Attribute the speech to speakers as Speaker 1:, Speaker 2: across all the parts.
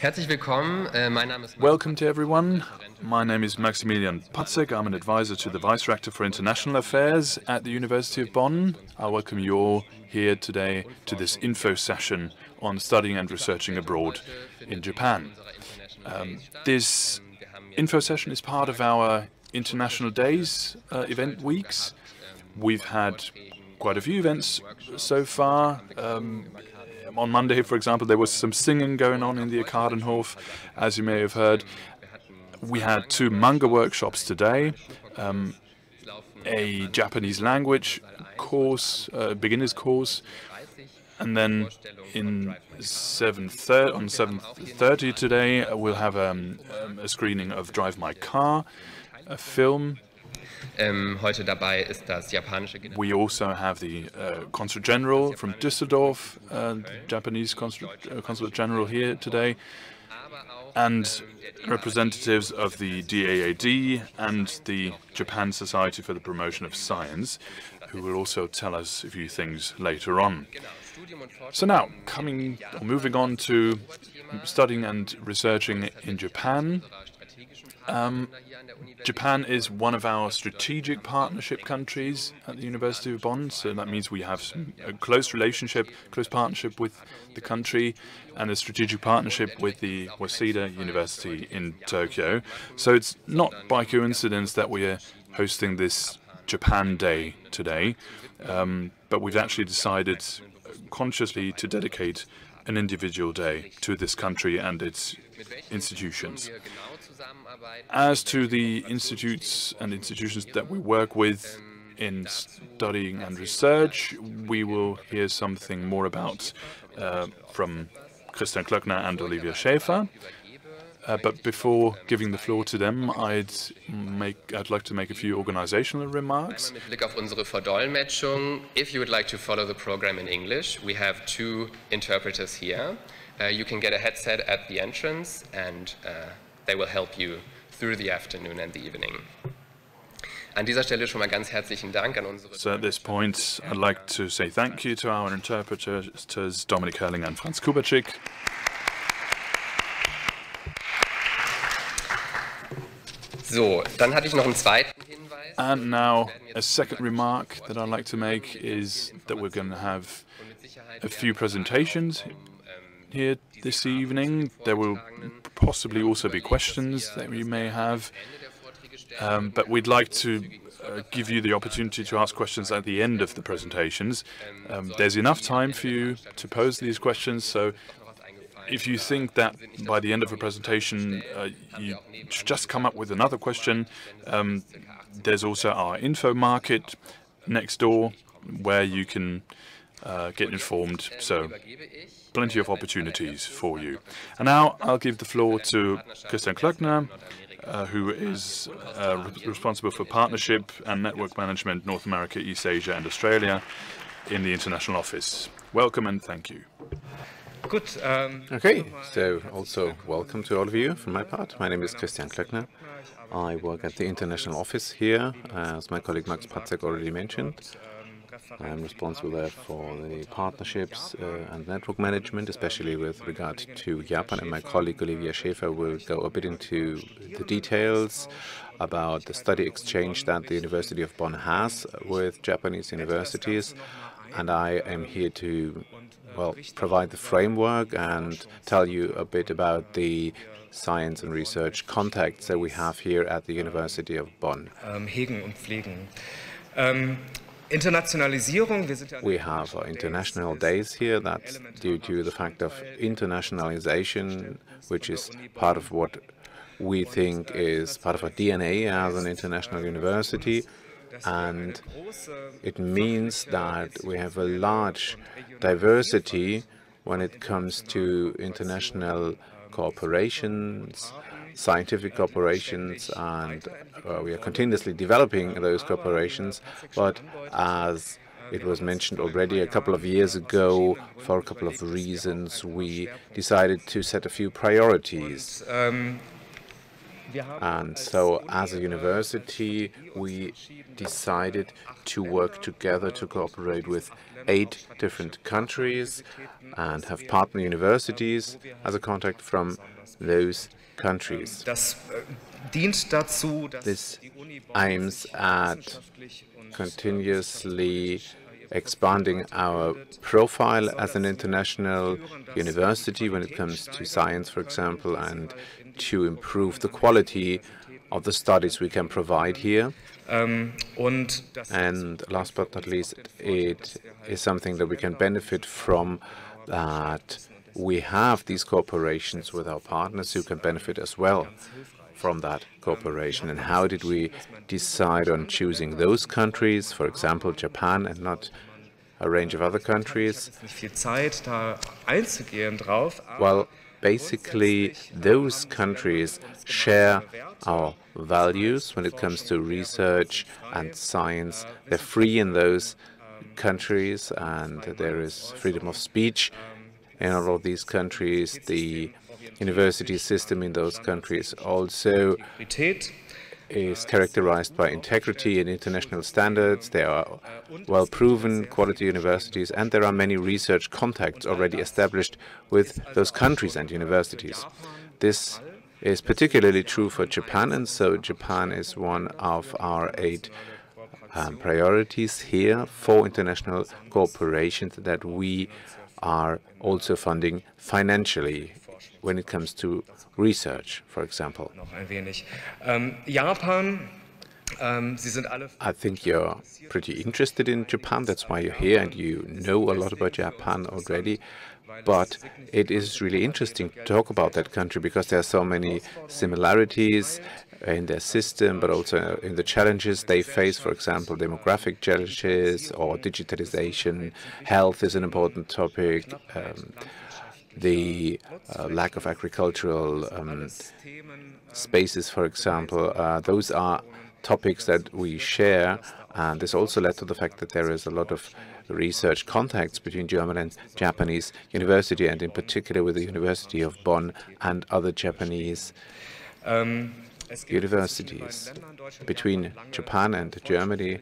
Speaker 1: Welcome to everyone. My name is Maximilian Patzek. I'm an advisor to the Vice Rector for International Affairs at the University of Bonn. I welcome you all here today to this info session on studying and researching abroad in Japan. This info session is part of our International Days event weeks. We've had quite a few events so far. On Monday, for example, there was some singing going on in the Arkadenhof, as you may have heard. We had 2 manga workshops today, a Japanese language course, beginner's course, and then on 7:30 today we'll have a screening of Drive My Car, a film. We also have the Consulate General from Düsseldorf, Japanese Consulate General here today, and representatives of the DAAD and the Japan Society for the Promotion of Science, who will also tell us a few things later on. So now, moving on to studying and researching in Japan. Japan is one of our strategic partnership countries at the University of Bonn, so that means we have a close partnership with the country and a strategic partnership with the Waseda University in Tokyo. So it's not by coincidence that we are hosting this Japan Day today, but we've actually decided consciously to dedicate an individual day to this country and its institutions. As to the institutes and institutions that we work with in studying and research, we will hear something more about from Christian Klöckner and Olivia Schäfer. But before giving the floor to them, I'd like to make a few organizational remarks.
Speaker 2: If you would like to follow the program in English, we have 2 interpreters here. You can get a headset at the entrance, and they will help you through the afternoon and the evening. An dieser Stelle schon mal ganz herzlichen Dank an unsere.
Speaker 1: So at this point, I'd like to say thank you to our interpreters, Dominik Herrling and Franz Kubacik.
Speaker 2: So, dann hatte ich noch einen zweiten Hinweis.
Speaker 1: And now, a second remark that I'd like to make is that we're going to have a few presentations here this evening. There will possibly also be questions that we may have, but we'd like to give you the opportunity to ask questions at the end of the presentations. There's enough time for you to pose these questions, so if you think that by the end of a presentation you should just come up with another question, there's also our info market next door where you can get informed, so plenty of opportunities for you. And now I'll give the floor to Christian Klöckner, who is responsible for partnership and network management, North America, East Asia and Australia in the International Office. Welcome and thank you.
Speaker 3: Good. Okay, so also welcome to all of you from my part. My name is Christian Klöckner. I work at the International Office here, as my colleague Max Patzek already mentioned. I'm responsible there for the partnerships and network management, especially with regard to Japan, and my colleague Olivia Schäfer will go a bit into the details about the study exchange that the University of Bonn has with Japanese universities, and I am here to provide the framework and tell you a bit about the science and research contacts that we have here at the University of Bonn.
Speaker 4: Hegen und pflegen.
Speaker 3: We have international days here. That's due to the fact of internationalization, which is part of what we think is part of our DNA as an international university. And it means that we have a large diversity when it comes to international cooperations, scientific cooperations, and we are continuously developing those cooperations. But as it was mentioned already a couple of years ago, for a couple of reasons, we decided to set a few priorities. And so as a university, we decided to work together to cooperate with 8 different countries and have partner universities as a contact from those countries. This aims at continuously expanding our profile as an international university when it comes to science, for example, and to improve the quality of the studies we can provide here. And last but not least, it is something that we can benefit from, that we have these cooperations with our partners who can benefit as well from that cooperation. And how did we decide on choosing those countries, for example, Japan, and not a range of other countries? Well, basically, those countries share our values when it comes to research and science. They're free in those countries, and there is freedom of speech in all of these countries. The university system in those countries also is characterized by integrity and international standards. They are well-proven quality universities, and there are many research contacts already established with those countries and universities. This is particularly true for Japan, and so Japan is one of our 8 priorities here for international cooperation that we are also funding financially when it comes to research, for example. I think you're pretty interested in Japan, that's why you're here, and you know a lot about Japan already. But it is really interesting to talk about that country because there are so many similarities in their system, but also in the challenges they face, for example, demographic challenges or digitalization. Health is an important topic. The lack of agricultural spaces, for example, those are topics that we share, and this also led to the fact that there is a lot of research contacts between German and Japanese university, and in particular with the University of Bonn and other Japanese universities. Between Japan and Germany,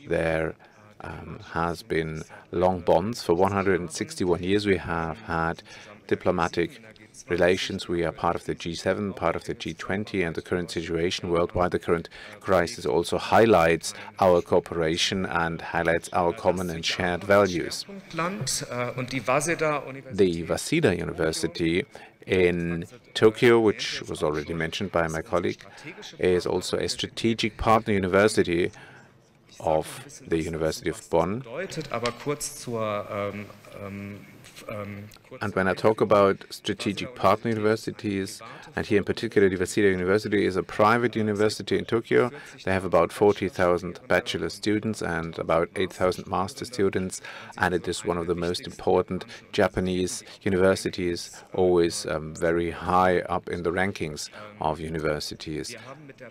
Speaker 3: there has been long bonds. For 161 years we have had diplomatic relations. We are part of the G7, part of the G20, and the current situation worldwide, the current crisis, also highlights our cooperation and highlights our common and shared values. The Waseda University in Tokyo, which was already mentioned by my colleague, is also a strategic partner university of the University of Bonn. And when I talk about strategic partner universities, and here in particular the Waseda University is a private university in Tokyo. They have about 40,000 bachelor students and about 8,000 master students, and it is one of the most important Japanese universities, always very high up in the rankings of universities.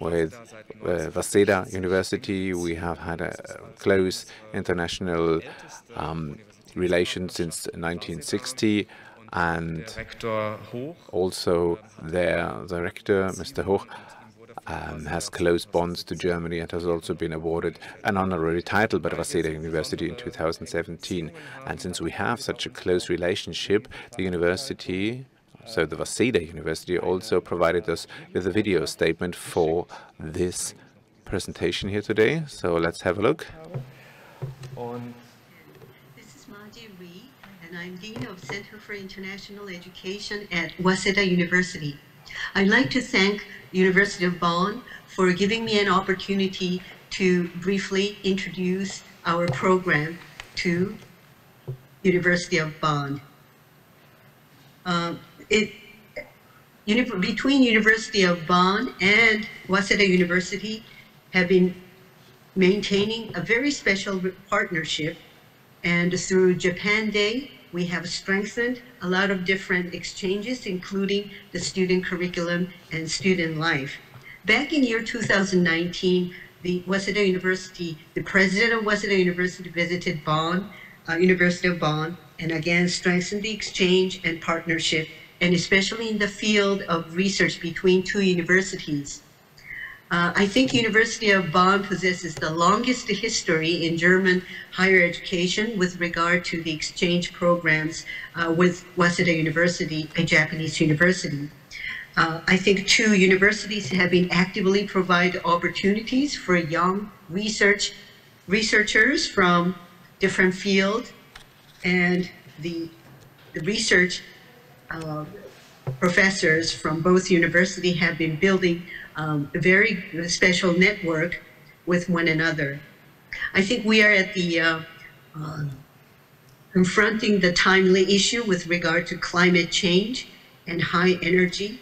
Speaker 3: With Waseda University, we have had a close international relations since 1960, and also their director, Mr. Hoch, has close bonds to Germany and has also been awarded an honorary title by Waseda University in 2017. And since we have such a close relationship, the university, so the Waseda University, also provided us with a video statement for this presentation here today. So let's have a look.
Speaker 4: And I'm Dean of Center for International Education at Waseda University. I'd like to thank the University of Bonn for giving me an opportunity to briefly introduce our program to University of Bonn. Between University of Bonn and Waseda University have been maintaining a very special partnership, and through Japan Day, we have strengthened a lot of different exchanges, including the student curriculum and student life. Back in year 2019, the Waseda University, the president of Waseda University visited Bonn, University of Bonn, and again strengthened the exchange and partnership and especially in the field of research between two universities. I think University of Bonn possesses the longest history in German higher education with regard to the exchange programs with Waseda University, a Japanese university. I think two universities have been actively provide opportunities for young researchers from different fields, and the research professors from both universities have been building a very special network with one another. I think we are at the confronting the timely issue with regard to climate change and high energy.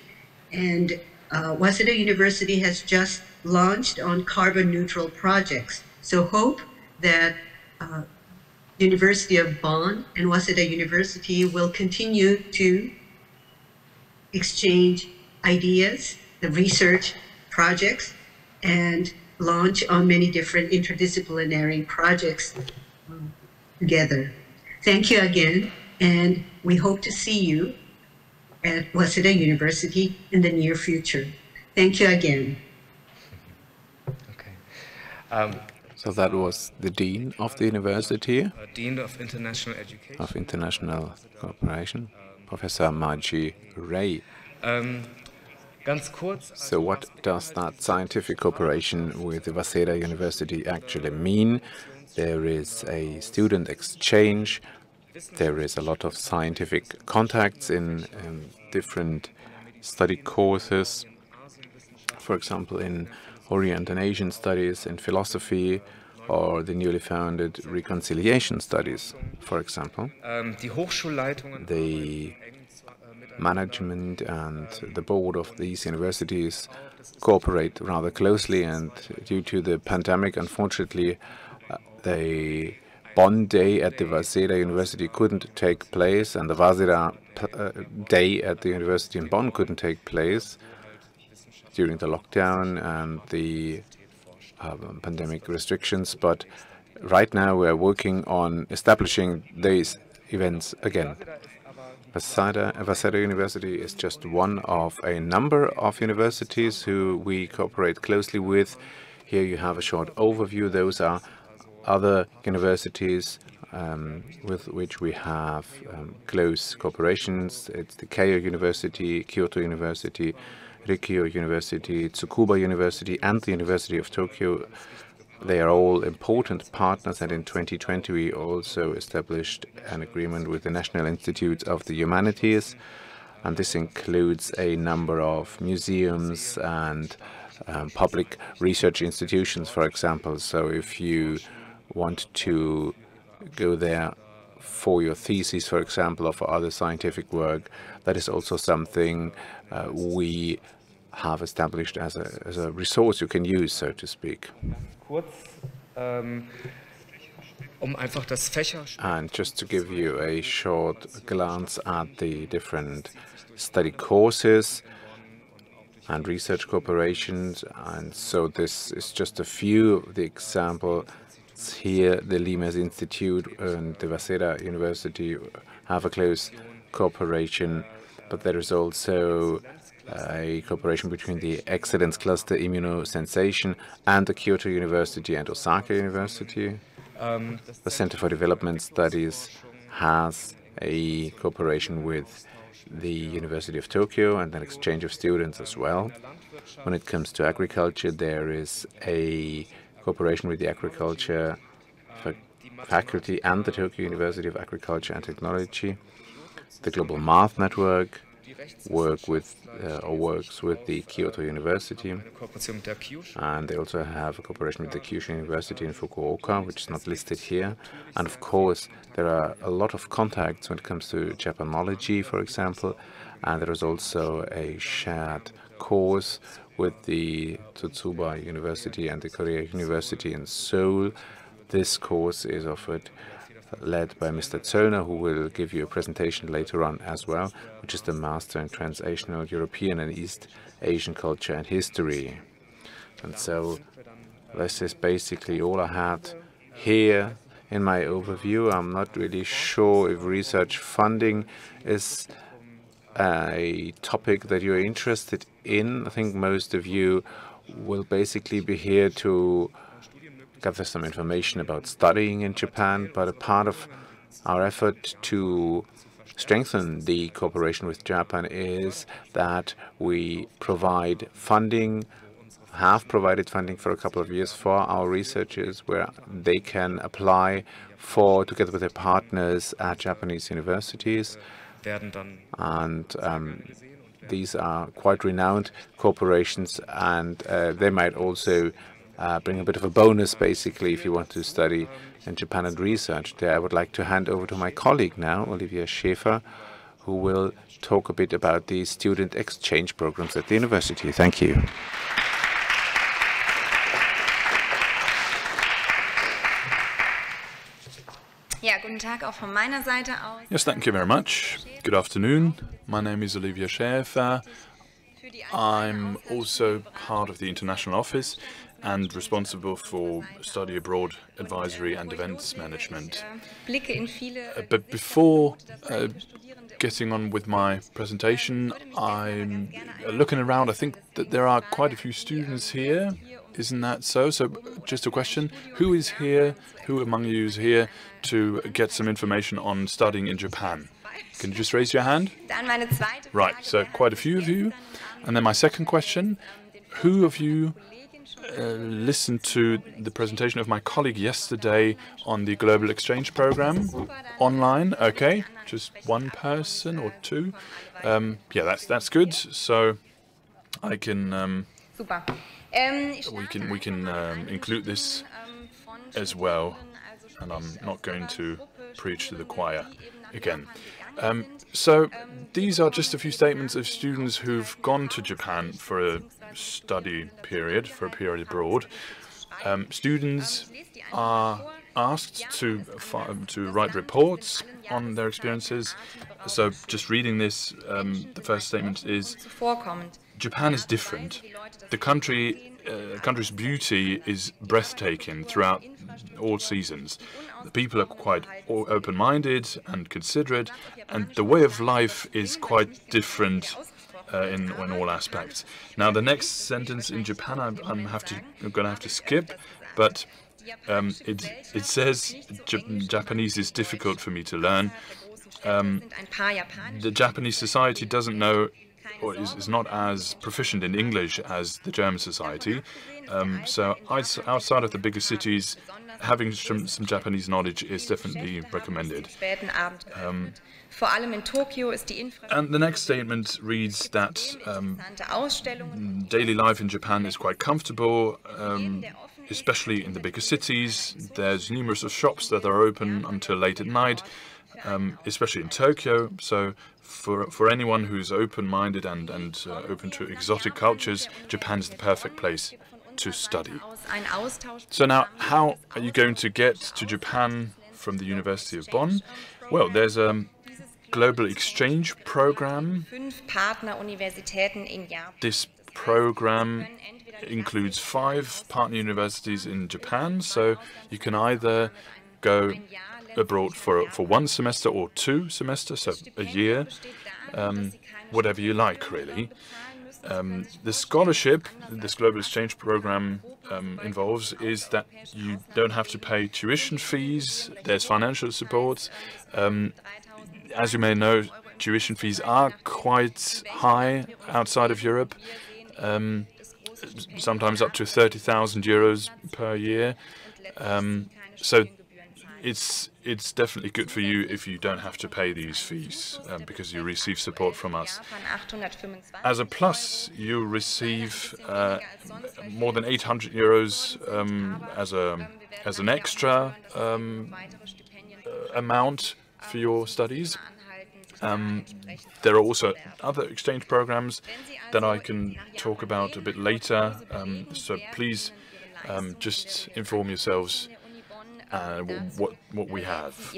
Speaker 4: And Waseda University has just launched on carbon neutral projects. So hope that University of Bonn and Waseda University will continue to exchange ideas, the research projects, and launch on many different interdisciplinary projects together. Thank you again, and we hope to see you at Waseda University in the near future. Thank you again.
Speaker 3: Okay. So that was the Dean of the University
Speaker 5: Dean of International Education.
Speaker 3: of International Cooperation, Professor Margie Ray. So what does that scientific cooperation with the Waseda University actually mean? There is a student exchange. There is a lot of scientific contacts in different study courses, for example, in Orient and Asian studies, in philosophy, or the newly founded reconciliation studies, for example. The management and the board of these universities cooperate rather closely, and due to the pandemic, unfortunately, the Bonn Day at the Waseda University couldn't take place, and the Waseda Day at the university in Bonn couldn't take place during the lockdown and the pandemic restrictions. But right now we are working on establishing these events again. Waseda University is just one of a number of universities who we cooperate closely with. Here you have a short overview. Those are other universities with which we have close cooperations. It's the Keio University, Kyoto University, Rikyo University, Tsukuba University, and the University of Tokyo. They are all important partners, and in 2020 we also established an agreement with the National Institute of the Humanities, and this includes a number of museums and public research institutions, for example. So if you want to go there for your thesis, for example, or for other scientific work, that is also something we have established as a resource you can use, so to speak. And just to give you a short glance at the different study courses and research cooperations, and so this is just a few of the examples. Here the Limes Institute and the Waseda University have a close cooperation, but there is also a cooperation between the Excellence Cluster Immunosensation and the Kyoto University and Osaka University. The Center for Development Studies has a cooperation with the University of Tokyo and an exchange of students as well. When it comes to agriculture, there is a cooperation with the Agriculture Faculty and the Tokyo University of Agriculture and Technology. The Global Math Network works with the Kyoto University, and they also have a cooperation with the Kyushu University in Fukuoka, which is not listed here. And of course, there are a lot of contacts when it comes to Japanology, for example, and there is also a shared course with the Tsukuba University and the Korea University in Seoul. This course is led by Mr. Zöllner, who will give you a presentation later on as well, which is the Master in Translational European and East Asian Culture and History. And so this is basically all I had here in my overview. I'm not really sure if research funding is a topic that you're interested in. I think most of you will basically be here to gather some information about studying in Japan, but a part of our effort to strengthen the cooperation with Japan is that we provide funding, have provided funding for a couple of years for our researchers where they can apply for, together with their partners at Japanese universities. And these are quite renowned corporations, and they might also bring a bit of a bonus, basically, if you want to study in Japan and research there. I would like to hand over to my colleague now, Olivia Schäfer, who will talk a bit about the student exchange programs at the university. Thank you.
Speaker 1: Yes, thank you very much. Good afternoon. My name is Olivia Schäfer. I'm also part of the international office and responsible for study abroad advisory and events management. But before getting on with my presentation, I'm looking around. I think that there are quite a few students here. Isn't that so? So just a question, who is here, who among you is here to get some information on studying in Japan? Can you just raise your hand? Right, so quite a few of you. And then my second question, who of you listened to the presentation of my colleague yesterday on the global exchange program online? Okay, just one person or two. Yeah, that's good. So I can we can include this as well, and I'm not going to preach to the choir again. So these are just a few statements of students who've gone to Japan for a study period, for a period abroad. Students are asked to write reports on their experiences. So just reading this, the first statement is, Japan is different. The country's beauty is breathtaking throughout all seasons. The people are quite open-minded and considerate, and the way of life is quite different in all aspects. Now, the next sentence in Japan, I'm going to have to skip, but it says Japanese is difficult for me to learn. The Japanese society doesn't know, or is not as proficient in English as the German society. So outside of the bigger cities, having some Japanese knowledge is definitely recommended. And the next statement reads that daily life in Japan is quite comfortable, especially in the bigger cities. There's numerous of shops that are open until late at night, especially in Tokyo. So for anyone who's open-minded and open to exotic cultures, Japan is the perfect place to study. So now, how are you going to get to Japan from the University of Bonn? Well, there's a global exchange program. This program includes 5 partner universities in Japan, so you can either go abroad for 1 semester or 2 semesters, so a year, whatever you like, really. The scholarship this global exchange program involves is that you don't have to pay tuition fees. There's financial support. As you may know, tuition fees are quite high outside of Europe, sometimes up to 30,000 euros per year. So it's definitely good for you if you don't have to pay these fees, because you receive support from us. As a plus, you receive more than 800 euros as an extra amount for your studies. There are also other exchange programs that I can talk about a bit later, so please just inform yourselves what we have.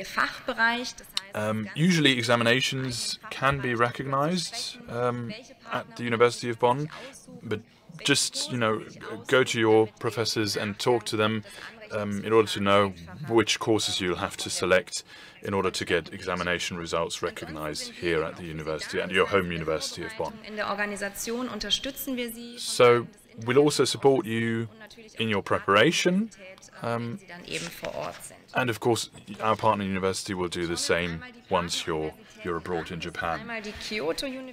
Speaker 1: Usually examinations can be recognized at the University of Bonn, but just, go to your professors and talk to them in order to know which courses you'll have to select in order to get examination results recognized here at the university, at your home University of Bonn. So we'll also support you in your preparation, and of course our partner university will do the same once you're abroad in Japan.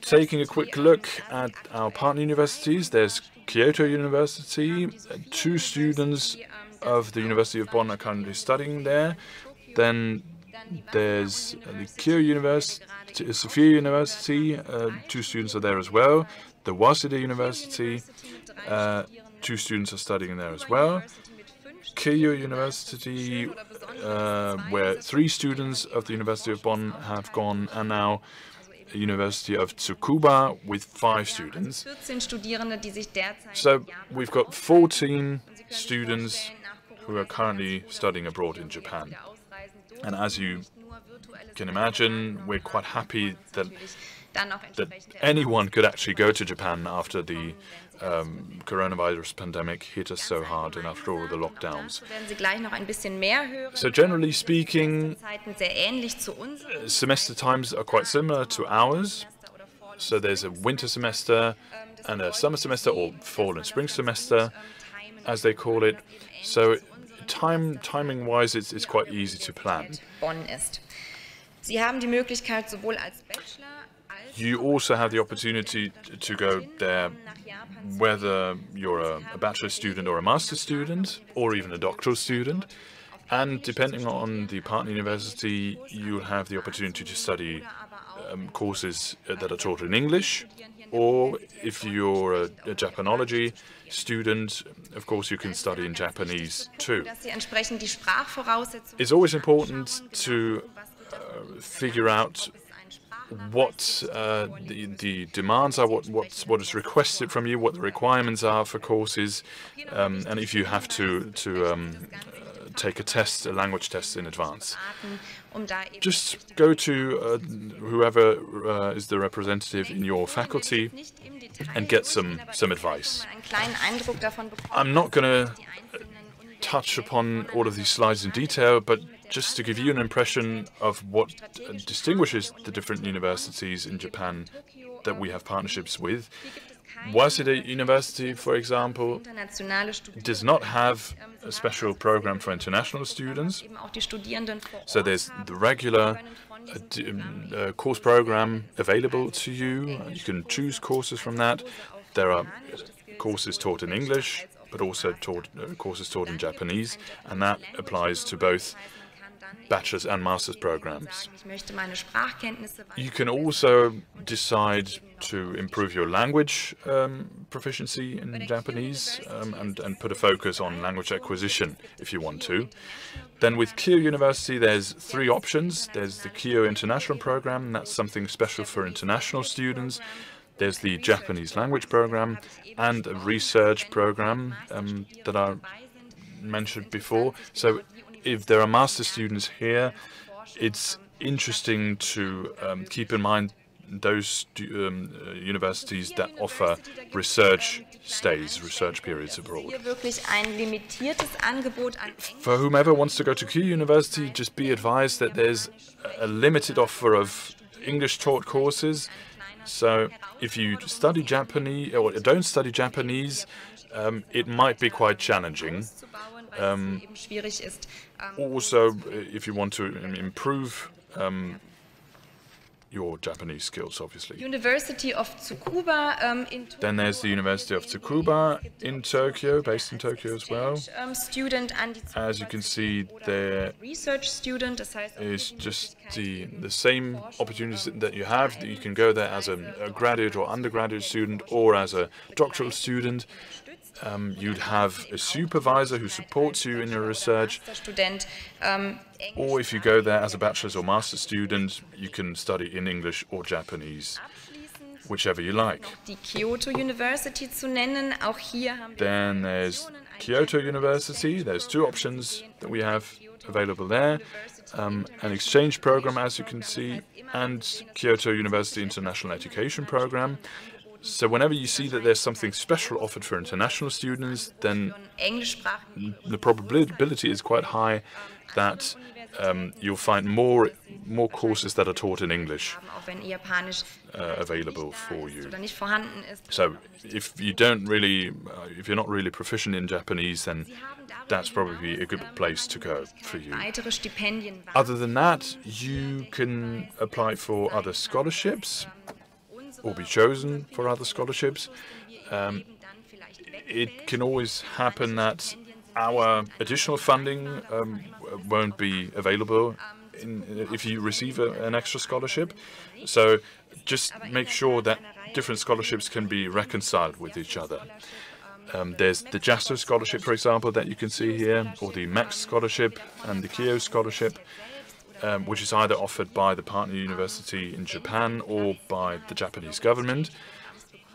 Speaker 1: Taking a quick look at our partner universities, there's Kyoto University. 2 students of the University of Bonn are currently studying there. Then there's the Kyoto University, Sophia University, 2 students are there as well. The Waseda University, 2 students are studying there as well. Keio University, where 3 students of the University of Bonn have gone, and now University of Tsukuba with 5 students. So we've got 14 students who are currently studying abroad in Japan. And as you can imagine, we're quite happy that anyone could actually go to Japan after the coronavirus pandemic hit us so hard and after all the lockdowns. So generally speaking, semester times are quite similar to ours. So there's a winter semester and a summer semester, or fall and spring semester, as they call it. So timing-wise, it's quite easy to plan. You also have the opportunity to go there whether you're a bachelor student or a master student or even a doctoral student. And depending on the partner university, you have the opportunity to study courses that are taught in English, or if you're a Japanology student, of course you can study in Japanese too. It's always important to figure out what the demands are, what is requested from you, what the requirements are for courses, and if you have to take a language test in advance. Just go to whoever is the representative in your faculty and get some advice. I'm not going to touch upon all of these slides in detail, but just to give you an impression of what distinguishes the different universities in Japan that we have partnerships with. Waseda University, for example, does not have a special program for international students. So there's the regular course program available to you. You can choose courses from that. There are courses taught in English, but also courses taught in Japanese, and that applies to both bachelor's and master's programs. You can also decide to improve your language proficiency in Japanese and put a focus on language acquisition if you want to. Then with Keio University, there's 3 options. There's the Keio International Program, and that's something special for international students. There's the Japanese language program and a research program that I mentioned before. So if there are master students here, it's interesting to keep in mind those universities that offer research stays, research periods abroad. For whomever wants to go to Keio University, just be advised that there's a limited offer of English taught courses. So if you study Japanese or don't study Japanese, it might be quite challenging. Also, if you want to improve your Japanese skills, obviously.
Speaker 6: University of Tsukuba
Speaker 1: Then there's the University of Tsukuba in Tokyo, based in Tokyo as well. As you can see, there is just the same opportunities that you have. You can go there as a graduate or undergraduate student or as a doctoral student. You'd have a supervisor who supports you in your research, or if you go there as a bachelor's or master's student, you can study in English or Japanese, whichever you like. Then there's Kyoto University. There's 2 options that we have available there. An exchange program, as you can see, and Kyoto University International Education Program. So whenever you see that there's something special offered for international students, then the probability is quite high that you'll find more courses that are taught in English available for you. So if you're not really proficient in Japanese, then that's probably a good place to go for you. Other than that, you can apply for other scholarships or be chosen for other scholarships. It can always happen that our additional funding won't be available if you receive an extra scholarship. So just make sure that different scholarships can be reconciled with each other. There's the JASO scholarship, for example, that you can see here, or the MEX scholarship and the KIO scholarship, which is either offered by the partner university in Japan or by the Japanese government.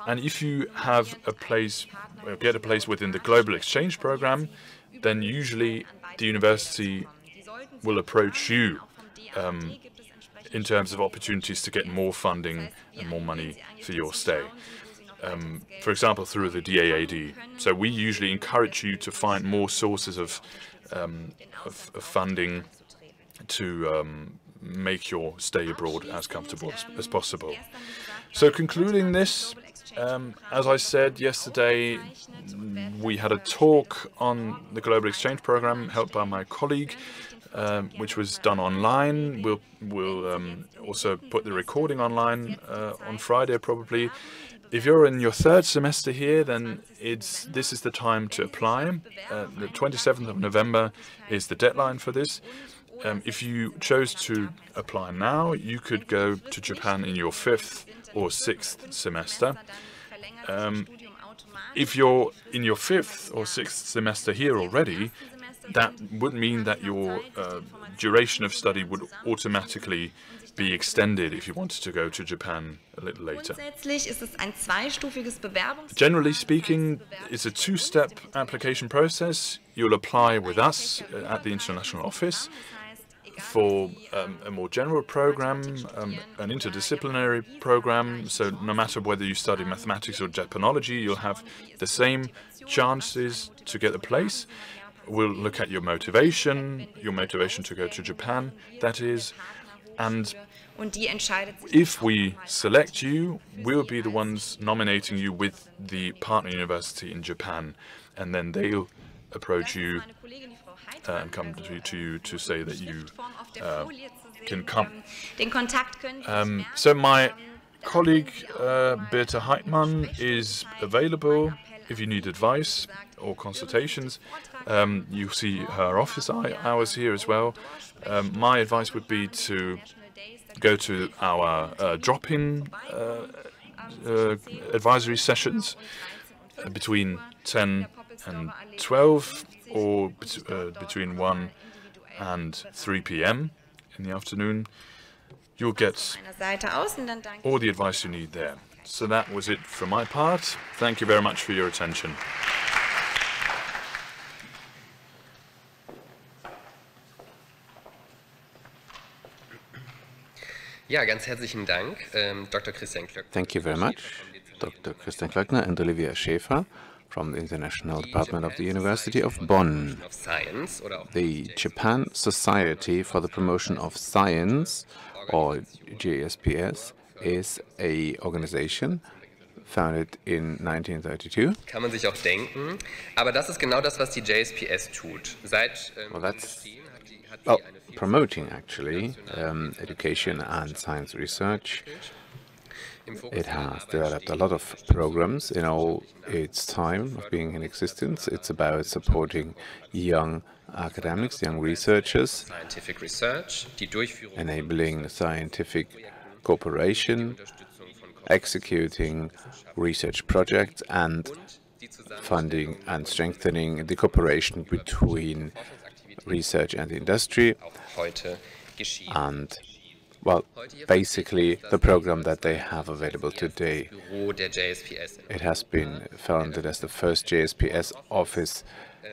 Speaker 1: And if you have a place, get a place within the global exchange program, then usually the university will approach you in terms of opportunities to get more funding and more money for your stay. For example, through the DAAD. So we usually encourage you to find more sources of funding to make your stay abroad as comfortable as possible. So concluding this, as I said yesterday, we had a talk on the Global Exchange Program held by my colleague, which was done online. We'll also put the recording online on Friday probably. If you're in your third semester here, then this is the time to apply. The 27th of November is the deadline for this. If you chose to apply now, you could go to Japan in your 5th or 6th semester. If you're in your 5th or 6th semester here already, that would mean that your duration of study would automatically be extended if you wanted to go to Japan a little later. Generally speaking, it's a two-step application process. You'll apply with us at the international office for a more general program, an interdisciplinary program. So no matter whether you study mathematics or Japanology, you'll have the same chances to get a place. We'll look at your motivation to go to Japan, that is. And if we select you, we'll be the ones nominating you with the partner university in Japan, and then they'll approach you and come to you to say that you can come. So my colleague Birte Heitmann is available if you need advice or consultations. You see her office hours here as well. My advice would be to go to our drop-in advisory sessions between 10 and 12 or between 1 and 3 p.m. in the afternoon. You'll get all the advice you need there. So that was it from my part. Thank you very much for your attention.
Speaker 2: Ja, ganz herzlichen Dank, Dr. Christian Klöckner.
Speaker 3: Thank you very much, Dr. Christian Klöckner and Olivia Schäfer from the International Department of the University of Bonn. The Japan Society for the Promotion of Science, or JSPS, is an organization founded in 1932.
Speaker 2: Kann man sich auch denken, aber das ist genau das, was die JSPS tut. Seit
Speaker 3: promoting actually education and science research. It has developed a lot of programs in all its time of being in existence. It's about supporting young academics, young researchers, enabling scientific cooperation, executing research projects, and funding and strengthening the cooperation between research and industry. And, well, basically the program that they have available today. It has been founded as the first JSPS office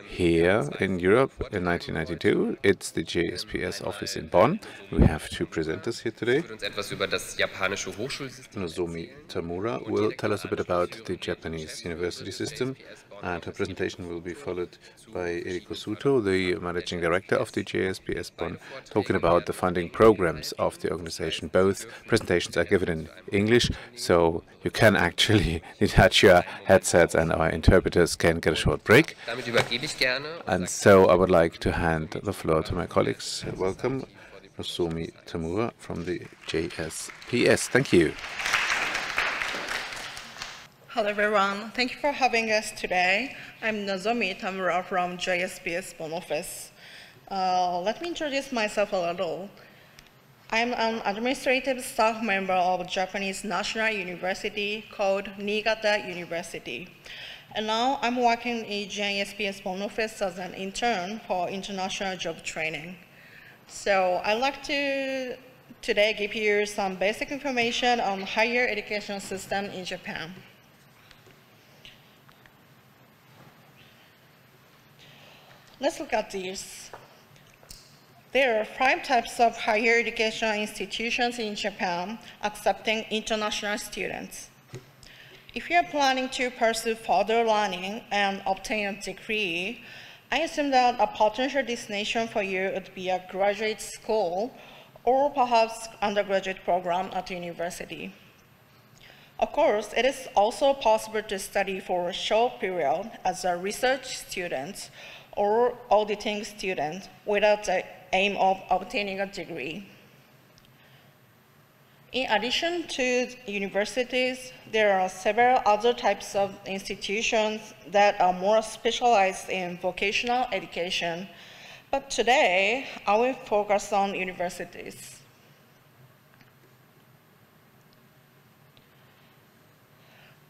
Speaker 3: here in Europe in 1992. It's the JSPS office in Bonn. We have two presenters here today. Nozomi Tamura will tell us a bit about the Japanese university system, and her presentation will be followed by Eriko Suto, the managing director of the JSPS Bonn, talking about the funding programs of the organization. Both presentations are given in English, so you can actually detach your headsets and our interpreters can get a short break. And so I would like to hand the floor to my colleagues. Welcome, Nozomi Tamura from the JSPS. Thank you.
Speaker 7: Hello everyone, thank you for having us today. I'm Nozomi Tamura from JSPS Bonn office. Let me introduce myself a little. I'm an administrative staff member of Japanese National University called Niigata University. And now I'm working in JSPS Bonn office as an intern for international job training. So I'd like to today give you some basic information on higher education system in Japan. Let's look at these. There are 5 types of higher education institutions in Japan accepting international students. If you are planning to pursue further learning and obtain a degree, I assume that a potential destination for you would be a graduate school or perhaps undergraduate program at university. Of course, it is also possible to study for a short period as a research student or auditing student without the aim of obtaining a degree. In addition to universities, there are several other types of institutions that are more specialized in vocational education, but today I will focus on universities.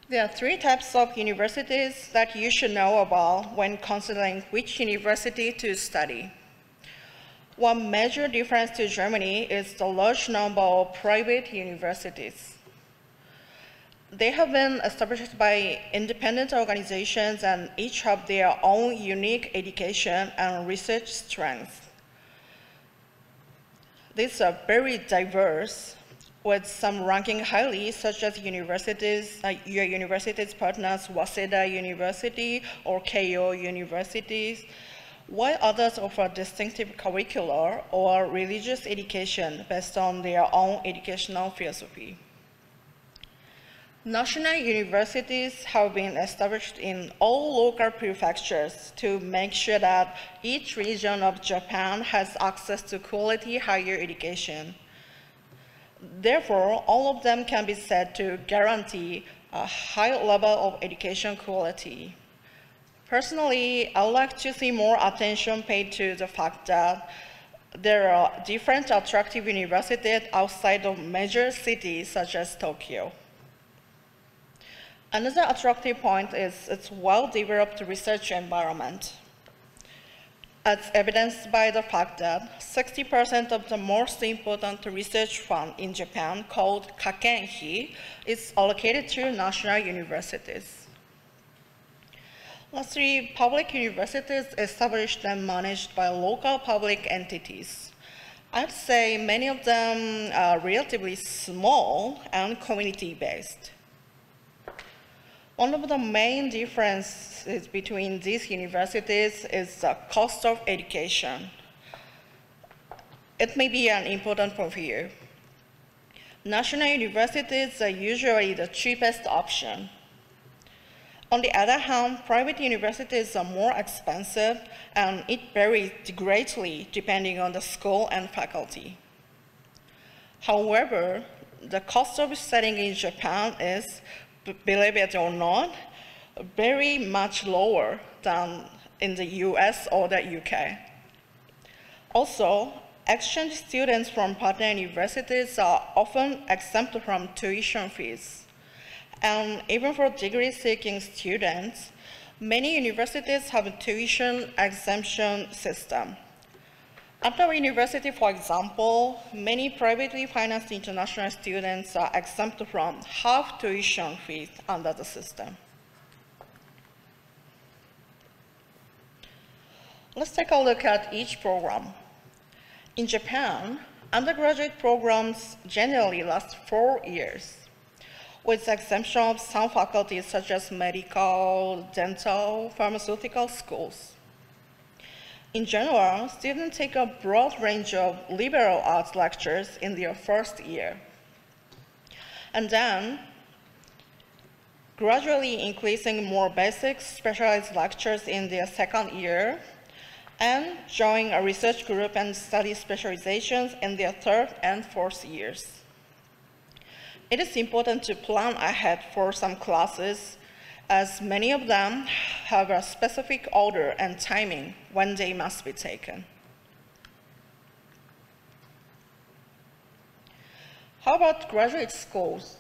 Speaker 7: There are 3 types of universities that you should know about when considering which university to study. One major difference to Germany is the large number of private universities. They have been established by independent organizations and each have their own unique education and research strengths. These are very diverse, with some ranking highly, such as universities, your university's partners, Waseda University or Keio universities, while others offer distinctive curricular or religious education based on their own educational philosophy. National universities have been established in all local prefectures to make sure that each region of Japan has access to quality higher education. Therefore, all of them can be said to guarantee a high level of education quality. Personally, I would like to see more attention paid to the fact that there are different attractive universities outside of major cities such as Tokyo. Another attractive point is its well-developed research environment, as evidenced by the fact that 60% of the most important research fund in Japan, called Kakenhi, is allocated to national universities. Lastly, public universities established and managed by local public entities. I'd say many of them are relatively small and community-based. One of the main differences between these universities is the cost of education. It may be an important point for you. National universities are usually the cheapest option. On the other hand, private universities are more expensive and it varies greatly depending on the school and faculty. However, the cost of studying in Japan is, believe it or not, very much lower than in the US or the UK. Also, exchange students from partner universities are often exempt from tuition fees. And even for degree-seeking students, many universities have a tuition exemption system. At our university, for example, many privately financed international students are exempt from half tuition fees under the system. Let's take a look at each program. In Japan, undergraduate programs generally last 4 years, with the exemption of some faculties such as medical, dental, pharmaceutical schools. In general, students take a broad range of liberal arts lectures in their first year, and then gradually increasing more basic specialized lectures in their second year, and join a research group and study specializations in their third and fourth years. It is important to plan ahead for some classes, as many of them have a specific order and timing when they must be taken. How about graduate schools?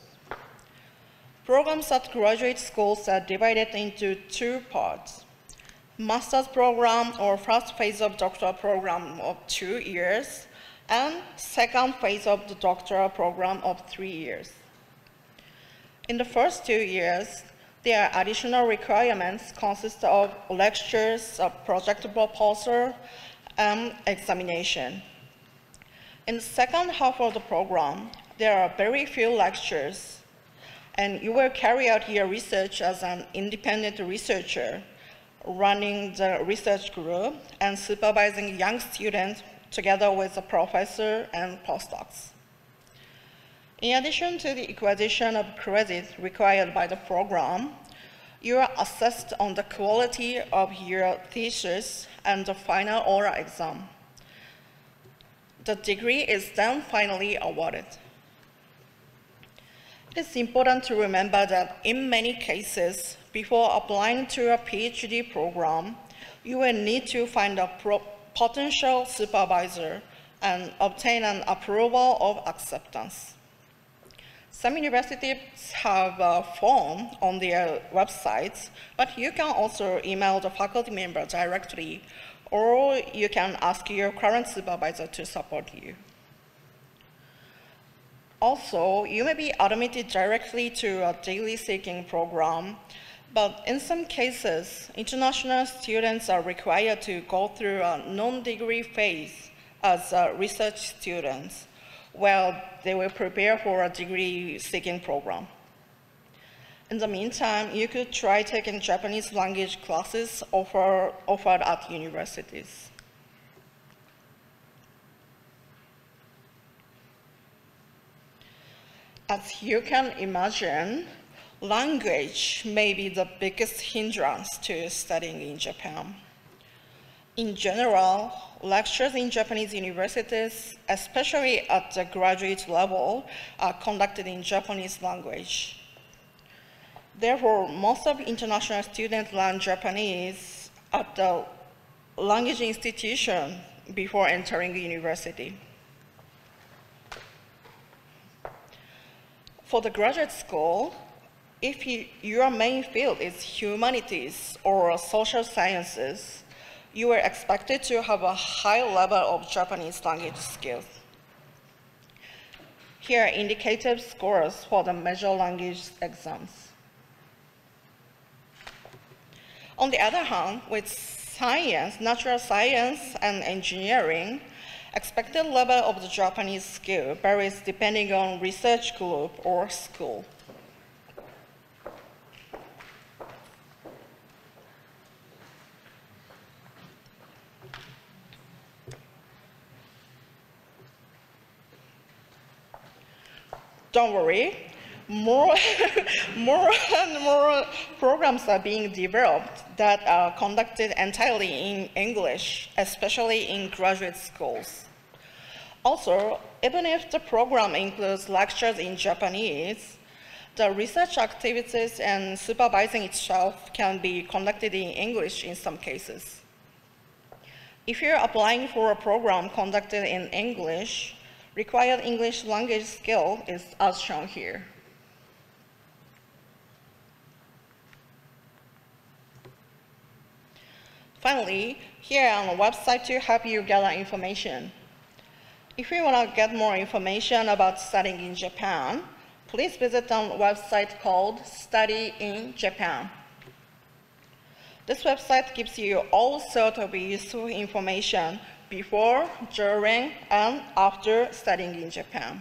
Speaker 7: Programs at graduate schools are divided into 2 parts. Master's program or first phase of doctoral program of 2 years, and second phase of the doctoral program of 3 years. In the first 2 years, their additional requirements consist of lectures, a project proposal, and examination. In the second half of the program, there are very few lectures, and you will carry out your research as an independent researcher, running the research group and supervising young students together with the professor and postdocs. In addition to the acquisition of credit required by the program, you are assessed on the quality of your thesis and the final oral exam. The degree is then finally awarded. It is important to remember that in many cases, before applying to a PhD program, you will need to find a potential supervisor and obtain an approval of acceptance. Some universities have a form on their websites, but you can also email the faculty member directly, or you can ask your current supervisor to support you. Also, you may be admitted directly to a degree seeking program, but in some cases, international students are required to go through a non-degree phase as research students, while they will prepare for a degree-seeking program. In the meantime, you could try taking Japanese language classes offered at universities. As you can imagine, language may be the biggest hindrance to studying in Japan. In general, lectures in Japanese universities, especially at the graduate level, are conducted in Japanese language. Therefore, most of international students learn Japanese at the language institution before entering the university. For the graduate school, if your main field is humanities or social sciences, you are expected to have a high level of Japanese language skills. Here are indicative scores for the major language exams. On the other hand, with science, natural science, and engineering, expected level of the Japanese skill varies depending on research group or school. Don't worry, more and more programs are being developed that are conducted entirely in English, especially in graduate schools. Also, even if the program includes lectures in Japanese, the research activities and supervising itself can be conducted in English in some cases. If you're applying for a program conducted in English, required English language skill is as shown here. Finally, here on the website to help you gather information. If you want to get more information about studying in Japan, please visit a website called Study in Japan. This website gives you all sorts of useful information before, during, and after studying in Japan.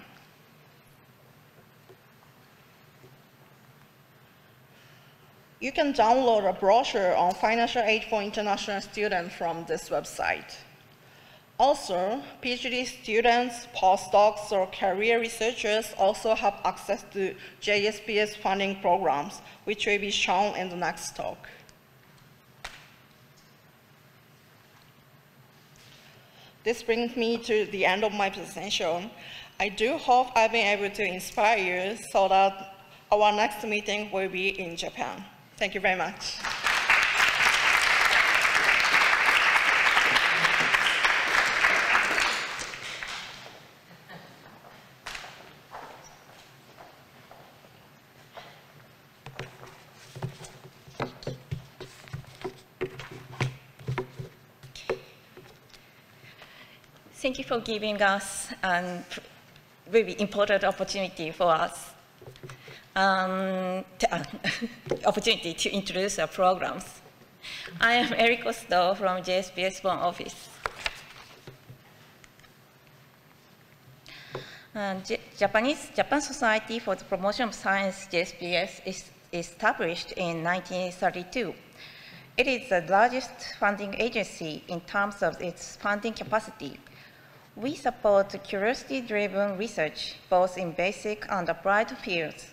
Speaker 7: You can download a brochure on financial aid for international students from this website. Also, PhD students, postdocs, or career researchers also have access to JSPS funding programs, which will be shown in the next talk. This brings me to the end of my presentation. I do hope I've been able to inspire you so that our next meeting will be in Japan. Thank you very much.
Speaker 8: Thank you for giving us a very important opportunity for us, opportunity to introduce our programs. I am Eriko Stowe from JSPS Bonn office. Japan Society for the Promotion of Science, JSPS, is established in 1932. It is the largest funding agency in terms of its funding capacity. We support curiosity-driven research, both in basic and applied fields.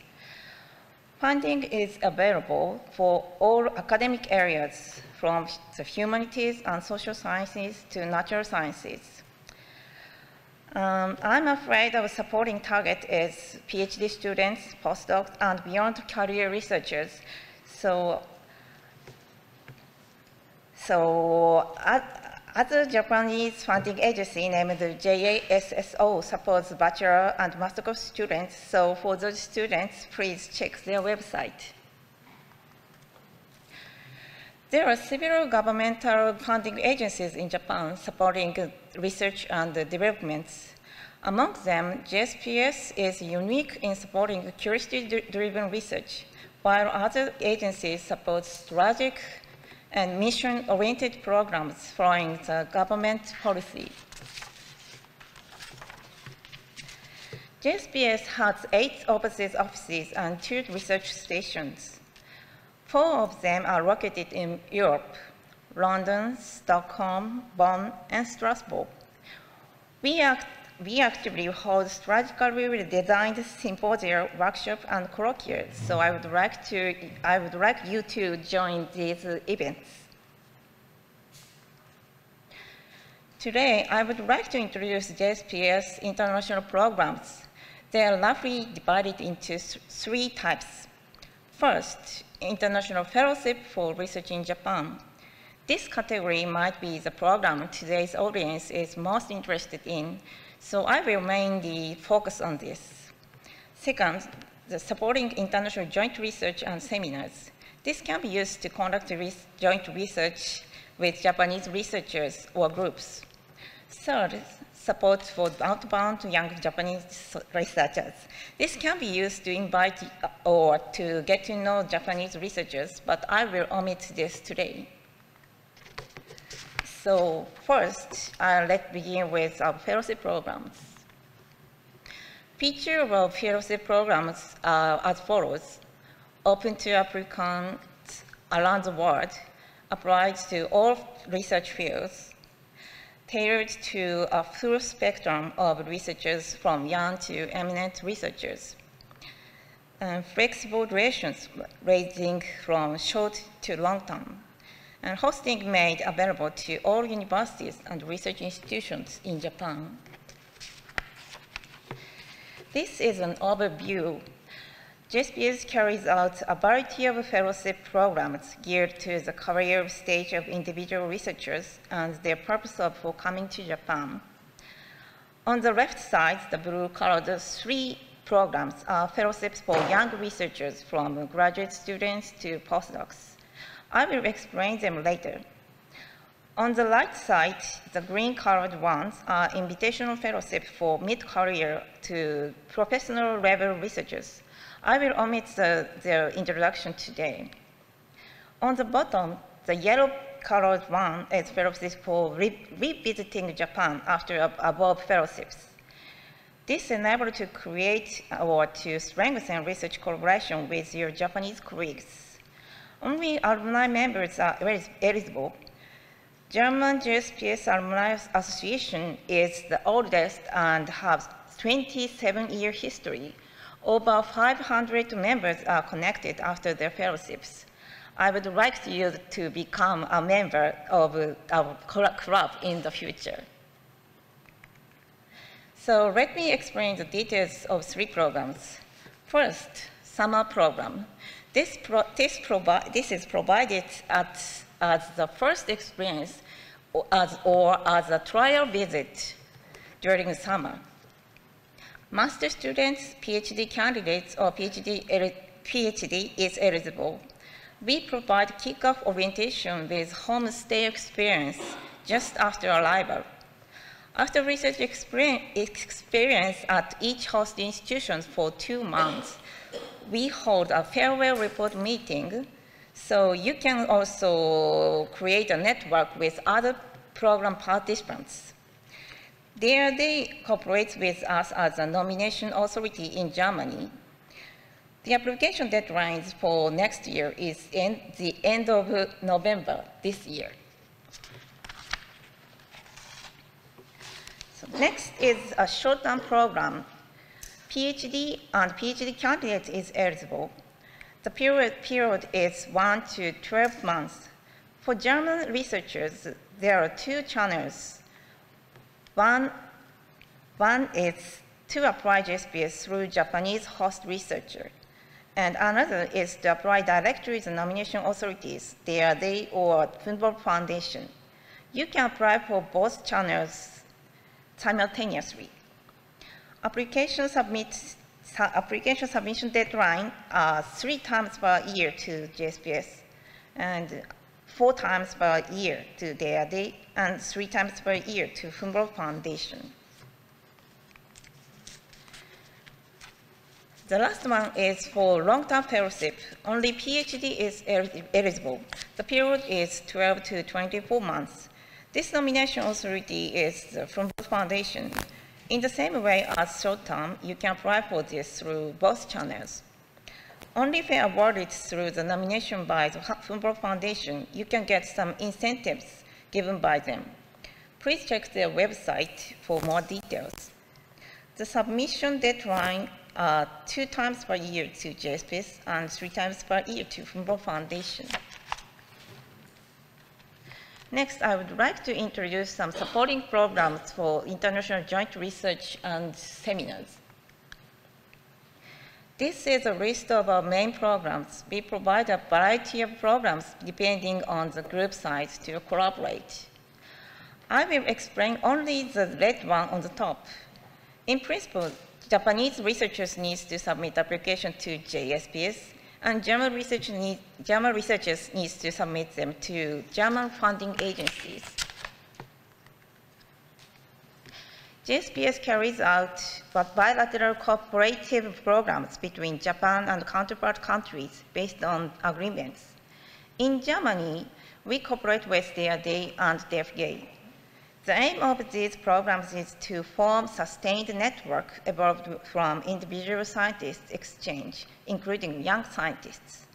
Speaker 8: Funding is available for all academic areas, from the humanities and social sciences to natural sciences. I'm afraid our supporting target is PhD students, postdocs, and beyond career researchers. Other Japanese funding agency named JASSO supports bachelor and master students, so for those students, please check their website. There are several governmental funding agencies in Japan supporting research and developments. Among them, JSPS is unique in supporting curiosity-driven research, while other agencies support strategic and mission-oriented programs following the government policy. JSPS has 8 overseas offices and 2 research stations. 4 of them are located in Europe: London, Stockholm, Bonn, and Strasbourg. We actively hold strategically designed symposia, workshops, and colloquia, so I would like you to join these events. Today, I would like to introduce JSPS international programs. They are roughly divided into 3 types. First, International Fellowship for Research in Japan. This category might be the program today's audience is most interested in, so I will mainly focus on this. Second, the supporting international joint research and seminars. This can be used to conduct joint research with Japanese researchers or groups. Third, support for outbound young Japanese researchers. This can be used to invite or to get to know Japanese researchers, but I will omit this today. So first, let's begin with our fellowship programs. Features of fellowship programs are as follows: open to applicants around the world, applied to all research fields, tailored to a full spectrum of researchers from young to eminent researchers, and flexible durations ranging from short to long term, and hosting made available to all universities and research institutions in Japan. This is an overview. JSPS carries out a variety of fellowship programs geared to the career stage of individual researchers and their purpose for coming to Japan. On the left side, the blue-colored 3 programs are fellowships for young researchers from graduate students to postdocs. I will explain them later. On the right side, the green-colored ones are invitational fellowships for mid-career to professional level researchers. I will omit their introduction today. On the bottom, the yellow-colored one is fellowships for revisiting Japan after above fellowships. This enables to create or to strengthen research collaboration with your Japanese colleagues. Only alumni members are eligible. German JSPS Alumni Association is the oldest and has 27-year history. Over 500 members are connected after their fellowships. I would like you to become a member of our club in the future. So let me explain the details of 3 programs. First, summer program. This is provided as the first experience or as a trial visit during the summer. Master students, PhD candidates, or PhD is eligible. We provide kickoff orientation with homestay experience just after arrival. After research experience at each host institution for 2 months, we hold a farewell report meeting, so you can also create a network with other program participants. There they cooperate with us as a nomination authority in Germany. The application deadline for next year is the end of November this year. So next is a short-term program. PhD and PhD candidate is eligible. The period is 1 to 12 months. For German researchers, there are 2 channels. One is to apply JSPS through Japanese host researcher, and another is to apply directly to the nomination authorities, they or Humboldt Foundation. You can apply for both channels simultaneously. Application submission deadline are 3 times per year to JSPS, and 4 times per year to DAD, and 3 times per year to Humboldt Foundation. The last one is for long-term fellowship. Only PhD is eligible. The period is 12 to 24 months. This nomination authority is the Humboldt Foundation. In the same way as short-term, you can apply for this through both channels. Only if awarded through the nomination by the Humboldt Foundation, you can get some incentives given by them. Please check their website for more details. The submission deadline are 2 times per year to JSPS and 3 times per year to Humboldt Foundation. Next, I would like to introduce some supporting programs for international joint research and seminars. This is a list of our main programs. We provide a variety of programs depending on the group size to collaborate. I will explain only the red one on the top. In principle, Japanese researchers need to submit application to JSPS, and German researchers need to submit them to German funding agencies. JSPS carries out bilateral cooperative programs between Japan and counterpart countries based on agreements. In Germany, we cooperate with DAD and DFG. The aim of these programs is to form sustained network evolved from individual scientists exchange, including young scientists.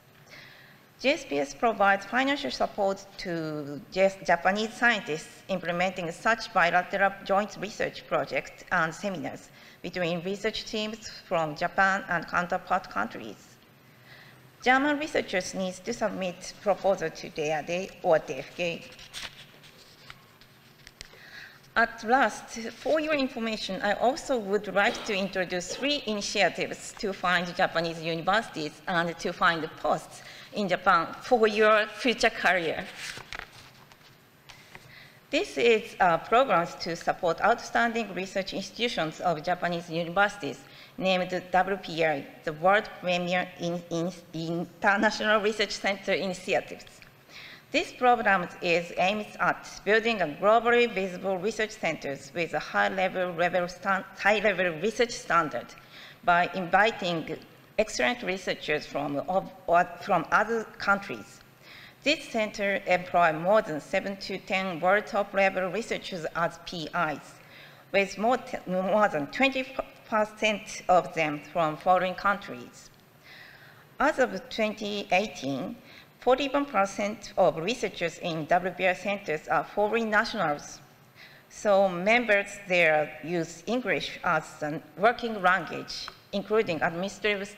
Speaker 8: JSPS provides financial support to Japanese scientists implementing such bilateral joint research projects and seminars between research teams from Japan and counterpart countries. German researchers need to submit proposals to DAD or DFG. At last, for your information, I also would like to introduce 3 initiatives to find Japanese universities and to find posts in Japan for your future career. This is programs to support outstanding research institutions of Japanese universities named WPI, the World Premier International Research Center Initiatives. This program is aimed at building a globally visible research centers with a high-level research standard by inviting excellent researchers from other countries. This center employs more than 7 to 10 world top-level researchers as PIs, with more than 20% of them from foreign countries. As of 2018, 41% of researchers in WPR centers are foreign nationals. So members there use English as a working language, including administrative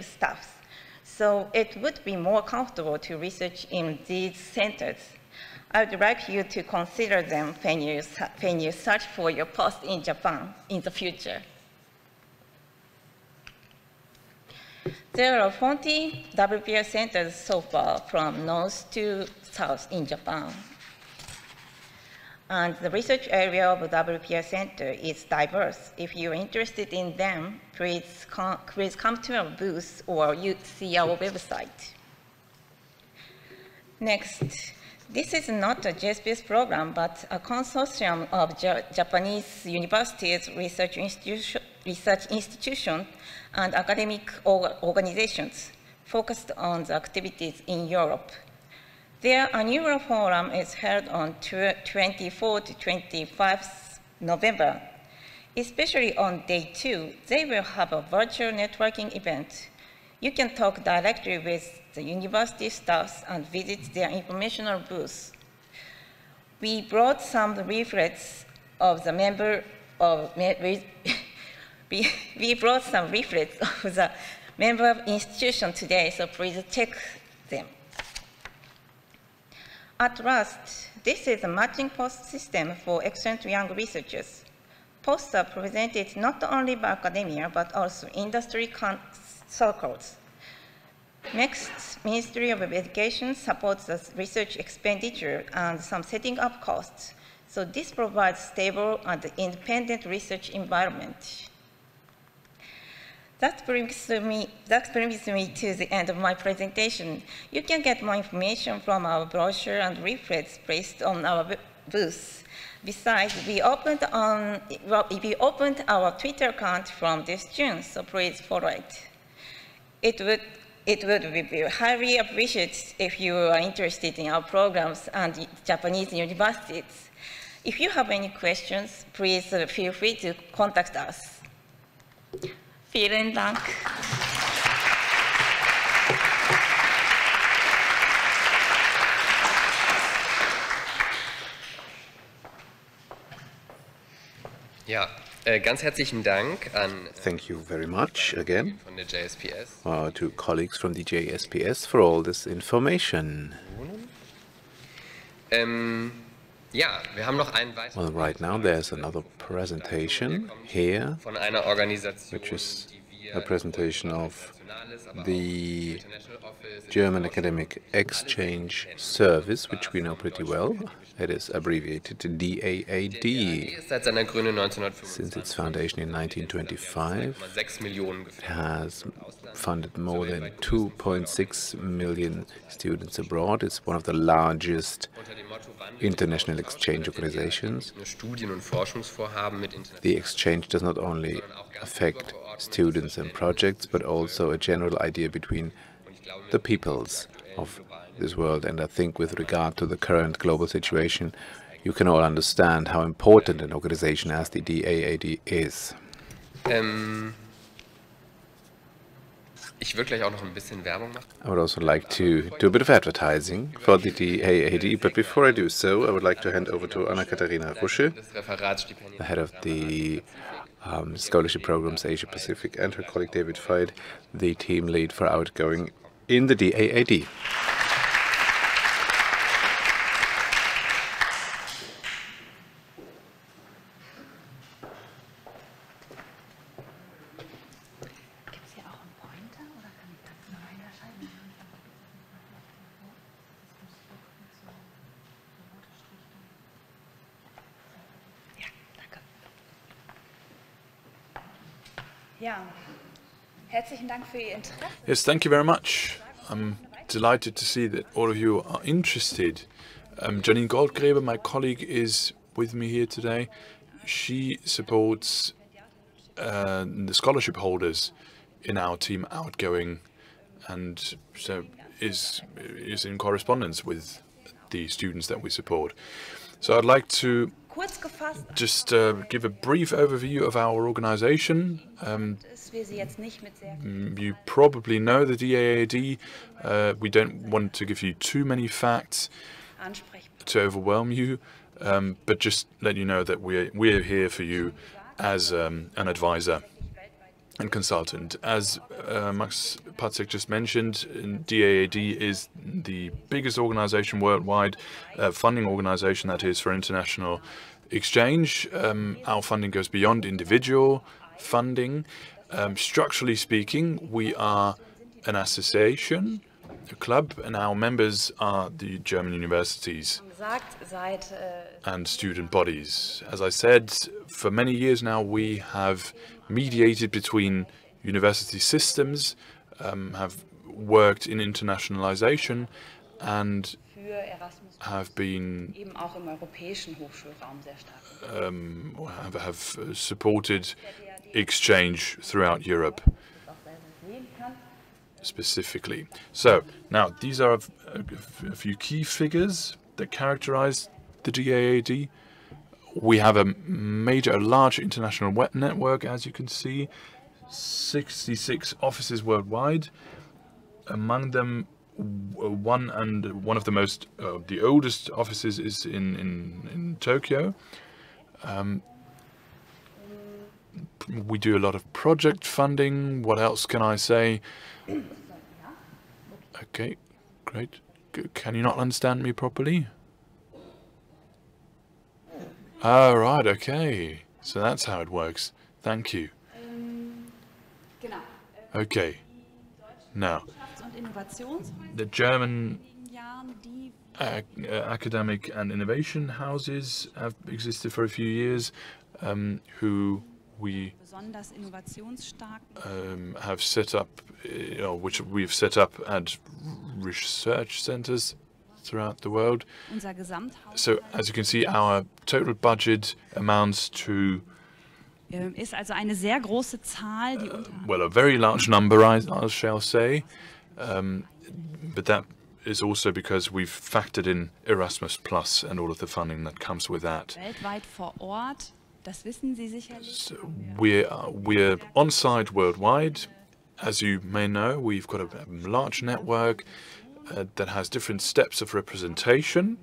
Speaker 8: staffs. So it would be more comfortable to research in these centers. I would like you to consider them when you search for your post in Japan in the future. There are 40 WPR centers so far from north to south in Japan. And the research area of the WPR Center is diverse. If you're interested in them, please come to our booth or you see our website. Next, this is not a JSPS program, but a consortium of Japanese universities, research institutions, and academic organizations focused on the activities in Europe. Their annual forum is held on 24 to 25 November. Especially on day 2, they will have a virtual networking event. You can talk directly with the university staffs and visit their informational booth. We brought some leaflets of the member of we brought some leaflets of the member of institution today, so please check them. At last, this is a matching post system for excellent young researchers. Posts are presented not only by academia, but also industry circles. Next, Ministry of Education supports the research expenditure and some setting up costs. So this provides stable and independent research environment. That brings me to the end of my presentation. You can get more information from our brochure and leaflets placed on our booth. Besides, we opened our Twitter account from this June, so please follow it. It would be highly appreciated if you are interested in our programs and Japanese universities. If you have any questions, please feel free to contact us. Vielen Dank.
Speaker 2: Ja, ganz herzlichen Dank an
Speaker 3: Thank you very much again
Speaker 2: von der JSPS.
Speaker 3: To colleagues from the JSPS for all this information.
Speaker 2: Ja, wir haben noch einen weiteren.
Speaker 3: Well, right now there's another presentation here,
Speaker 2: Von einer Organisation,
Speaker 3: which is a presentation of the German Academic Exchange Service, which we know pretty well. It is abbreviated to DAAD. Since its foundation in 1925, it has funded more than 2.6 million students abroad. It's one of the largest international exchange organizations. The exchange does not only affect students and projects, but also a general idea between the peoples of this world. And I think with regard to the current global situation, you can all understand how important an organization as the DAAD is.
Speaker 2: Ich würde gleich auch noch ein bisschen Werbung machen.
Speaker 3: I would also like to do a bit of advertising for the DAAD, but before I do so, I would like to hand over to Anna-Katharina Rusche, the head of the scholarship programs Asia Pacific, and her colleague David Veit, the team lead for outgoing in the DAAD.
Speaker 1: Yes, thank you very much. I'm delighted to see that all of you are interested. Janine Goldgräber, my colleague, is with me here today. She supports the scholarship holders in our team outgoing, and so is in correspondence with the students that we support. So I'd like to just give a brief overview of our organization. You probably know the DAAD. We don't want to give you too many facts to overwhelm you, but just let you know that we're here for you as an advisor and consultant. As Max Patzek just mentioned, DAAD is the biggest organization worldwide, funding organization that is for international exchange. Our funding goes beyond individual funding. Structurally speaking, we are an association, a club, and our members are the German universities and student bodies. As I said, for many years now we have mediated between university systems, have worked in internationalization, and have been have supported exchange throughout Europe specifically. So now these are a few key figures that characterize the DAAD. We have a large international web network, as you can see, 66 offices worldwide. Among them, one of the most, the oldest offices is in Tokyo. We do a lot of project funding. What else can I say? Okay, great. Can you not understand me properly? Oh, right, okay. So that's how it works. Thank you. Okay. Now, the German academic and innovation houses have existed for a few years, who we have set up, which we've set up at research centers throughout the world. So, as you can see, our total budget amounts to well, a very large number, I shall say, but that is also because we've factored in Erasmus Plus and all of the funding that comes with that. So we're on site worldwide. As you may know, we've got a large network that has different steps of representation.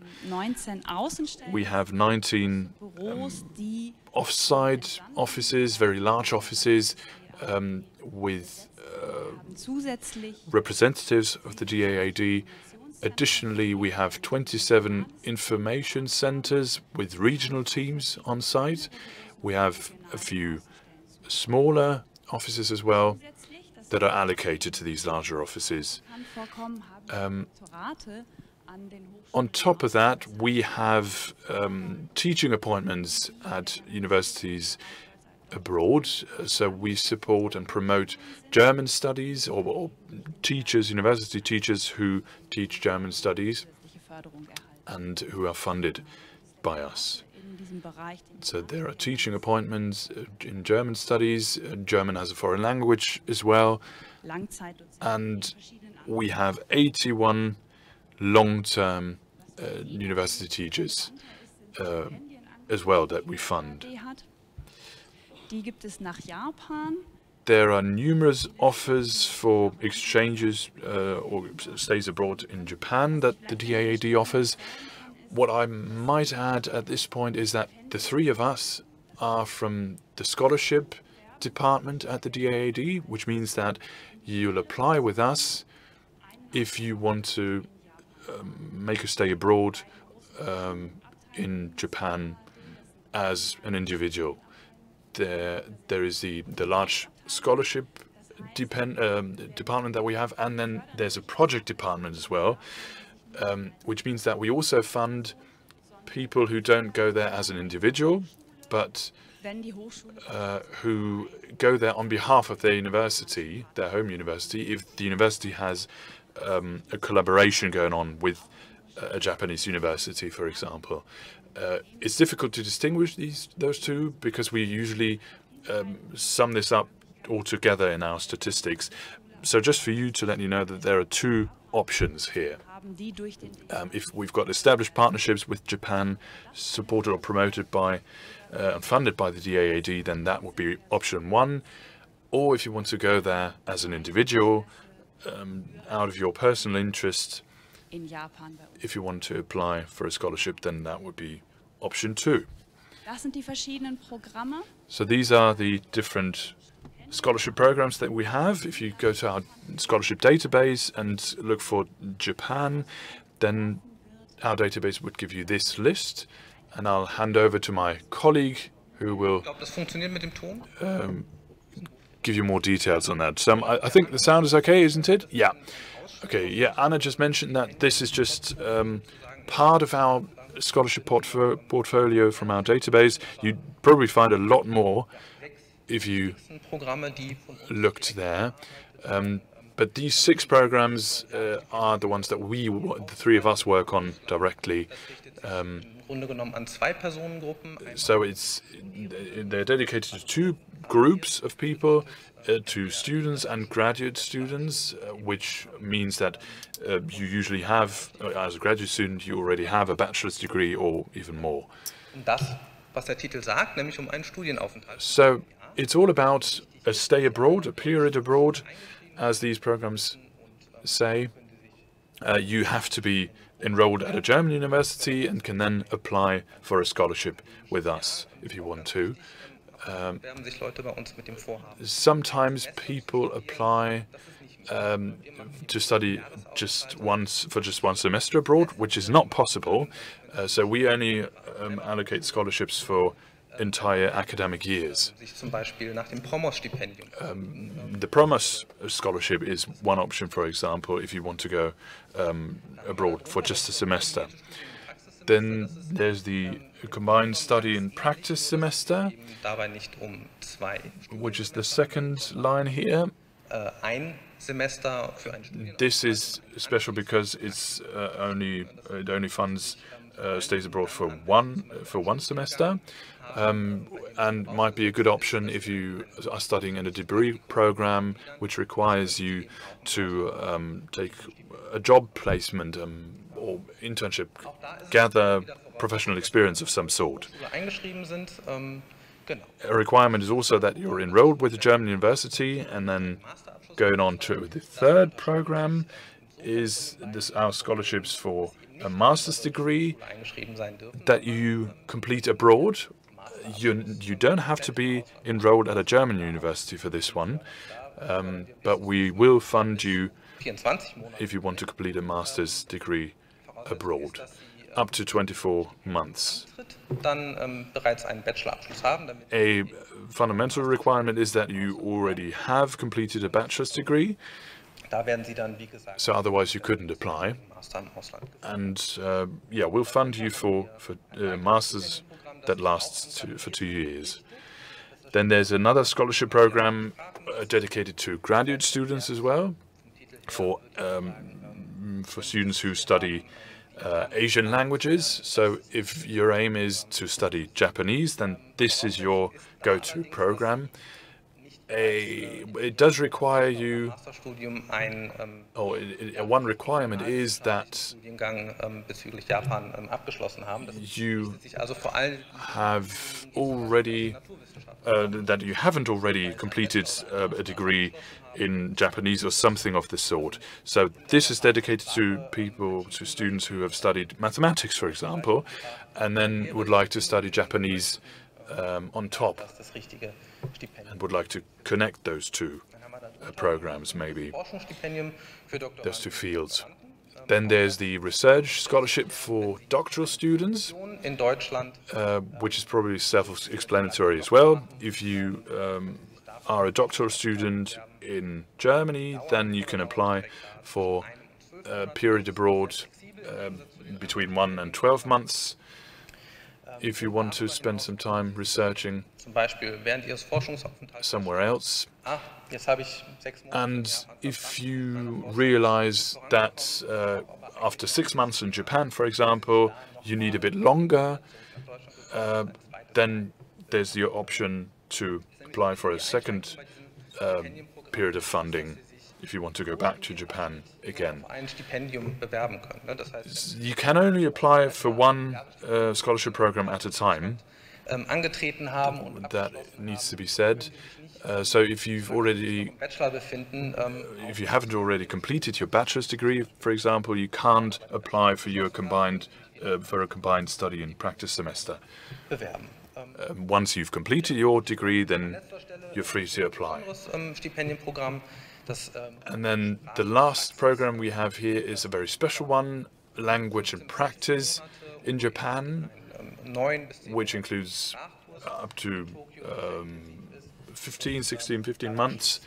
Speaker 1: We have 19 off-site offices, very large offices, with representatives of the DAAD. Additionally, we have 27 information centers with regional teams on site. We have a few smaller offices as well that are allocated to these larger offices. On top of that, we have teaching appointments at universities abroad. So we support and promote German studies, or teachers, university teachers who teach German studies and who are funded by us. So there are teaching appointments in German studies, German as a foreign language as well, and we have 81 long-term university teachers as well that we fund. There are numerous offers for exchanges or stays abroad in Japan that the DAAD offers. What I might add at this point is that the three of us are from the scholarship department at the DAAD, which means that you'll apply with us if you want to make a stay abroad in Japan as an individual. There is the large scholarship department that we have, and then there's a project department as well, which means that we also fund people who don't go there as an individual, but who go there on behalf of their university, their home university, if the university has a collaboration going on with a Japanese university, for example. It's difficult to distinguish those two because we usually sum this up all together in our statistics. So just for you to let you know that there are two options here. If we've got established partnerships with Japan, supported or promoted by and funded by the DAAD, then that would be option one. Or if you want to go there as an individual, out of your personal interest, if you want to apply for a scholarship, then that would be option two. So these are the different scholarship programs that we have. If you go to our scholarship database and look for Japan, then our database would give you this list, and I'll hand over to my colleague who will give you more details on that. So I think the sound is okay, isn't it? Yeah. Okay, yeah, Anna just mentioned that this is just part of our scholarship portfolio from our database. You'd probably find a lot more if you looked there. But these 6 programs are the ones that the three of us work on directly. So they're dedicated to 2 groups of people, to students and graduate students, which means that you usually have, as a graduate student, you already have a bachelor's degree or even more. So it's all about a stay abroad, a period abroad, as these programs say. You have to be enrolled at a German university and can then apply for a scholarship with us if you want to. Sometimes people apply to study just one semester abroad, which is not possible. So we only allocate scholarships for entire academic years. The Promos scholarship is one option, for example, if you want to go abroad for just a semester. Then there's the combined study and practice semester, which is the second line here. This is special because it only funds stays abroad for one semester, and might be a good option if you are studying in a degree program which requires you to take a job placement or internship, gather professional experience of some sort. A requirement is also that you're enrolled with a German university, and then going on to the third program is our scholarships for a master's degree that you complete abroad. You don't have to be enrolled at a German university for this one, but we will fund you if you want to complete a master's degree abroad, up to 24 months. A fundamental requirement is that you already have completed a bachelor's degree, so otherwise you couldn't apply. And yeah, we'll fund you for masters that lasts for 2 years. Then there's another scholarship program dedicated to graduate students as well, for students who study Asian languages. So if your aim is to study Japanese, then this is your go-to program. It does require you, one requirement is that you have already, that you haven't already completed a degree in Japanese or something of the sort. So this is dedicated to students who have studied mathematics, for example, and then would like to study Japanese on top, and would like to connect those two programs, maybe, those two fields. Then there's the research scholarship for doctoral students, which is probably self-explanatory as well. If you are a doctoral student in Germany, then you can apply for a period abroad between 1 and 12 months. If you want to spend some time researching somewhere else, and if you realize that after 6 months in Japan, for example, you need a bit longer, then there's the option to apply for a second period of funding if you want to go back to Japan again. You can only apply for one scholarship program at a time. That needs to be said. So if you haven't already completed your bachelor's degree, for example, you can't apply for a combined study and practice semester. Once you've completed your degree, then you're free to apply. And then the last program we have here is a very special one, language and practice in Japan, which includes up to 15 months.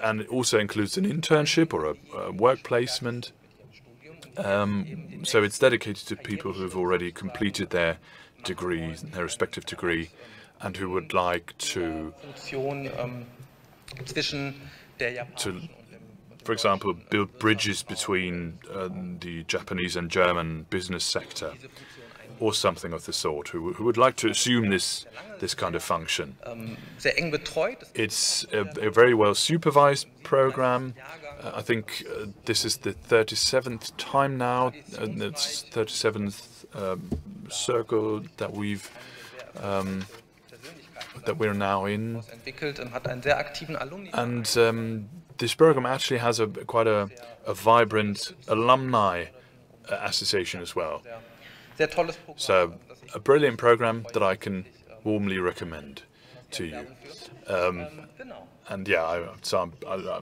Speaker 1: And it also includes an internship or a work placement. So it's dedicated to people who have already completed their degrees, their respective degree, and who would like to, for example, build bridges between the Japanese and German business sector, or something of the sort, who would like to assume this kind of function. It's a very well supervised program. I think this is the 37th time now, and it's 37th circle that we're now in. And this program actually has quite a vibrant alumni association as well. So a brilliant program that I can warmly recommend to you. And yeah, I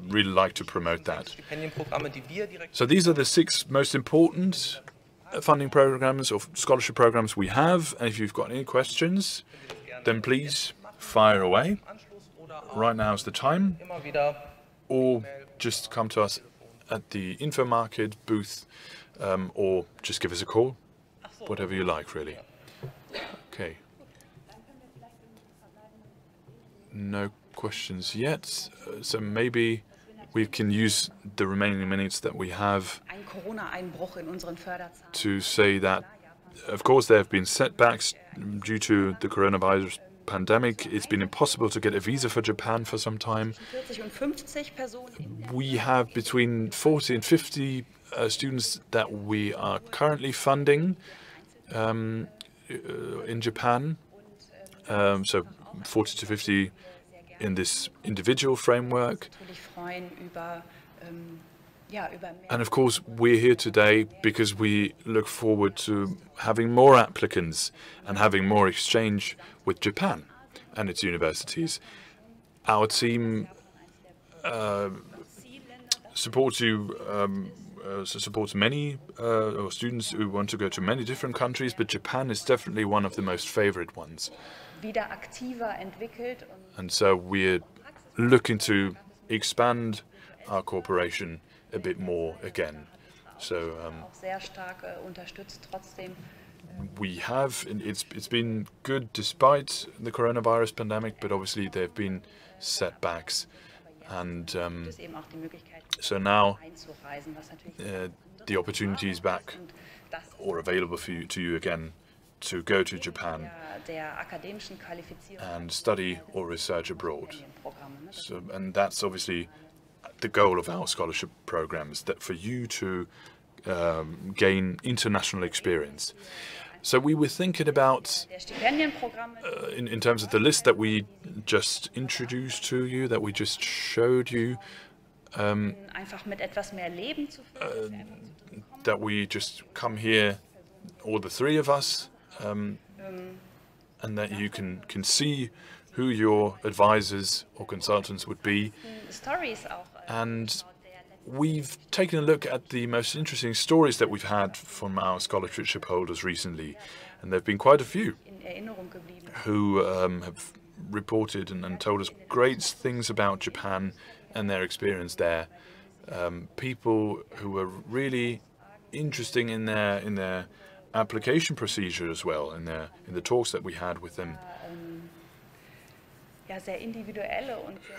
Speaker 1: really like to promote that. So these are the 6 most important funding programs or scholarship programs we have. And if you've got any questions, then please fire away. Right now is the time. Or just come to us at the Info Market booth, or just give us a call. Whatever you like, really. Okay. No questions yet, so maybe we can use the remaining minutes that we have to say that, of course, there have been setbacks due to the coronavirus pandemic. It's been impossible to get a visa for Japan for some time. We have between 40 and 50 students that we are currently funding in Japan, so 40 to 50 in this individual framework. And of course, we're here today because we look forward to having more applicants and having more exchange with Japan and its universities. Our team supports many students who want to go to many different countries, but Japan is definitely one of the most favored ones. And so we're looking to expand our cooperation a bit more again. So we have, it's been good despite the coronavirus pandemic, but obviously there have been setbacks. And so now the opportunity is back or available to you again to go to Japan and study or research abroad. So, and that's obviously the goal of our scholarship programs, that for you to gain international experience. So we were thinking about, in terms of the list that we just introduced to you, that we just showed you, that we just come here, all the 3 of us, and that you can see who your advisors or consultants would be. And we've taken a look at the most interesting stories that we've had from our scholarship holders recently, and there have been quite a few who have reported and told us great things about Japan and their experience there. People who were really interesting in their application procedure as well, in the talks that we had with them,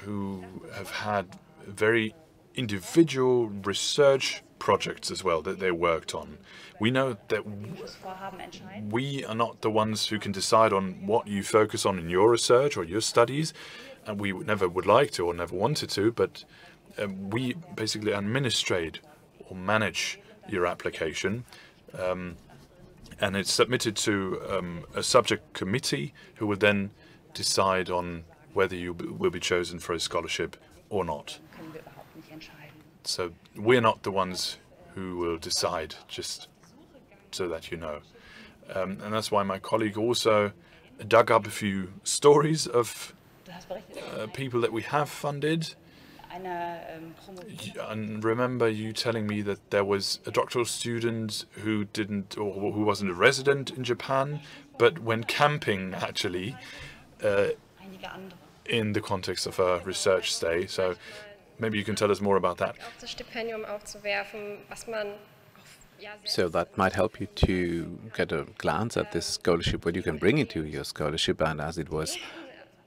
Speaker 1: who have had very individual research projects as well that they worked on. We know that we are not the ones who can decide on what you focus on in your research or your studies, and we never would like to or never wanted to, but we basically administrate or manage your application, and it's submitted to a subject committee who will then decide on whether you will be chosen for a scholarship or not. So we're not the ones who will decide, just so that you know. And that's why my colleague also dug up a few stories of people that we have funded. And remember you telling me that there was a doctoral student who didn't, or who wasn't a resident in Japan, but went camping actually in the context of a research stay. So maybe you can tell us more about that.
Speaker 3: So that might help you to get a glance at this scholarship, what you can bring into your scholarship. And as it was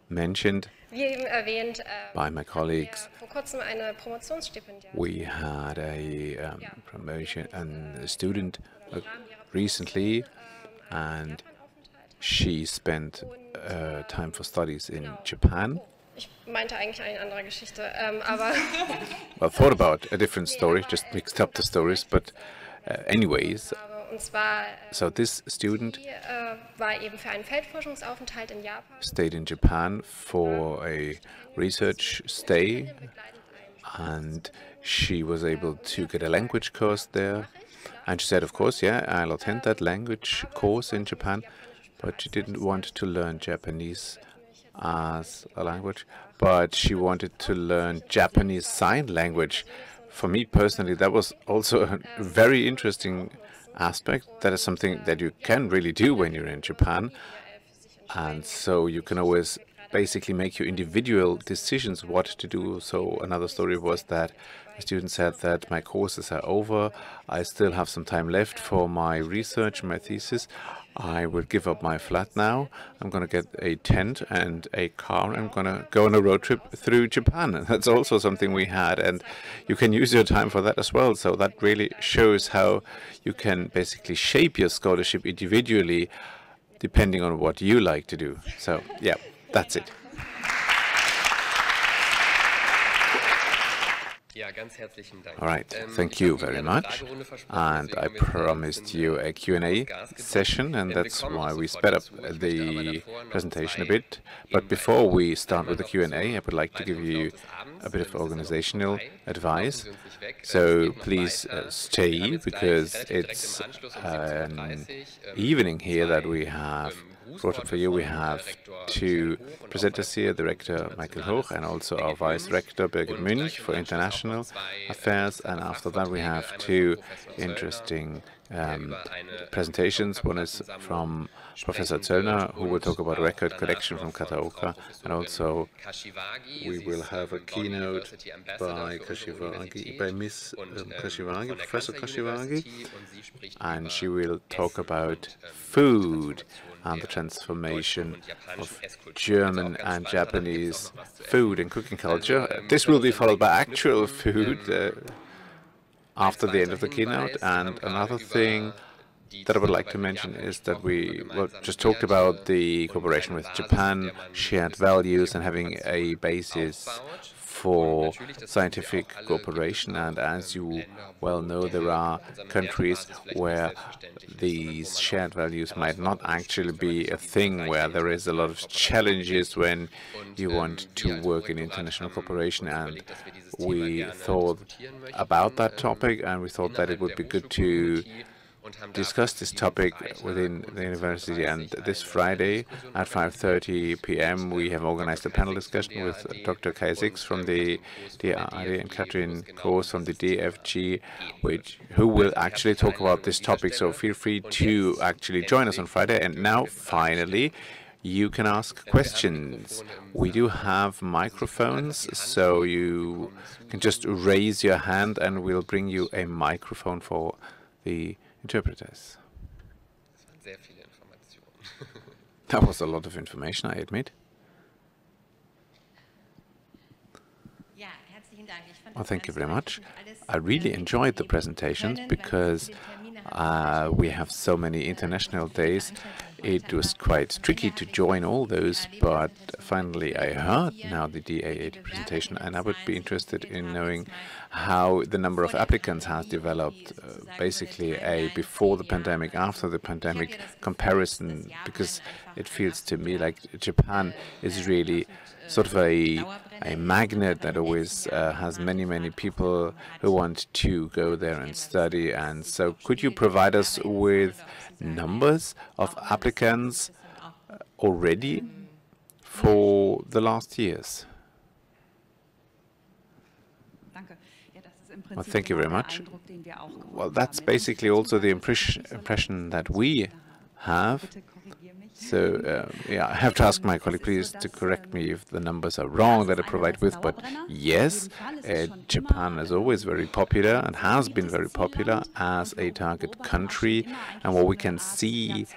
Speaker 3: mentioned by my colleagues, we had a promotion and a student recently, and she spent time for studies in Japan. Well, thought about a different story, just mixed up the stories, but anyways, so this student stayed in Japan for a research stay, and she was able to get a language course there. And she said, of course, yeah, I'll attend that language course in Japan, but she didn't want to learn Japanese as a language, but she wanted to learn Japanese Sign Language. For me personally, that was also a very interesting aspect. That is something that you can really do when you're in Japan. And so you can always basically make your individual decisions what to do. So another story was that a student said that my courses are over. I still have some time left for my research, my thesis. I will give up my flat now. I'm going to get a tent and a car. I'm going to go on a road trip through Japan. That's also something we had, and you can use your time for that as well. So that really shows how you can basically shape your scholarship individually depending on what you like to do. So yeah, that's it. All right, thank you very much. And I promised you a Q&A session, and that's why we sped up the presentation a bit. But before we start with the Q&A, I would like to give you a bit of organizational advice. So please stay, because it's an evening here that we have brought up for you. We have two presenters here, the Rector Michael Hoch and also our Vice Rector Birgit Münch for International Affairs. And after that we have two interesting presentations. One is from Professor Zöllner, who will talk about record collection from Kataoka, and also we will have a keynote by Kashiwagi, by Miss Kashiwagi, Professor Kashiwagi, and she will talk about food and the transformation of German and Japanese food and cooking culture. This will be followed by actual food after the end of the keynote. And another thing that I would like to mention is that we just talked about the cooperation with Japan, shared values, and having a basis for scientific cooperation. And as you well know, there are countries where these shared values might not actually be a thing, where there is a lot of challenges when you want to work in international cooperation. And we thought about that topic, and we thought that it would be good to discuss this topic within the university. And this Friday at 5:30 p.m. we have organized a panel discussion with Dr. Kai Six from the DRD and Katrin Groß from the DFG, who will actually talk about this topic. So feel free to actually join us on Friday. And now finally you can ask questions. We do have microphones, so you can just raise your hand and we'll bring you a microphone for the interpreters. That was a lot of information, I admit. Well, thank you very much. I really enjoyed the presentations because We have so many international days. It was quite tricky to join all those, but finally I heard now the DA80 presentation, and I would be interested in knowing how the number of applicants has developed, basically a before the pandemic, after the pandemic comparison, because it feels to me like Japan is really sort of a magnet that always has many people who want to go there and study. And so could you provide us with numbers of applicants already for the last years? Well, thank you very much. Well, that's basically also the impression that we have. So, yeah, I have to ask my colleague, please, to correct me if the numbers are wrong that I provide with. But yes, Japan is always very popular and has been very popular as a target country. And what we can see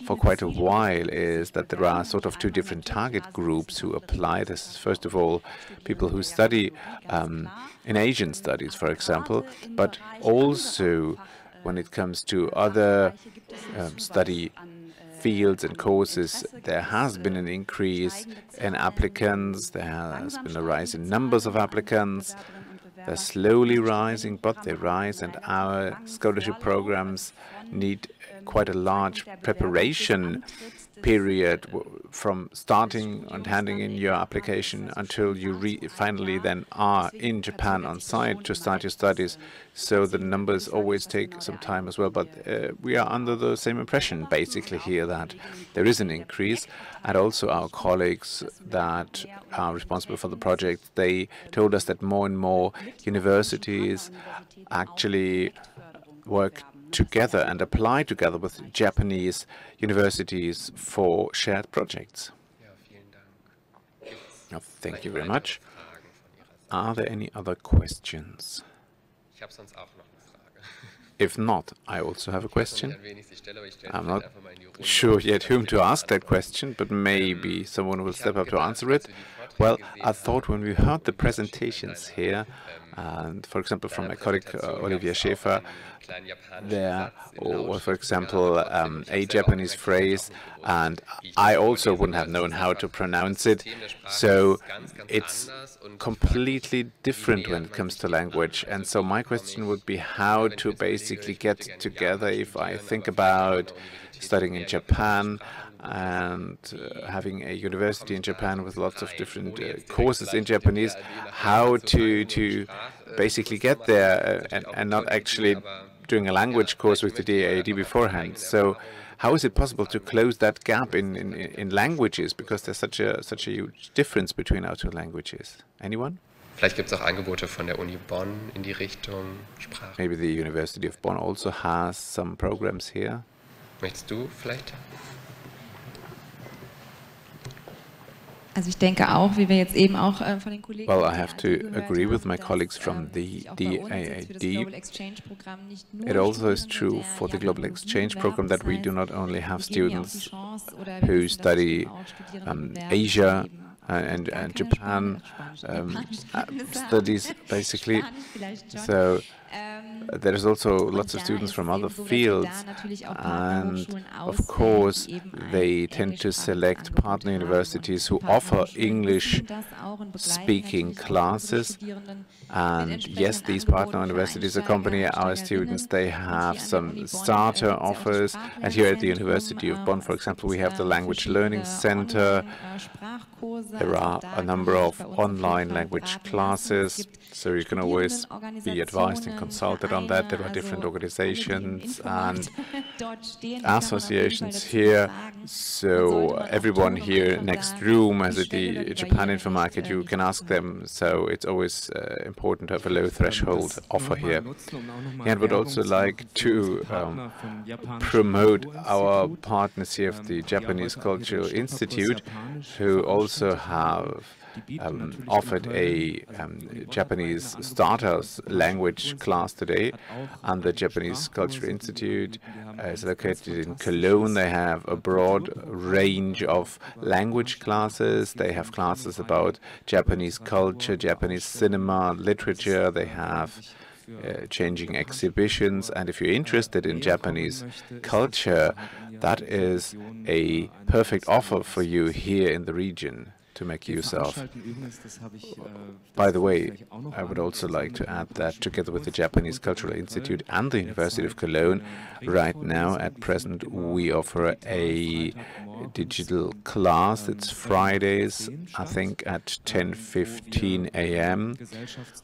Speaker 3: for quite a while is that there are sort of two different target groups who apply. This is, first of all, people who study in Asian studies, for example, but also when it comes to other study fields and courses, there has been an increase in applicants. There has been a rise in numbers of applicants. They're slowly rising, but they rise, and our scholarship programs need quite a large preparation period from starting and handing in your application until you finally then are in Japan on site to start your studies. So the numbers always take some time as well, but we are under the same impression basically here that there is an increase. And also our colleagues that are responsible for the project, they told us that more and more universities actually work together and apply together with Japanese universities for shared projects. Thank you very much. Are there any other questions? If not, I also have a question. I'm not sure yet whom to ask that question, but maybe someone will step up to answer it. Well, I thought when we heard the presentations here, and for example from my colleague Olivia Schäfer, there was, for example, a Japanese phrase, and I also wouldn't have known how to pronounce it. So it's completely different when it comes to language. And so my question would be how to basically get together if I think about studying in Japan and having a university in Japan with lots of different courses in Japanese, how to basically get there and not actually doing a language course with the DAAD beforehand. So how is it possible to close that gap in languages, because there's such a huge difference between our two languages? Anyone?
Speaker 2: Vielleicht gibt es auch Angebote von der Uni Bonn in die Richtung Sprache.
Speaker 3: Maybe the University of Bonn also has some programs here.
Speaker 2: Möchtest du vielleicht?
Speaker 9: Also ich denke auch, wie wir jetzt eben auch von den Kollegen.
Speaker 3: Well, I have to agree with my colleagues from the DAAD. It also is true for the Global Exchange Program that we do not only have students who study Asia and Japan studies, basically. So there's also lots of students from other fields, and of course they tend to select partner universities who offer English-speaking classes. And yes, these partner universities accompany our students. They have some starter offers, and here at the University of Bonn, for example, we have the Language Learning Center. There are a number of online language classes, so you can always be advised and consulted on that. There are different organizations and associations here, so everyone here next room has the Japan Info Market. You can ask them, so it's always important to have a low threshold offer here. And would also like to promote our partners here of the Japanese Cultural Institute, who also have offered a Japanese starters language class today. And the Japanese Cultural Institute is located in Cologne. They have a broad range of language classes. They have classes about Japanese culture, Japanese cinema, literature. They have changing exhibitions, and if you're interested in Japanese culture, that is a perfect offer for you here in the region to make use of. By the way, I would also like to add that together with the Japanese Cultural Institute and the University of Cologne, right now at present we offer a digital class. It's Fridays, I think at 10:15 a.m.,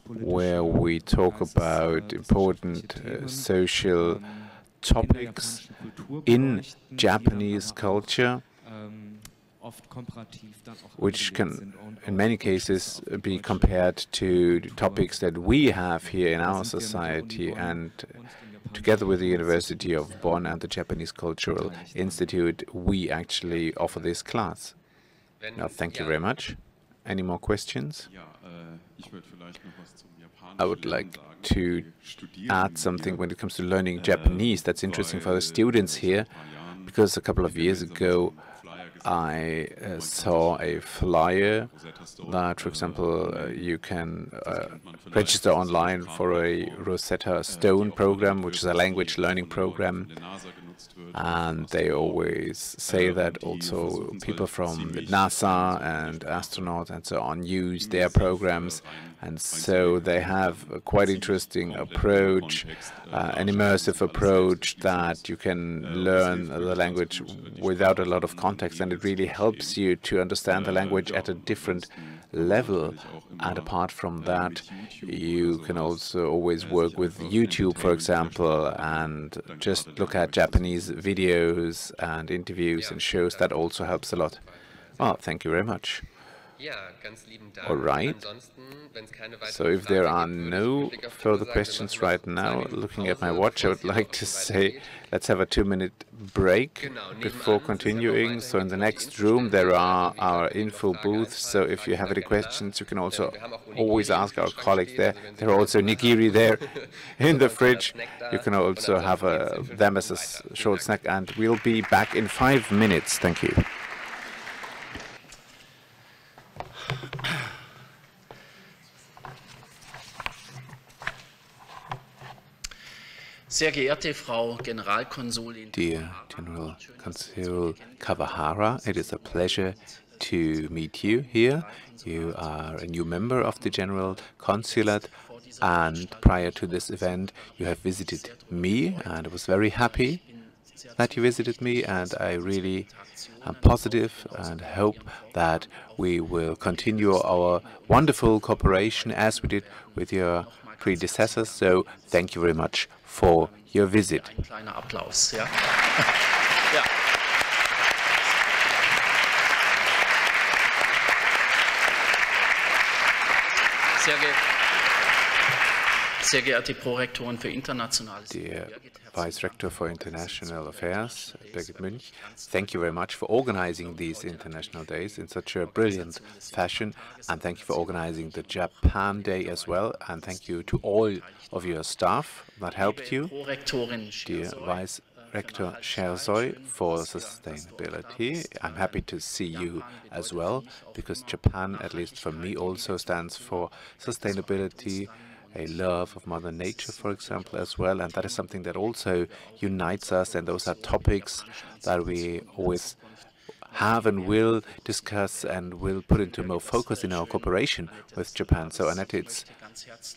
Speaker 3: where we talk about important social topics in Japanese culture, which can, in many cases, be compared to topics that we have here in our society. And together with the University of Bonn and the Japanese Cultural Institute, we actually offer this class. Now, thank you very much. Any more questions? I would like to add something when it comes to learning Japanese that's interesting for the students here, because a couple of years ago I saw a flyer that, for example, you can register online for a Rosetta Stone program, which is a language learning program. And they always say that also people from Nasser and astronauts and so on use their programs. And so they have a quite interesting approach, an immersive approach that you can learn the language without a lot of context. And it really helps you to understand the language at a different level. And apart from that, you can also always work with YouTube, for example, and just look at Japanese videos and interviews and shows. That also helps a lot. Well, thank you very much. All right. So if there are no further questions right now, looking at my watch, I would like to say let's have a 2-minute break before continuing. So in the next room there are our info booths. So if you have any questions, you can also always ask our colleagues there. There are also nigiri there in the fridge. You can also have them as a short snack, and we'll be back in 5 minutes. Thank you.
Speaker 10: Sehr geehrte Frau Generalkonsulin,
Speaker 3: dear General Consul Kawahara, it is a pleasure to meet you here. You are a new member of the General Consulate, and prior to this event you have visited me, and I was very happy that you visited me, and I really am positive and hope that we will continue our wonderful cooperation as we did with your predecessors. So thank you very much for your visit.
Speaker 10: Ein kleiner Applaus, ja. Sehr geehrte Prorektorin für internationales.
Speaker 3: Dear Vice Rector for International Affairs, Birgit Münch, thank you very much for organizing these international days in such a brilliant fashion, and thank you for organizing the Japan Day as well, and thank you to all of your staff that helped you. Dear Vice Rector Shersoy for sustainability, I'm happy to see you as well, because Japan, at least for me, also stands for sustainability, a love of Mother Nature, for example, as well, and that is something that also unites us, and those are topics that we always have and will discuss and will put into more focus in our cooperation with Japan. So, Annette, it's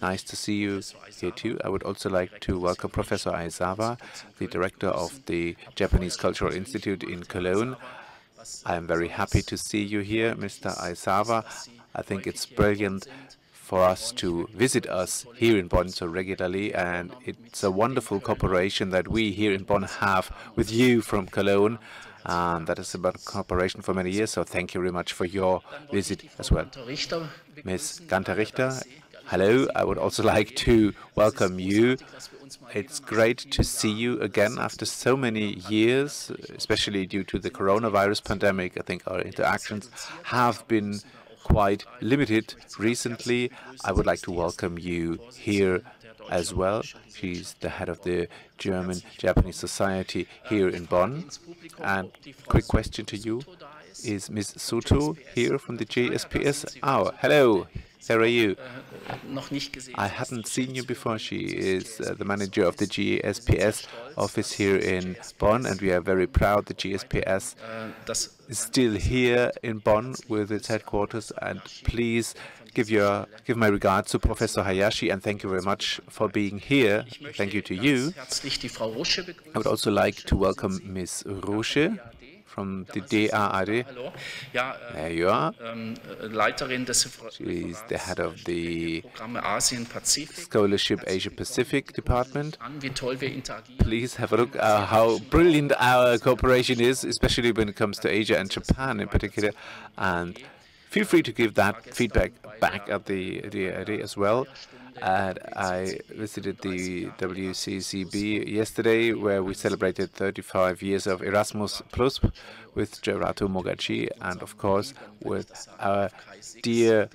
Speaker 3: nice to see you here too. I would also like to welcome Professor Aizawa, the director of the Japanese Cultural Institute in Cologne. I am very happy to see you here, Mr. Aizawa. I think it's brilliant for us to visit us here in Bonn so regularly, and it's a wonderful cooperation that we here in Bonn have with you from Cologne, and that is about cooperation for many years, so thank you very much for your visit as well. Ms. Ganter-Richter, hello, I would also like to welcome you. It's great to see you again after so many years, especially due to the coronavirus pandemic. I think our interactions have been quite limited recently. I would like to welcome you here as well. She's the head of the German-Japanese Society here in Bonn. And quick question to you. Is Ms. Soto here from the JSPS? Oh, hello. There are you. I hadn't seen you before. She is the manager of the GSPS office here in Bonn, and we are very proud the GSPS is still here in Bonn with its headquarters. And please give my regards to Professor Hayashi, and thank you very much for being here. Thank you to you. I would also like to welcome Ms. Rusche from the DAAD. There you are. She is the head of the Scholarship Asia Pacific Department. Please have a look at how brilliant our cooperation is, especially when it comes to Asia and Japan in particular. And feel free to give that feedback back at the DAAD as well. And I visited the WCCB yesterday, where we celebrated 35 years of Erasmus Plus with Gerato Mogaci, and of course with our dear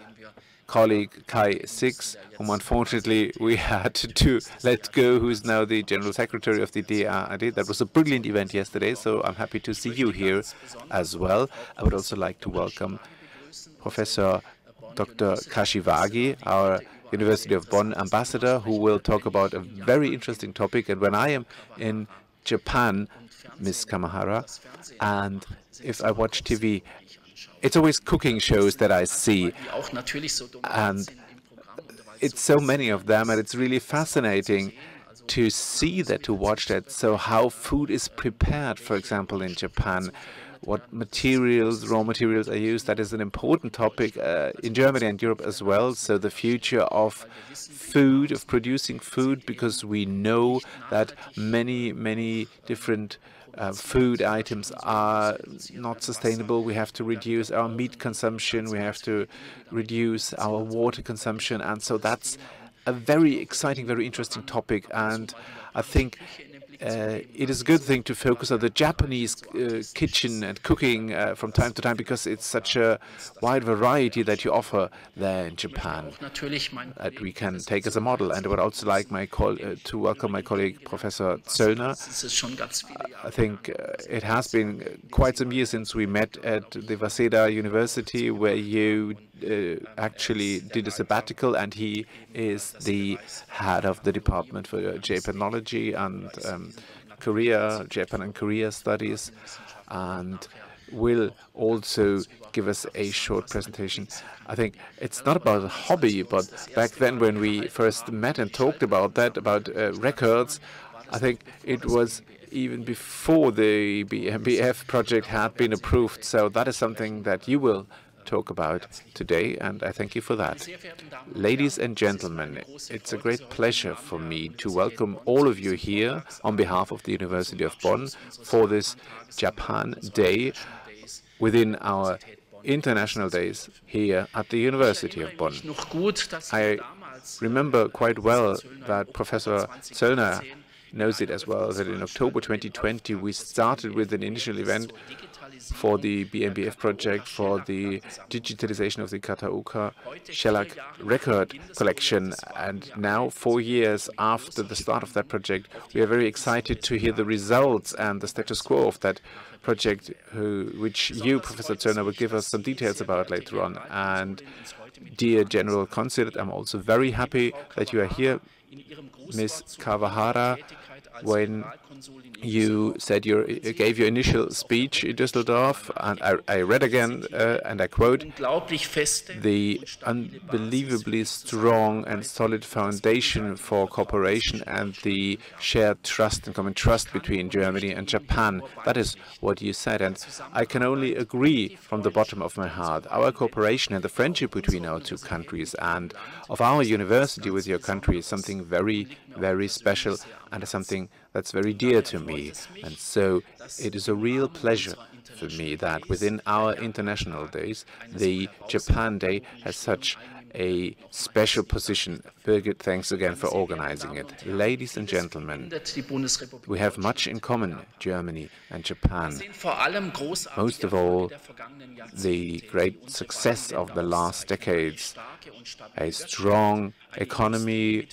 Speaker 3: colleague Kai Six, whom unfortunately we had to let go, who is now the General Secretary of the DAAD. That was a brilliant event yesterday, so I'm happy to see you here as well. I would also like to welcome Professor Dr. Kashiwagi, our University of Bonn ambassador, who will talk about a very interesting topic. And when I am in Japan, Ms. Kamahara, and if I watch TV, it's always cooking shows that I see. And it's so many of them, and it's really fascinating to see that, to watch that. So how food is prepared, for example, in Japan, what materials, raw materials are used. That is an important topic in Germany and Europe as well. So the future of food, of producing food, because we know that many different food items are not sustainable. We have to reduce our meat consumption. We have to reduce our water consumption. And so that's a very exciting, very interesting topic. And I think it is a good thing to focus on the Japanese kitchen and cooking from time to time, because it's such a wide variety that you offer there in Japan that we can take as a model. And I would also like to welcome my colleague Professor Zöllner. I think it has been quite some years since we met at the Waseda University, where you actually did a sabbatical, and he is the head of the Department for Japanology and Japan and Korea studies, and will also give us a short presentation. I think it's not about a hobby, but back then when we first met and talked about that, about records, I think it was even before the BMBF project had been approved. So that is something that you will talk about today, and I thank you for that. Ladies and gentlemen, it's a great pleasure for me to welcome all of you here on behalf of the University of Bonn for this Japan Day within our international days here at the University of Bonn. I remember quite well that Professor Zöllner knows it as well, that in October 2020 we started with an initial event for the BMBF project, for the digitalization of the Kataoka shellac record collection. And now, 4 years after the start of that project, we are very excited to hear the results and the status quo of that project, which you, Professor Zöllner, will give us some details about later on. And dear General Consulate, I'm also very happy that you are here. Ms. Kawahara, when you said gave your initial speech in Düsseldorf, and I read again, and I quote, the unbelievably strong and solid foundation for cooperation and the shared trust and common trust between Germany and Japan. That is what you said, and I can only agree from the bottom of my heart. Our cooperation and the friendship between our two countries and of our university with your country is something very, very special, and something that's very dear to me. And so it is a real pleasure for me that within our international days, the Japan Day has such a special position. Birgit, thanks again for organizing it. Ladies and gentlemen, we have much in common, Germany and Japan. Most of all, the great success of the last decades, a strong economy,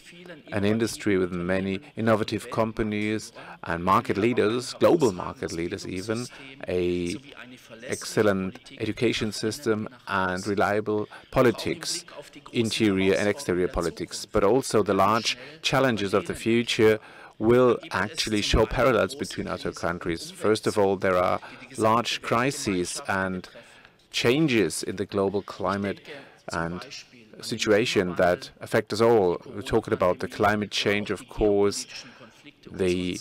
Speaker 3: an industry with many innovative companies and market leaders, global market leaders even, an excellent education system and reliable politics, interior and exterior politics. But also the large challenges of the future will actually show parallels between our two countries. First of all, there are large crises and changes in the global climate and situation that affect us all. We're talking about the climate change, of course, the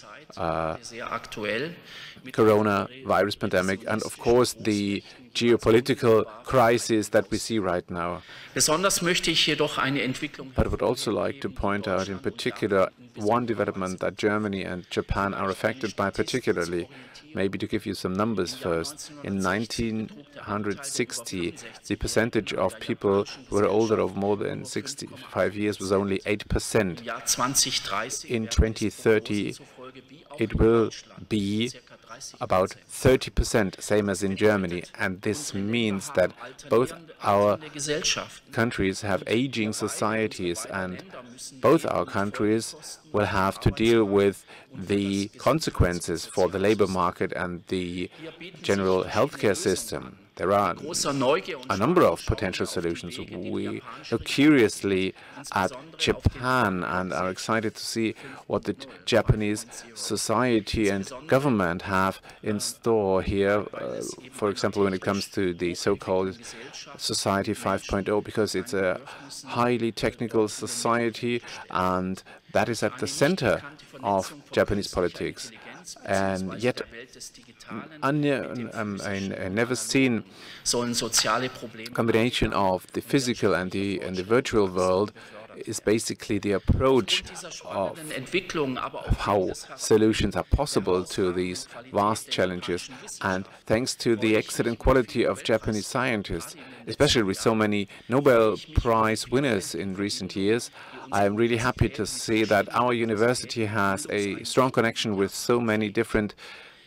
Speaker 3: coronavirus pandemic, and of course the geopolitical crisis that we see right now. But I would also like to point out in particular one development that Germany and Japan are affected by particularly. Maybe to give you some numbers first, in 1960, the percentage of people who were older of more than 65 years was only 8%. In 2030, it will be about 30%, same as in Germany. And this means that both our countries have aging societies, and both our countries will have to deal with the consequences for the labor market and the general healthcare system. There are a number of potential solutions. We look curiously at Japan and are excited to see what the Japanese society and government have in store here, for example, when it comes to the so-called Society 5.0, because it's a highly technical society and that is at the center of Japanese politics. And yet, a never seen combination of the physical and the virtual world is basically the approach of how solutions are possible to these vast challenges. And thanks to the excellent quality of Japanese scientists, especially with so many Nobel Prize winners in recent years, I am really happy to see that our university has a strong connection with so many different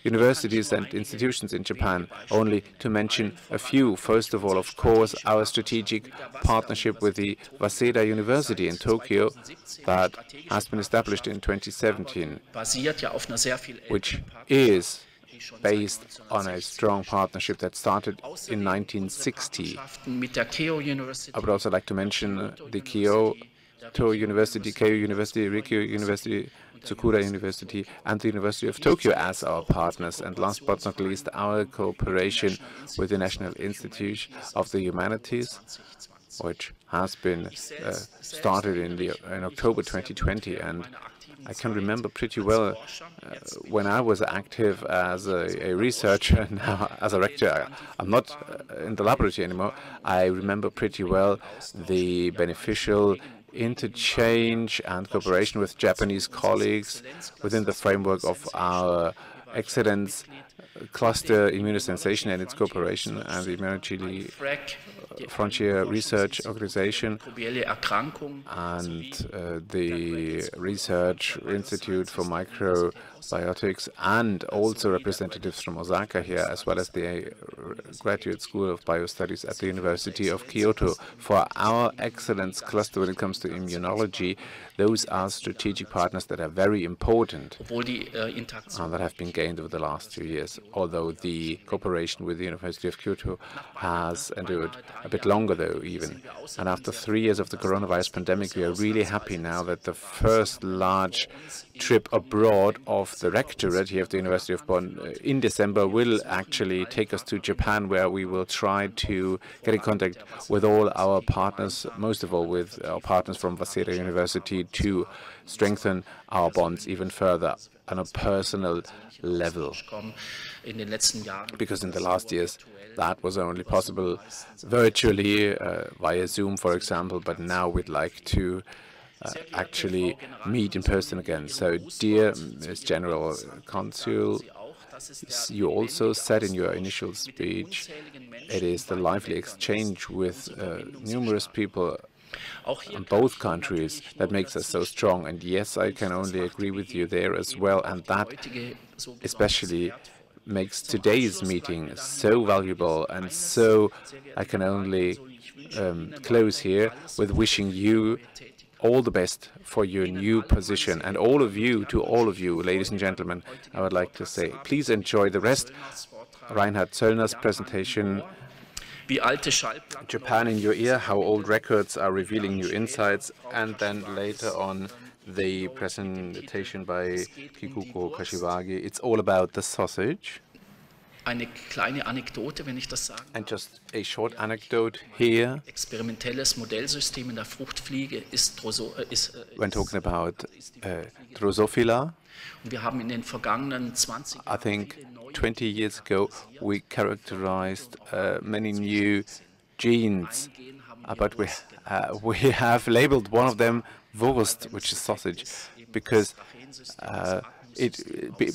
Speaker 3: universities and institutions in Japan. Only to mention a few. First of all, of course, our strategic partnership with the Waseda University in Tokyo that has been established in 2017, which is based on a strong partnership that started in 1960. I would also like to mention the Kyoto University, Keio University, Rikyo University, Tsukura University, and the University of Tokyo as our partners. And last but not least, our cooperation with the National Institute of the Humanities, which has been started in October 2020. And I can remember pretty well when I was active as a researcher, now as a rector. I'm not in the laboratory anymore. I remember pretty well the beneficial interchange and cooperation with Japanese colleagues within the framework of our excellence cluster immunosensation and its cooperation and the Immunology Frontier Research Organization and the Research Institute for Microbiotics, and also representatives from Osaka here, as well as the Graduate School of Biostudies at the University of Kyoto. For our excellence cluster when it comes to immunology, those are strategic partners that are very important and that have been gained over the last 2 years, although the cooperation with the University of Kyoto has endured a bit longer, though, even. And after 3 years of the coronavirus pandemic, we are really happy now that the first large trip abroad of the rectorate here at the University of Bonn in December will actually take us to Japan, where we will try to get in contact with all our partners, most of all with our partners from Waseda University, to strengthen our bonds even further on a personal level. Because in the last years, that was only possible virtually, via Zoom, for example, but now we'd like to actually meet in person again. So, dear Ms. General Consul, you also said in your initial speech, it is the lively exchange with numerous people in both countries that makes us so strong. And yes, I can only agree with you there as well. And that especially makes today's meeting so valuable. And so I can only close here with wishing you all the best for your new position. And all of you, to all of you, ladies and gentlemen, I would like to say, please enjoy the rest. Reinhard Zöllner's presentation, Japan in your ear, how old records are revealing new insights, and then later on the presentation by Kikuko Kashiwagi. It's all about the sausage.
Speaker 10: Eine kleine Anekdote, wenn ich das sagen darf.
Speaker 3: And just a short anecdote here.
Speaker 10: Experimentelles Modellsystem in der Fruchtfliege ist
Speaker 3: when talking about Drosophila.
Speaker 10: Und wir haben in den vergangenen 20
Speaker 3: I think 20 years ago we characterized many new genes, but we have labeled one of them Wurst, which is sausage, because it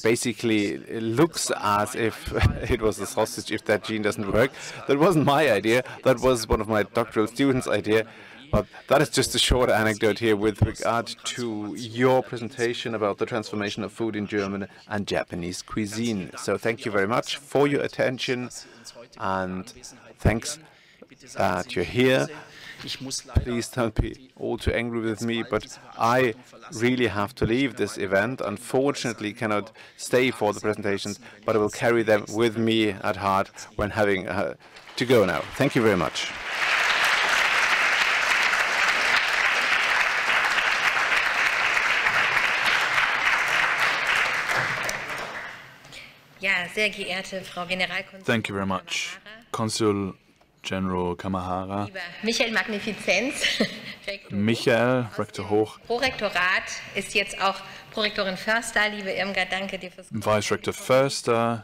Speaker 3: basically looks as if it was a sausage if that gene doesn't work. That wasn't my idea. That was one of my doctoral students' idea. But that is just a short anecdote here with regard to your presentation about the transformation of food in German and Japanese cuisine. So thank you very much for your attention, and thanks that you're here. Please don't be all too angry with me, but I really have to leave this event. Unfortunately, cannot stay for the presentations, but I will carry them with me at heart when having to go now. Thank you very much.
Speaker 1: Thank you very much, Consul General Kamahara.
Speaker 6: Michael Magnifizenz,
Speaker 1: Michael, Rektor Hoch.
Speaker 6: Prorektorat ist jetzt auch Prorektorin Förster. Liebe Irmgard, danke dir fürs
Speaker 1: Vice Rector Förster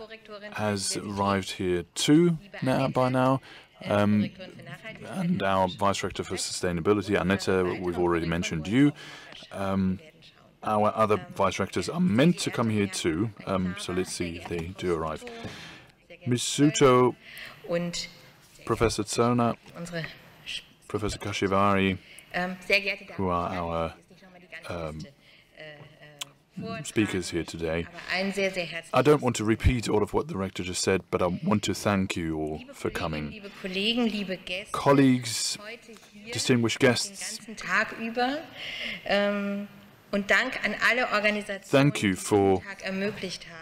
Speaker 1: has arrived here too by now. And our Vice Rector for Sustainability, Annette, we've already mentioned you. Our other Vice Rectors are meant to come here too, so let's see if they do arrive. Ms. Suto, Professor Zöllner, Professor Kashiwagi, who are our speakers here today. I don't want to repeat all of what the Rector just said, but I want to thank you all for coming. Colleagues, distinguished guests, thank you for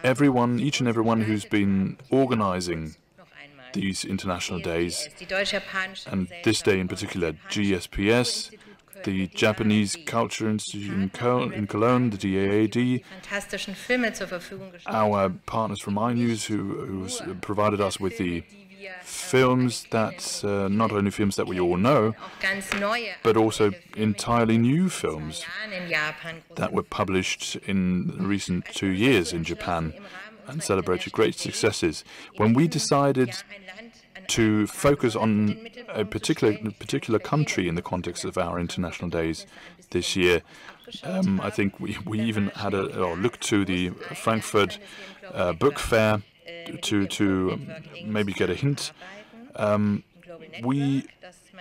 Speaker 1: everyone, each and everyone who's been organizing these international days, and this day in particular, GSPS, the Japanese Culture Institute in Cologne, the DAAD, our partners from iNews who provided us with the films that, not only films that we all know, but also entirely new films that were published in the recent 2 years in Japan and celebrated great successes. When we decided to focus on a particular country in the context of our international days this year, I think we even had a look to the Frankfurt Book Fair to maybe get a hint. We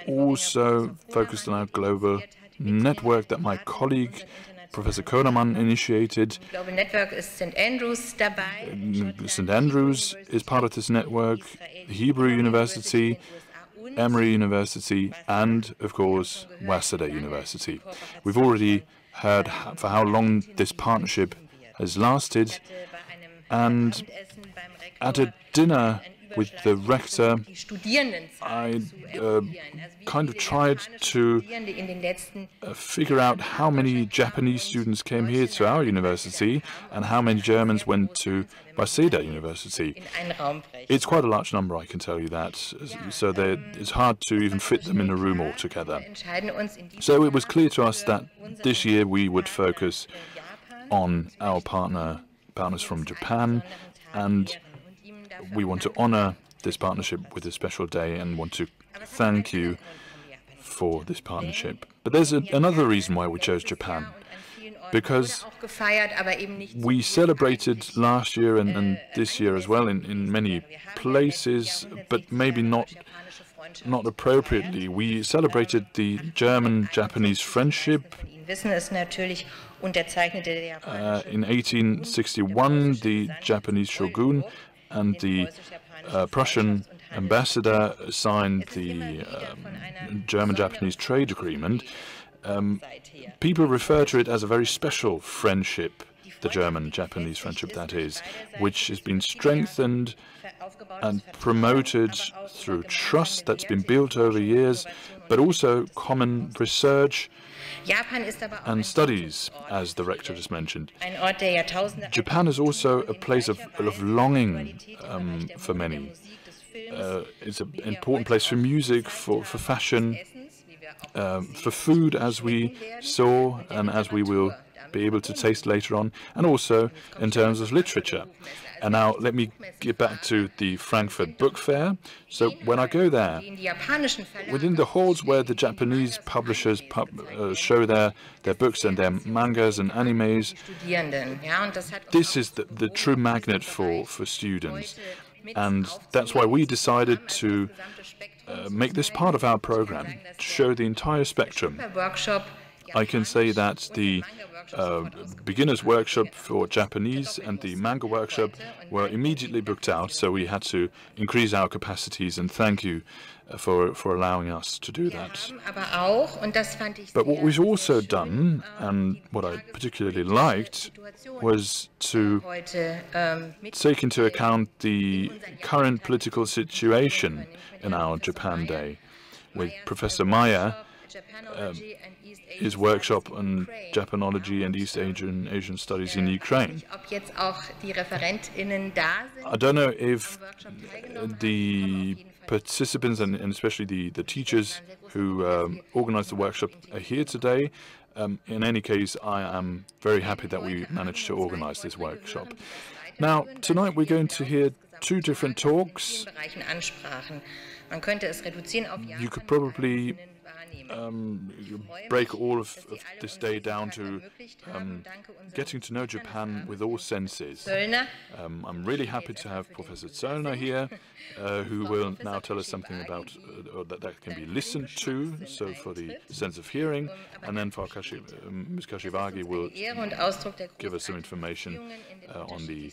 Speaker 1: also focused on our global network that my colleague Professor Kohlermann initiated. St. Andrews is part of this network, Hebrew University, Emory University, and, of course, Waseda University. We've already heard for how long this partnership has lasted, and at a dinner with the rector, I kind of tried to figure out how many Japanese students came here to our university and how many Germans went to Waseda University. It's quite a large number, I can tell you that, so it's hard to even fit them in a room altogether. So it was clear to us that this year we would focus on our partners from Japan, and we want to honor this partnership with a special day and want to thank you for this partnership. But there's another reason why we chose Japan, because we celebrated last year and this year as well in many places, but maybe not appropriately. We celebrated the German-Japanese friendship. In 1861, the Japanese shogun and the Prussian ambassador signed the German-Japanese trade agreement, people refer to it as a very special friendship, the German-Japanese friendship that is, which has been strengthened and promoted through trust that's been built over years, but also common research and studies, as the rector just mentioned. Japan is also a place of longing for many. It's an important place for music, for fashion, for food, as we saw and as we will be able to taste later on, and also in terms of literature. And now let me get back to the Frankfurt Book Fair. So when I go there, within the halls where the Japanese publishers show their books and their mangas and animes, this is the true magnet for students. And that's why we decided to make this part of our program, to show the entire spectrum. I can say that the beginner's workshop for Japanese and the manga workshop were immediately booked out, so we had to increase our capacities, and thank you for allowing us to do that. But what we've also done, and what I particularly liked, was to take into account the current political situation in our Japan Day, with Professor Meyer, his workshop on Japanology and East Asian studies in Ukraine. I don't know if the participants and especially the teachers who organized the workshop are here today. In any case, I am very happy that we managed to organize this workshop. Now, tonight we're going to hear two different talks. You could probably break all of this day down to getting to know Japan with all senses. I'm really happy to have Professor Zöllner here, who will now tell us something about that can be listened to, so for the sense of hearing, and then Ms. Kashiwagi will give us some information on the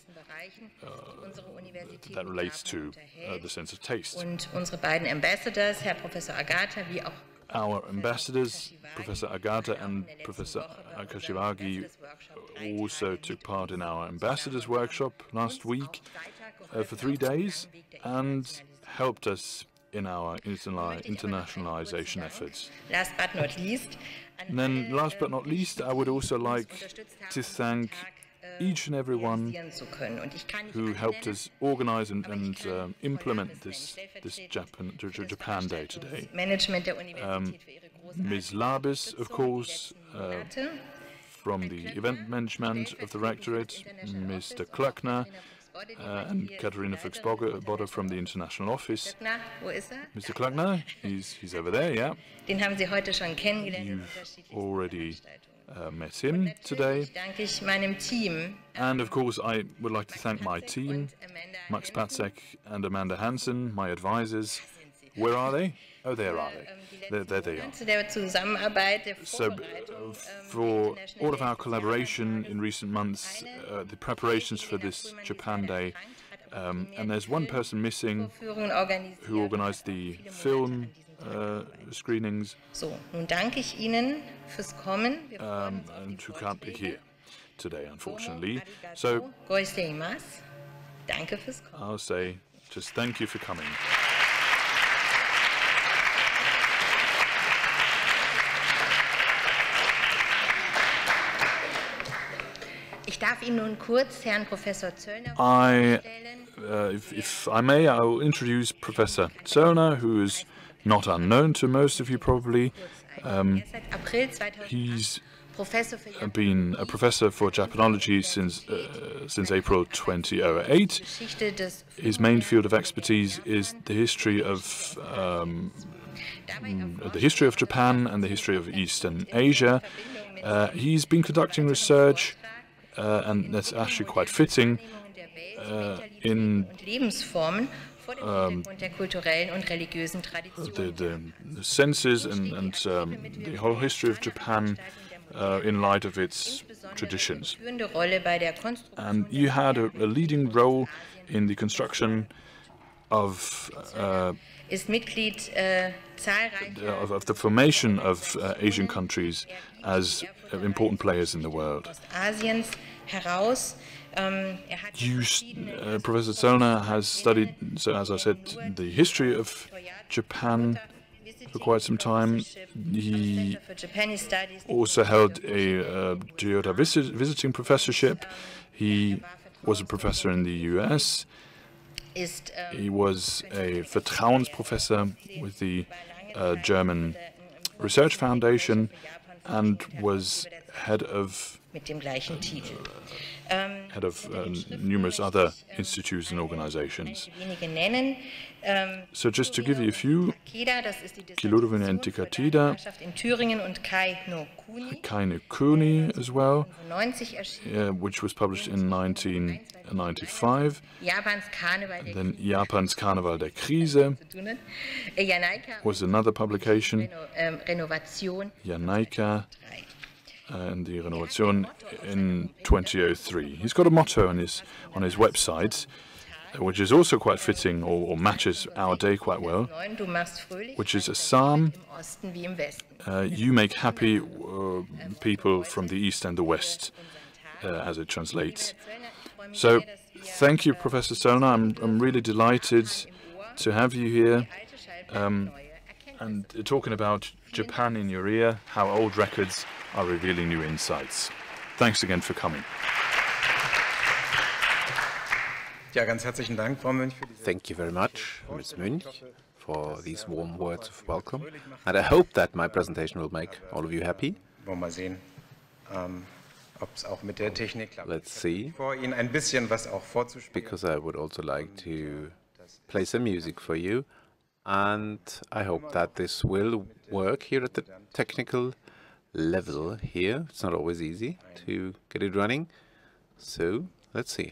Speaker 1: that relates to the sense of taste. Our ambassadors, Professor Agata and Professor Kashiwagi, also took part in our ambassadors workshop last week for 3 days and helped us in our internationalization efforts.
Speaker 6: Last but not least,
Speaker 1: and then last but not least, I would also like to thank each and every one who helped us organize and implement this Japan Day today. Ms. Labis, of course, from the event management of the Rectorate, Mr. Klöckner, and Katharina Fuchs-Bodder from the International Office. Mr. Klöckner, he's over there, yeah. You've already met him today. And of course, I would like to thank my team, Max Patzek and Amanda Hansen, my advisors. Where are they? Oh, there are they. There they are. So, for all of our collaboration in recent months, the preparations for this Japan Day, and there's one person missing who organized the film screenings, and who can't be here today, unfortunately. So, I'll say just thank you for coming. If I may, I will introduce Professor Zöllner, who is not unknown to most of you probably. He's been a professor for Japanology since April 2008. His main field of expertise is the history of Japan and the history of Eastern Asia. He's been conducting research, and that's actually quite fitting, in the senses and the whole history of Japan in light of its traditions. And you had a leading role in the construction of the formation of Asian countries as important players in the world. Professor Zollner has studied, so as I said, the history of Japan for quite some time. He also held a Toyota visiting professorship. He was a professor in the US. He was a Vertrauensprofessor with the German Research Foundation and was head of numerous other institutes and organizations. So just to give you a few, Kilorovina and Tikatida, Keine Kuni as well, which was published in 1995. And then Japans Karneval der Krise was another publication. Janaika and the Renovation in 2003. He's got a motto on his website, which is also quite fitting or matches our day quite well, which is a psalm, you make happy people from the East and the West, as it translates. So thank you, Professor Zollner. I'm really delighted to have you here and talking about Japan in your ear, how old records are revealing new insights. Thanks again for coming.
Speaker 3: Thank you very much, Ms. Münch, for these warm words of welcome. And I hope that my presentation will make all of you happy. Let's see, because I would also like to play some music for you. And I hope that this will work here at the technical level here. It's not always easy to get it running. So let's see.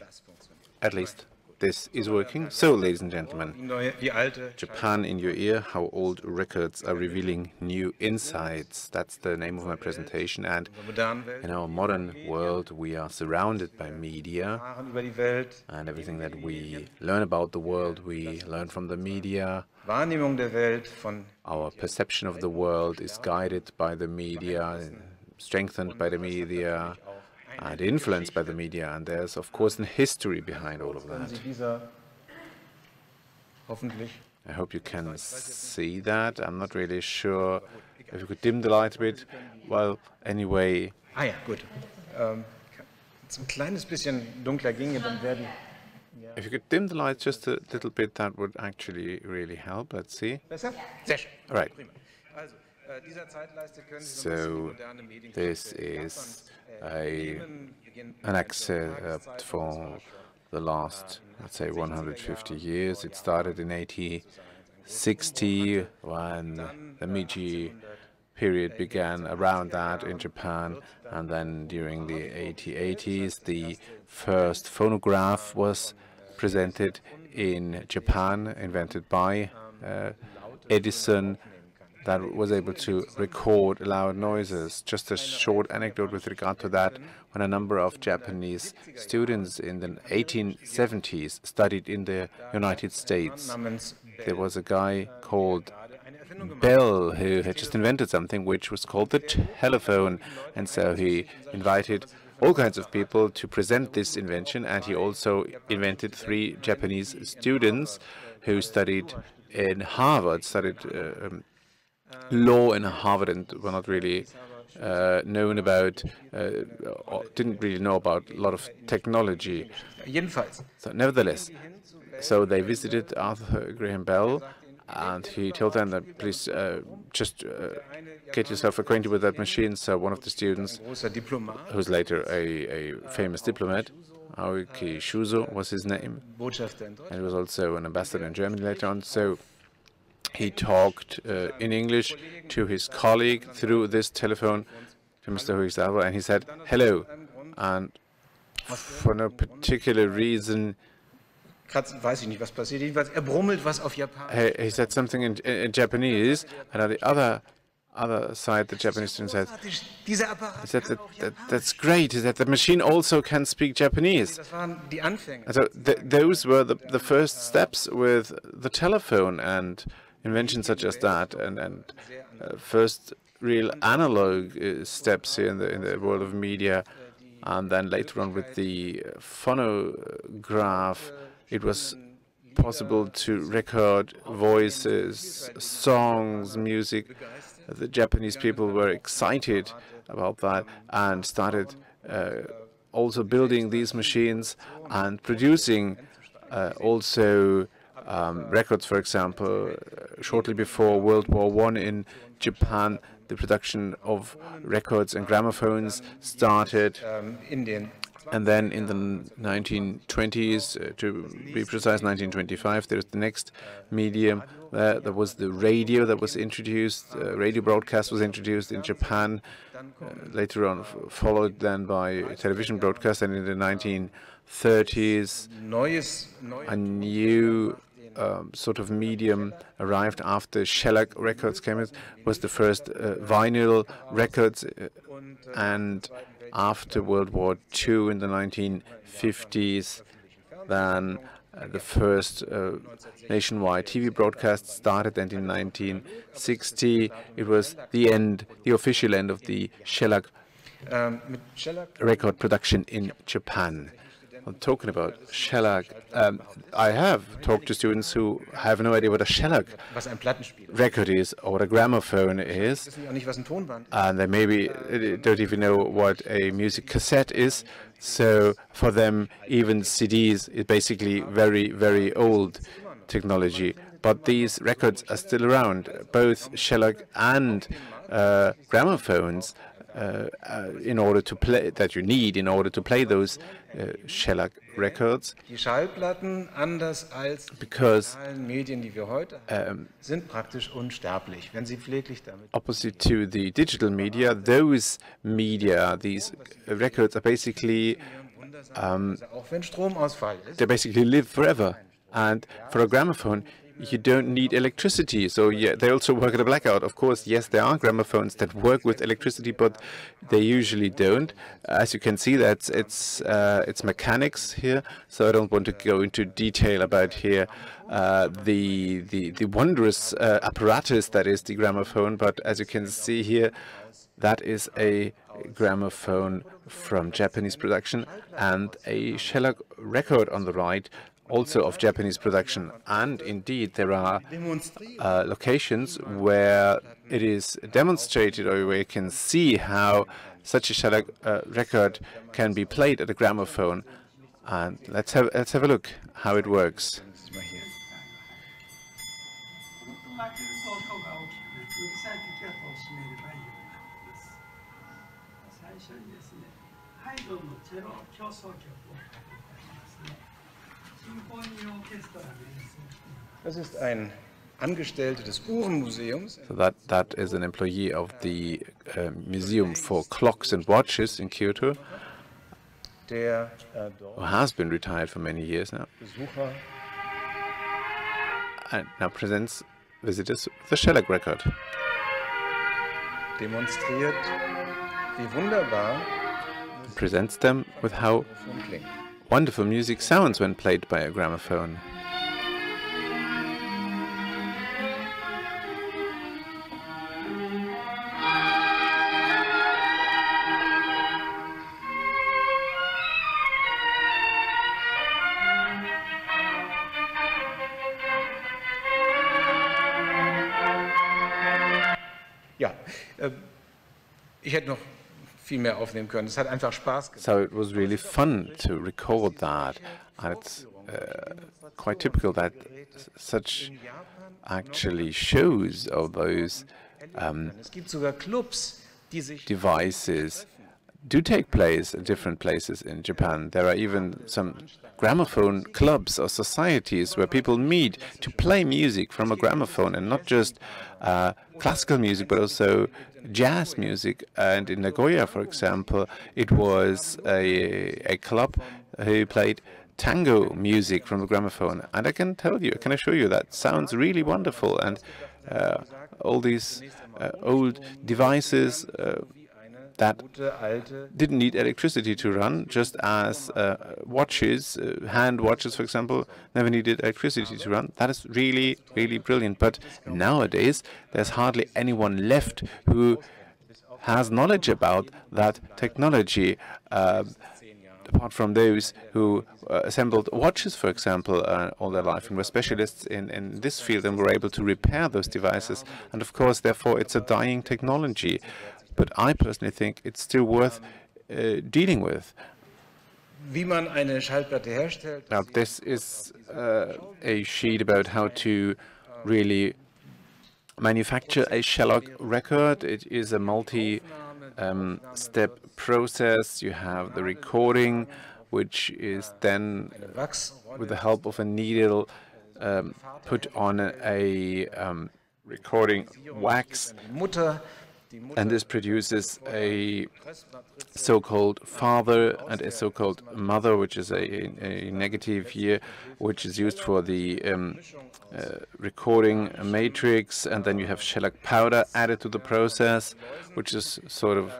Speaker 3: At least this is working. So, ladies and gentlemen, Japan in your ear, how old records are revealing new insights. That's the name of my presentation. And in our modern world, we are surrounded by media, and everything that we learn about the world, we learn from the media. Our perception of the world is guided by the media, strengthened by the media, and influenced by the media, and there's of course a history behind all of that. I hope you can see that. I'm not really sure if you could dim the light a bit. Well, anyway. If you could dim the light just a little bit, that would actually really help. Let's see. All right. So this is an excerpt for the last, let's say, 150 years. It started in 1860 when the Meiji period began around that in Japan, and then during the 1880s the first phonograph was presented in Japan, invented by Edison, that was able to record loud noises. Just a short anecdote with regard to that: when a number of Japanese students in the 1870s studied in the United States, there was a guy called Bell who had just invented something which was called the telephone, and so he invited all kinds of people to present this invention, and he also invented 3 Japanese students who studied in Harvard, studied law in Harvard, and were not really known about, didn't really know about a lot of technology. So nevertheless, so they visited Arthur Graham Bell, and he told them that please just get yourself acquainted with that machine. So one of the students, who was later a famous diplomat, Aoki Shuzo was his name, and he was also an ambassador in Germany later on. So he talked in English to his colleague through this telephone, to Mr. Huizawa, and he said, "Hello," and for no particular reason, he said something in Japanese, and at the other other side, the Japanese student said, that's great, is that the machine also can speak Japanese. And so those were the first steps with the telephone and inventions such as that, and first real analog steps here in the world of media. And then later on with the phonograph, it was possible to record voices, songs, music. The Japanese people were excited about that and started also building these machines and producing also records. For example, shortly before World War I in Japan, the production of records and gramophones started. And then in the 1920s, to be precise, 1925, there's the next medium. There was the radio that was introduced. Radio broadcast was introduced in Japan. Later on, followed then by television broadcast. And in the 1930s, a new sort of medium arrived after shellac records came in, was the first vinyl records, and after World War II in the 1950s, then the first nationwide TV broadcast started, and in 1960 it was the end, the official end of the shellac record production in Japan. I'm talking about shellac. I have talked to students who have no idea what a shellac record is or what a gramophone is, and they maybe don't even know what a music cassette is. So for them, even CDs is basically very, very old technology. But these records are still around, both shellac and gramophones. In order to play, that you need in order to play those shellac records, because opposite to the digital media, those media, these records are basically they basically live forever. And for a gramophone, you don't need electricity, so yeah, they also work at a blackout. Of course, yes, there are gramophones that work with electricity, but they usually don't. As you can see, it's mechanics here, so I don't want to go into detail about here the wondrous apparatus that is the gramophone. But as you can see here, that is a gramophone from Japanese production and a shellac record on the right, also of Japanese production. And indeed, there are locations where it is demonstrated, or where you can see how such a shellac record can be played at a gramophone. And let's have a look how it works. So that is an employee of the Museum for Clocks and Watches in Kyoto, who has been retired for many years now, and now presents visitors the shellac record. Presents them with how wonderful music sounds when played by a gramophone.
Speaker 11: Ja, ich hätte noch viel mehr aufnehmen können. Es hat einfach Spaß gemacht.
Speaker 3: So it was really fun to record that, and it's quite typical that such actually shows of those devices do take place at different places in Japan. There are even some gramophone clubs or societies where people meet to play music from a gramophone, and not just classical music, but also jazz music. And in Nagoya, for example, it was a club who played tango music from the gramophone. And I can assure you that sounds really wonderful. And all these old devices that didn't need electricity to run, just as watches, hand watches, for example, never needed electricity to run. That is really, really brilliant. But nowadays, there's hardly anyone left who has knowledge about that technology, apart from those who assembled watches, for example, all their life, and were specialists in this field and were able to repair those devices. And of course, therefore, it's a dying technology. But I personally think it's still worth dealing with. Now, this is a sheet about how to really manufacture a shellac record. It is a multi-step process. You have the recording, which is then, with the help of a needle, put on a recording wax. And this produces a so-called father and a so-called mother, which is a negative here, which is used for the recording matrix. And then you have shellac powder added to the process, which is sort of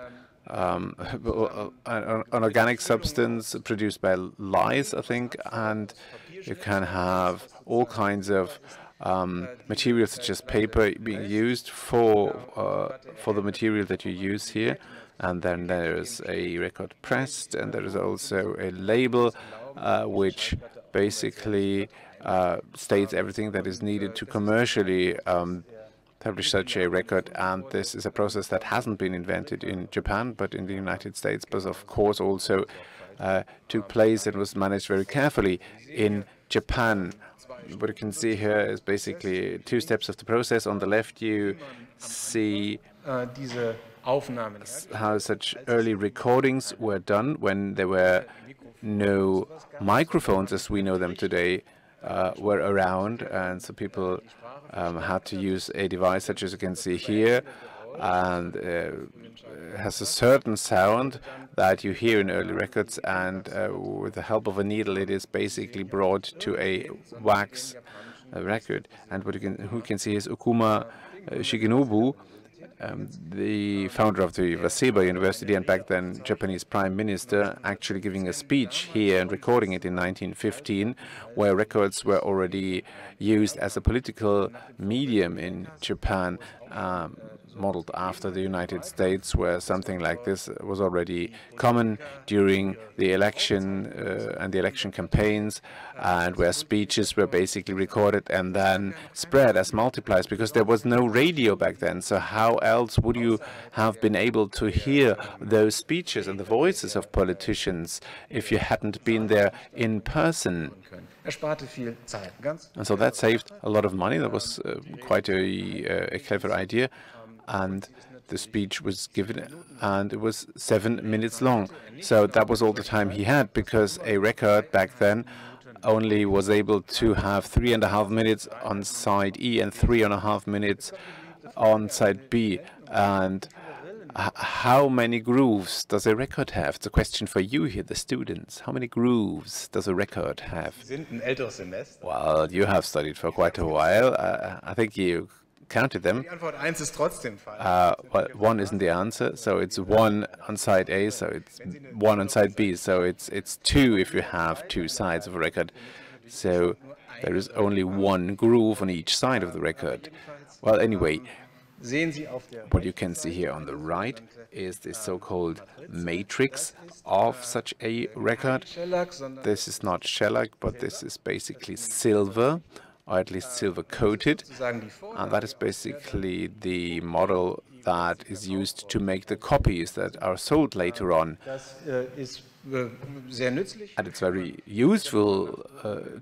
Speaker 3: an organic substance produced by lice, I think. And you can have all kinds of materials such as paper being used for the material that you use here. And then there's a record pressed, and there is also a label which basically states everything that is needed to commercially publish such a record. And this is a process that hasn't been invented in Japan, but in the United States, but of course also took place and was managed very carefully in Japan. What you can see here is basically two steps of the process. On the left, you see how such early recordings were done when there were no microphones as we know them today were around, and so people had to use a device such as you can see here, and has a certain sound that you hear in early records, and with the help of a needle it is basically brought to a wax record. And what you can see is Okuma Shigenobu, the founder of the Waseda University and back then Japanese Prime Minister, actually giving a speech here and recording it in 1915, where records were already used as a political medium in Japan, modeled after the United States, where something like this was already common during the election and the election campaigns, and where speeches were basically recorded and then spread as multipliers, because there was no radio back then. So how else would you have been able to hear those speeches and the voices of politicians if you hadn't been there in person? And so that saved a lot of money. That was quite a clever idea. And the speech was given, and it was 7 minutes long. So that was all the time he had, because a record back then only was able to have 3.5 minutes on side E and 3.5 minutes on side B. And how many grooves does a record have? It's a question for you here, the students. How many grooves does a record have? Well, you have studied for quite a while. I think you counted them. Well, 1 isn't the answer, so it's 1 on side A, so it's 1 on side B, so it's 2 if you have 2 sides of a record. So there is only 1 groove on each side of the record. Well, anyway, what you can see here on the right is the so-called matrix of such a record. This is not shellac, but this is basically silver, or at least silver-coated, and that is basically the model that is used to make the copies that are sold later on. And it's very useful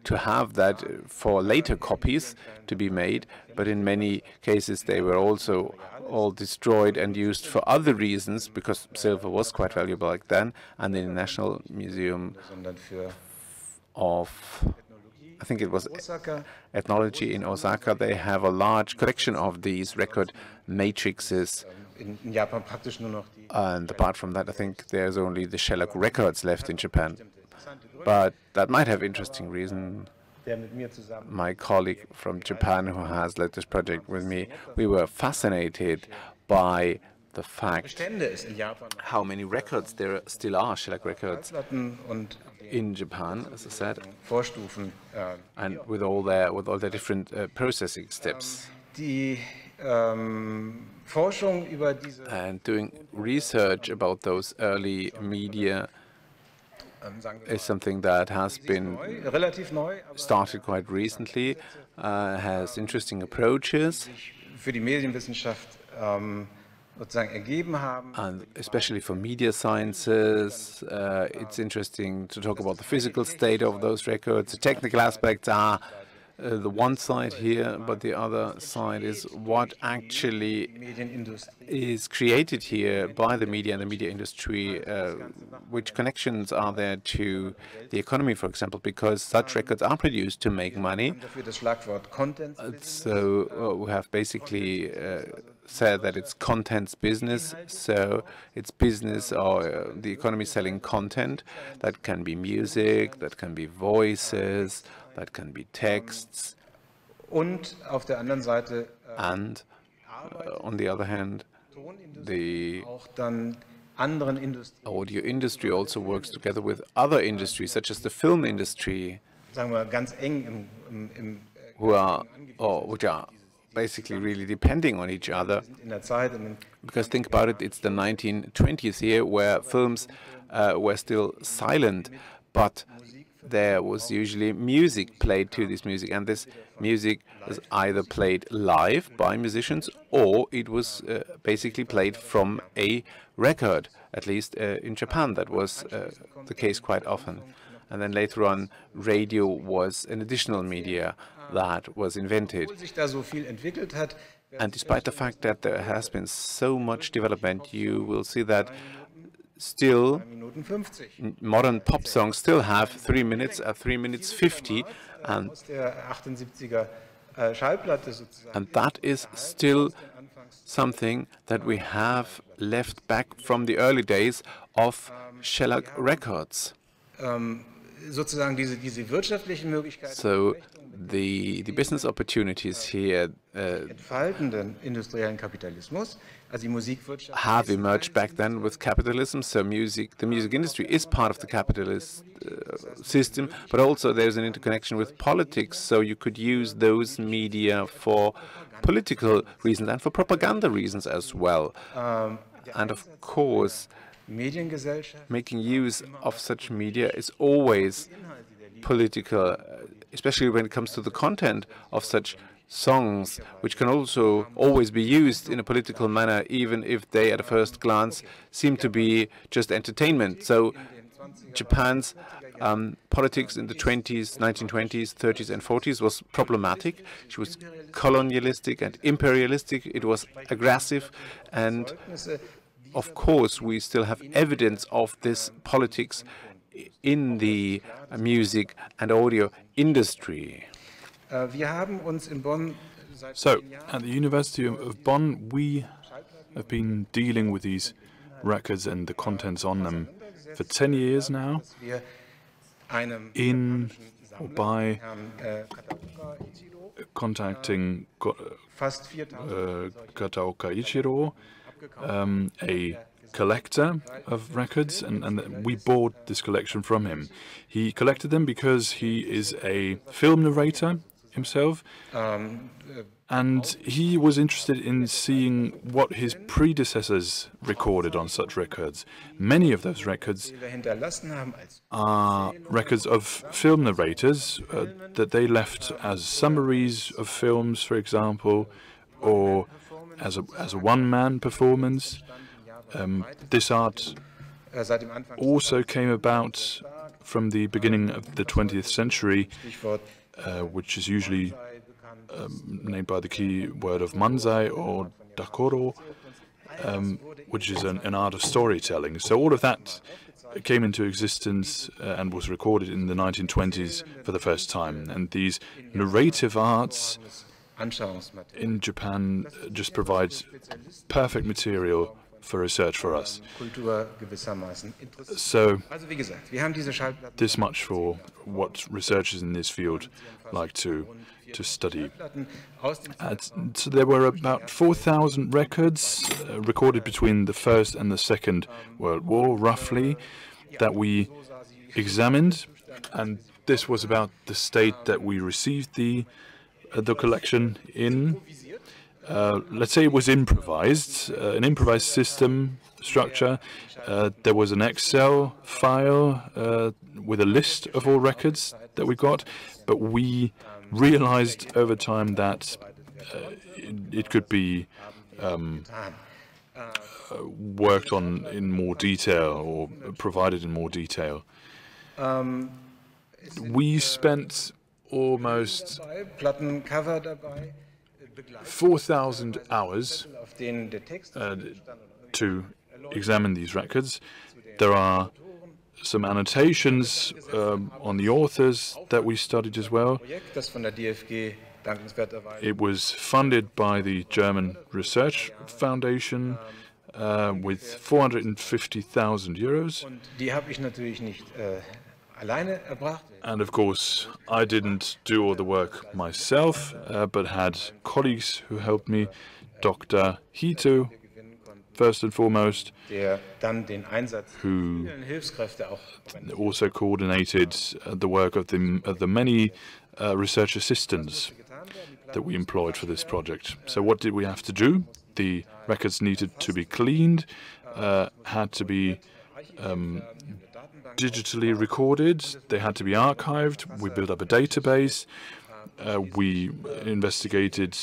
Speaker 3: to have that for later copies to be made, but in many cases they were also all destroyed and used for other reasons, because silver was quite valuable back then. And in the National Museum of, I think it was Ethnology in Osaka, they have a large collection of these record matrices. And apart from that, I think there's only the shellac records left in Japan. But that might have interesting reason. my colleague from Japan who has led this project with me, we were fascinated by the fact how many records there still are, shellac records, in Japan, as I said, and with all their different processing steps. And doing research about those early media is something that has been started quite recently, has interesting approaches, and especially for media sciences, it's interesting to talk about the physical state of those records. The technical aspects are the one side here, but the other side is what actually is created here by the media and the media industry, which connections are there to the economy, for example, because such records are produced to make money. So we have basically said that it's contents business, so it's business or the economy selling content. That can be music, that can be voices, that can be texts, and on the other hand, the audio industry also works together with other industries, such as the film industry, which are basically really depending on each other. Because think about it, it's the 1920s here, where films were still silent, but there was usually music played to this music, and this music was either played live by musicians or it was basically played from a record. At least in Japan that was the case quite often. And then later on, radio was an additional media that was invented. And despite the fact that there has been so much development, you will see that still modern pop songs still have 3 minutes at 3 minutes 50, and that is still something that we have left back from the early days of shellac records. So the business opportunities here have emerged back then with capitalism. So the music industry is part of the capitalist system, but also there's an interconnection with politics. So you could use those media for political reasons and for propaganda reasons as well. And of course, making use of such media is always political, especially when it comes to the content of such songs, which can also always be used in a political manner, even if they at a first glance seem to be just entertainment. So Japan's politics in the 1920s, 30s and 40s was problematic. It was colonialistic and imperialistic. It was aggressive, and of course we still have evidence of this politics in the music and audio industry.
Speaker 1: So, at the University of Bonn, we have been dealing with these records and the contents on them for 10 years now, by contacting Kataoka Ichiro, a collector of records, and we bought this collection from him. He collected them because he is a film narrator himself, and he was interested in seeing what his predecessors recorded on such records. Many of those records are records of film narrators that they left as summaries of films, for example, or as a one-man performance. This art also came about from the beginning of the 20th century, which is usually named by the key word of manzai or dakoro, which is an art of storytelling. So all of that came into existence and was recorded in the 1920s for the first time. And these narrative arts in Japan just provides perfect material for research for us. So this much for what researchers in this field like to study. So there were about 4,000 records recorded between the First and the Second World War, roughly, that we examined, and this was about the state that we received the collection in. Let's say it was improvised, an improvised system structure. There was an Excel file with a list of all records that we got, but we realized over time that it could be worked on in more detail or provided in more detail. We spent almost 4,000 hours to examine these records. There are some annotations on the authors that we studied as well. It was funded by the German Research Foundation with 450,000 euros. And of course, I didn't do all the work myself, but had colleagues who helped me. Dr. Hito, first and foremost, who also coordinated the work of the many research assistants that we employed for this project. So what did we have to do? The records needed to be cleaned, had to be digitally recorded, they had to be archived. We built up a database. We investigated,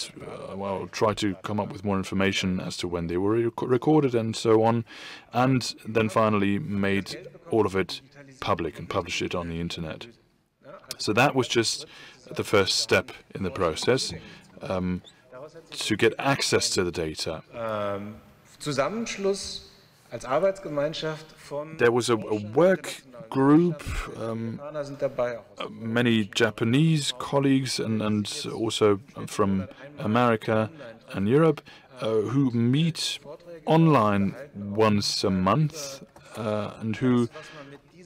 Speaker 1: well, tried to come up with more information as to when they were recorded and so on, and then finally made all of it public and published it on the internet. So that was just the first step in the process, to get access to the data. There was a work group, many Japanese colleagues and also from America and Europe, who meet online once a month and who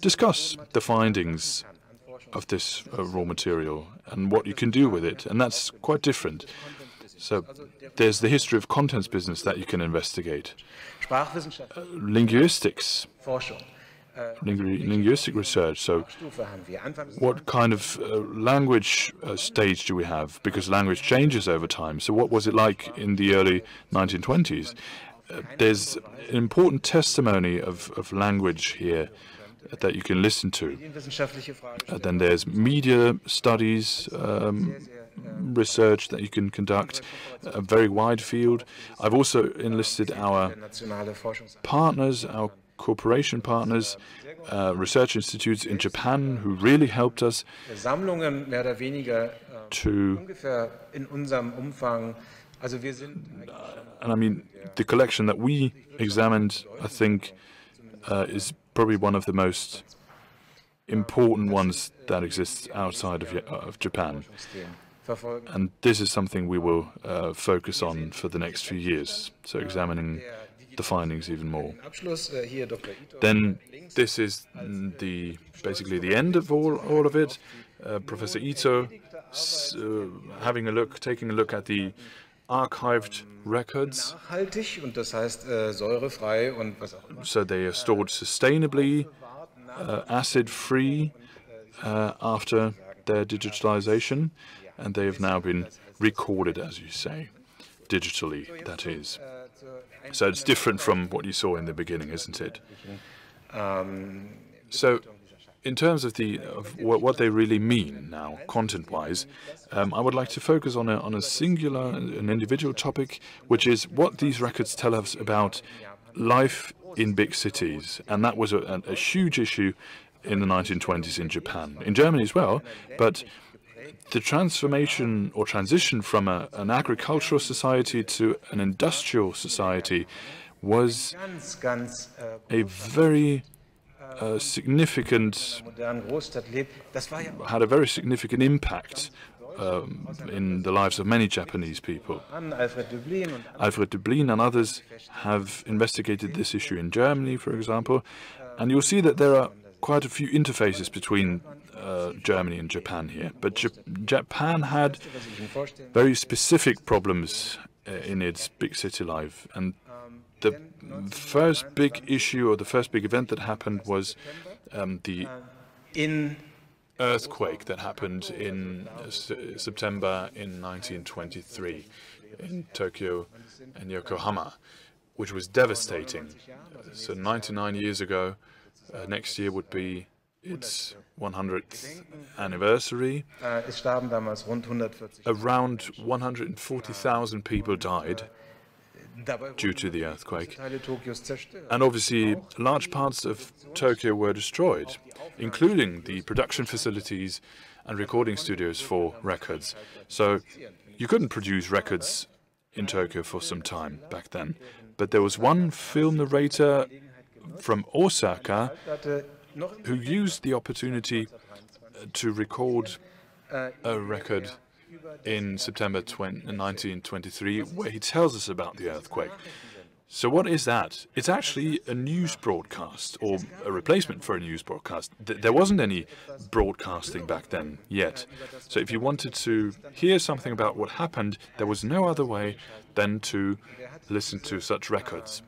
Speaker 1: discuss the findings of this raw material and what you can do with it, and that's quite different. So there's the history of contents business that you can investigate. Linguistics, linguistic research. So what kind of language stage do we have? Because language changes over time. So what was it like in the early 1920s? There's an important testimony of language here that you can listen to. Then there's media studies, research that you can conduct, a very wide field. I've also enlisted our partners, our cooperation partners, research institutes in Japan who really helped us to, and I mean, the collection that we examined, I think, is probably one of the most important ones that exists outside of Japan. And this is something we will focus on for the next few years, so examining the findings even more. Then this is basically the end of all of it. Professor Ito taking a look at the archived records. So they are stored sustainably, acid-free after their digitalization, and they have now been recorded, as you say, digitally, that is. So it's different from what you saw in the beginning, isn't it? So in terms of what they really mean now, content-wise, I would like to focus on a singular, an individual topic, which is what these records tell us about life in big cities. And that was a huge issue in the 1920s in Japan, in Germany as well, but the transformation or transition from an agricultural society to an industrial society was a very significant, had a very significant impact in the lives of many Japanese people. Alfred Döblin and others have investigated this issue in Germany, for example, and you'll see that there are quite a few interfaces between Germany and Japan here. But Japan had very specific problems in its big city life, and the first big issue, or the first big event that happened, was the earthquake that happened in September in 1923 in Tokyo and Yokohama, which was devastating. So 99 years ago, next year would be its 100th anniversary. Around 140,000 people died due to the earthquake. And obviously, large parts of Tokyo were destroyed, including the production facilities and recording studios for records. So you couldn't produce records in Tokyo for some time back then. But there was one film narrator from Osaka who used the opportunity to record a record in September 1923 where he tells us about the earthquake. So what is that? It's actually a news broadcast, or a replacement for a news broadcast. There wasn't any broadcasting back then yet. So if you wanted to hear something about what happened, there was no other way than to listen to such records.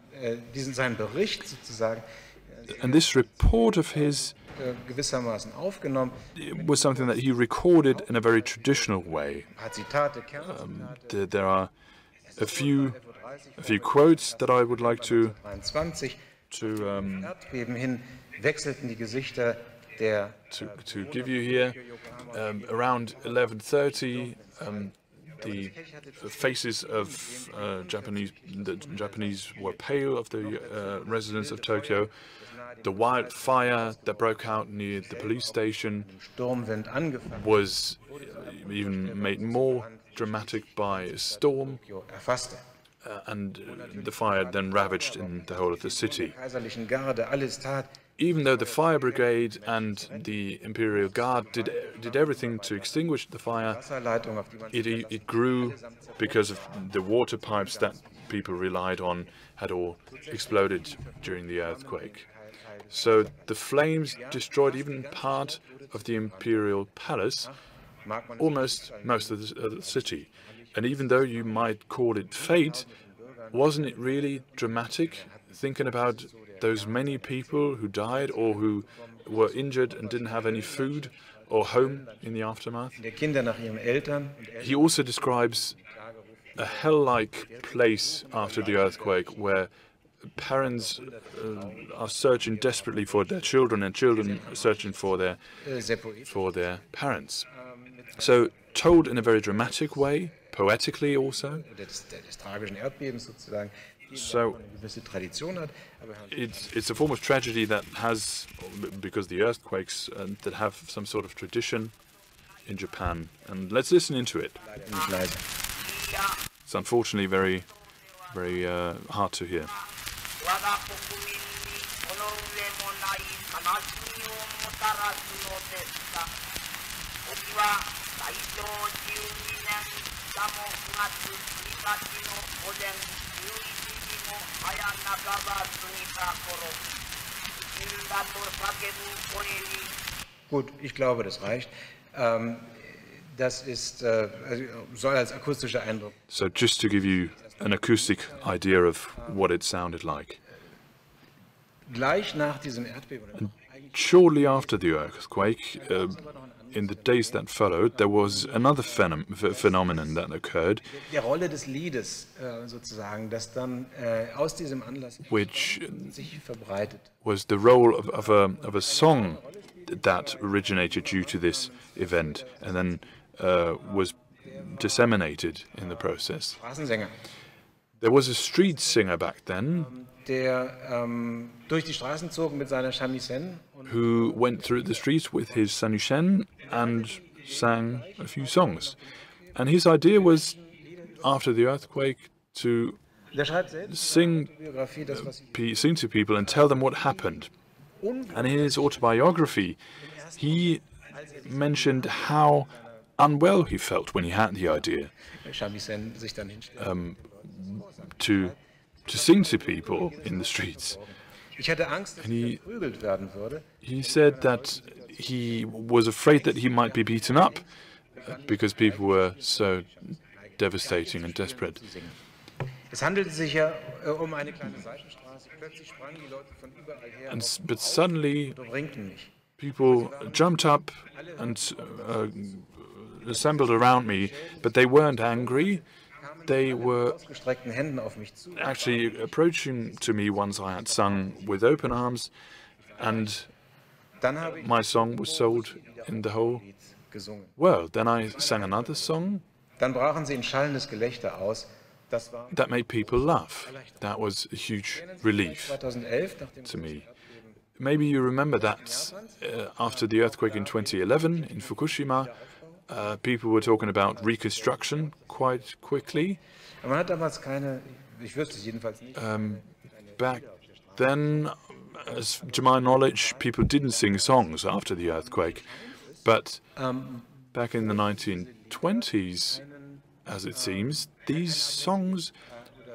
Speaker 1: And this report of his was something that he recorded in a very traditional way. There are a few quotes that I would like to give you here. Around 11:30, the faces of the Japanese were pale, of the residents of Tokyo. The wildfire that broke out near the police station was even made more dramatic by a storm, and the fire then ravaged in the whole of the city. Even though the fire brigade and the Imperial Guard did everything to extinguish the fire, it grew because of the water pipes that people relied on had all exploded during the earthquake. So the flames destroyed even part of the Imperial Palace, almost most of the city. And even though you might call it fate, wasn't it really dramatic, thinking about those many people who died or who were injured and didn't have any food or home in the aftermath? He also describes a hell-like place after the earthquake where parents are searching desperately for their children, and children are searching for their parents. So told in a very dramatic way, poetically also. So it's a form of tragedy that has, because the earthquakes that have some sort of tradition in Japan. And let's listen into it. It's unfortunately very, very hard to hear.
Speaker 11: Gut, ich glaube, das reicht. Das ist, soll als akustischer Eindruck.
Speaker 1: So just to give you an acoustic idea of what it sounded like.
Speaker 11: Gleich nach diesem Erdbeben.
Speaker 1: Shortly after the earthquake, in the days that followed, there was another phenomenon that occurred,
Speaker 11: Der Rolle des Liedes, sozusagen, das dann aus diesem Anlass
Speaker 1: which
Speaker 11: sich verbreitet.
Speaker 1: Was the role of a song that originated due to this event and then was disseminated in the process. There was a street singer back then
Speaker 11: Der durch die Straßen zog mit seiner Shamisen.
Speaker 1: Who went through the streets with his sanushen and sang a few songs. And his idea was, after the earthquake, to sing to people and tell them what happened. And in his autobiography, he mentioned how unwell he felt when he had the idea to sing to people in the streets. And he said that he was afraid that he might be beaten up because people were so devastating and desperate. But suddenly people jumped up and assembled around me, but they weren't angry. They were actually approaching to me once I had sung with open arms, and my song was sold in the whole world. Then I sang another song that made people laugh. That was a huge relief to me. Maybe you remember that after the earthquake in 2011 in Fukushima, people were talking about reconstruction quite quickly. Back then, to my knowledge, people didn't sing songs after the earthquake. But back in the 1920s, as it seems, these songs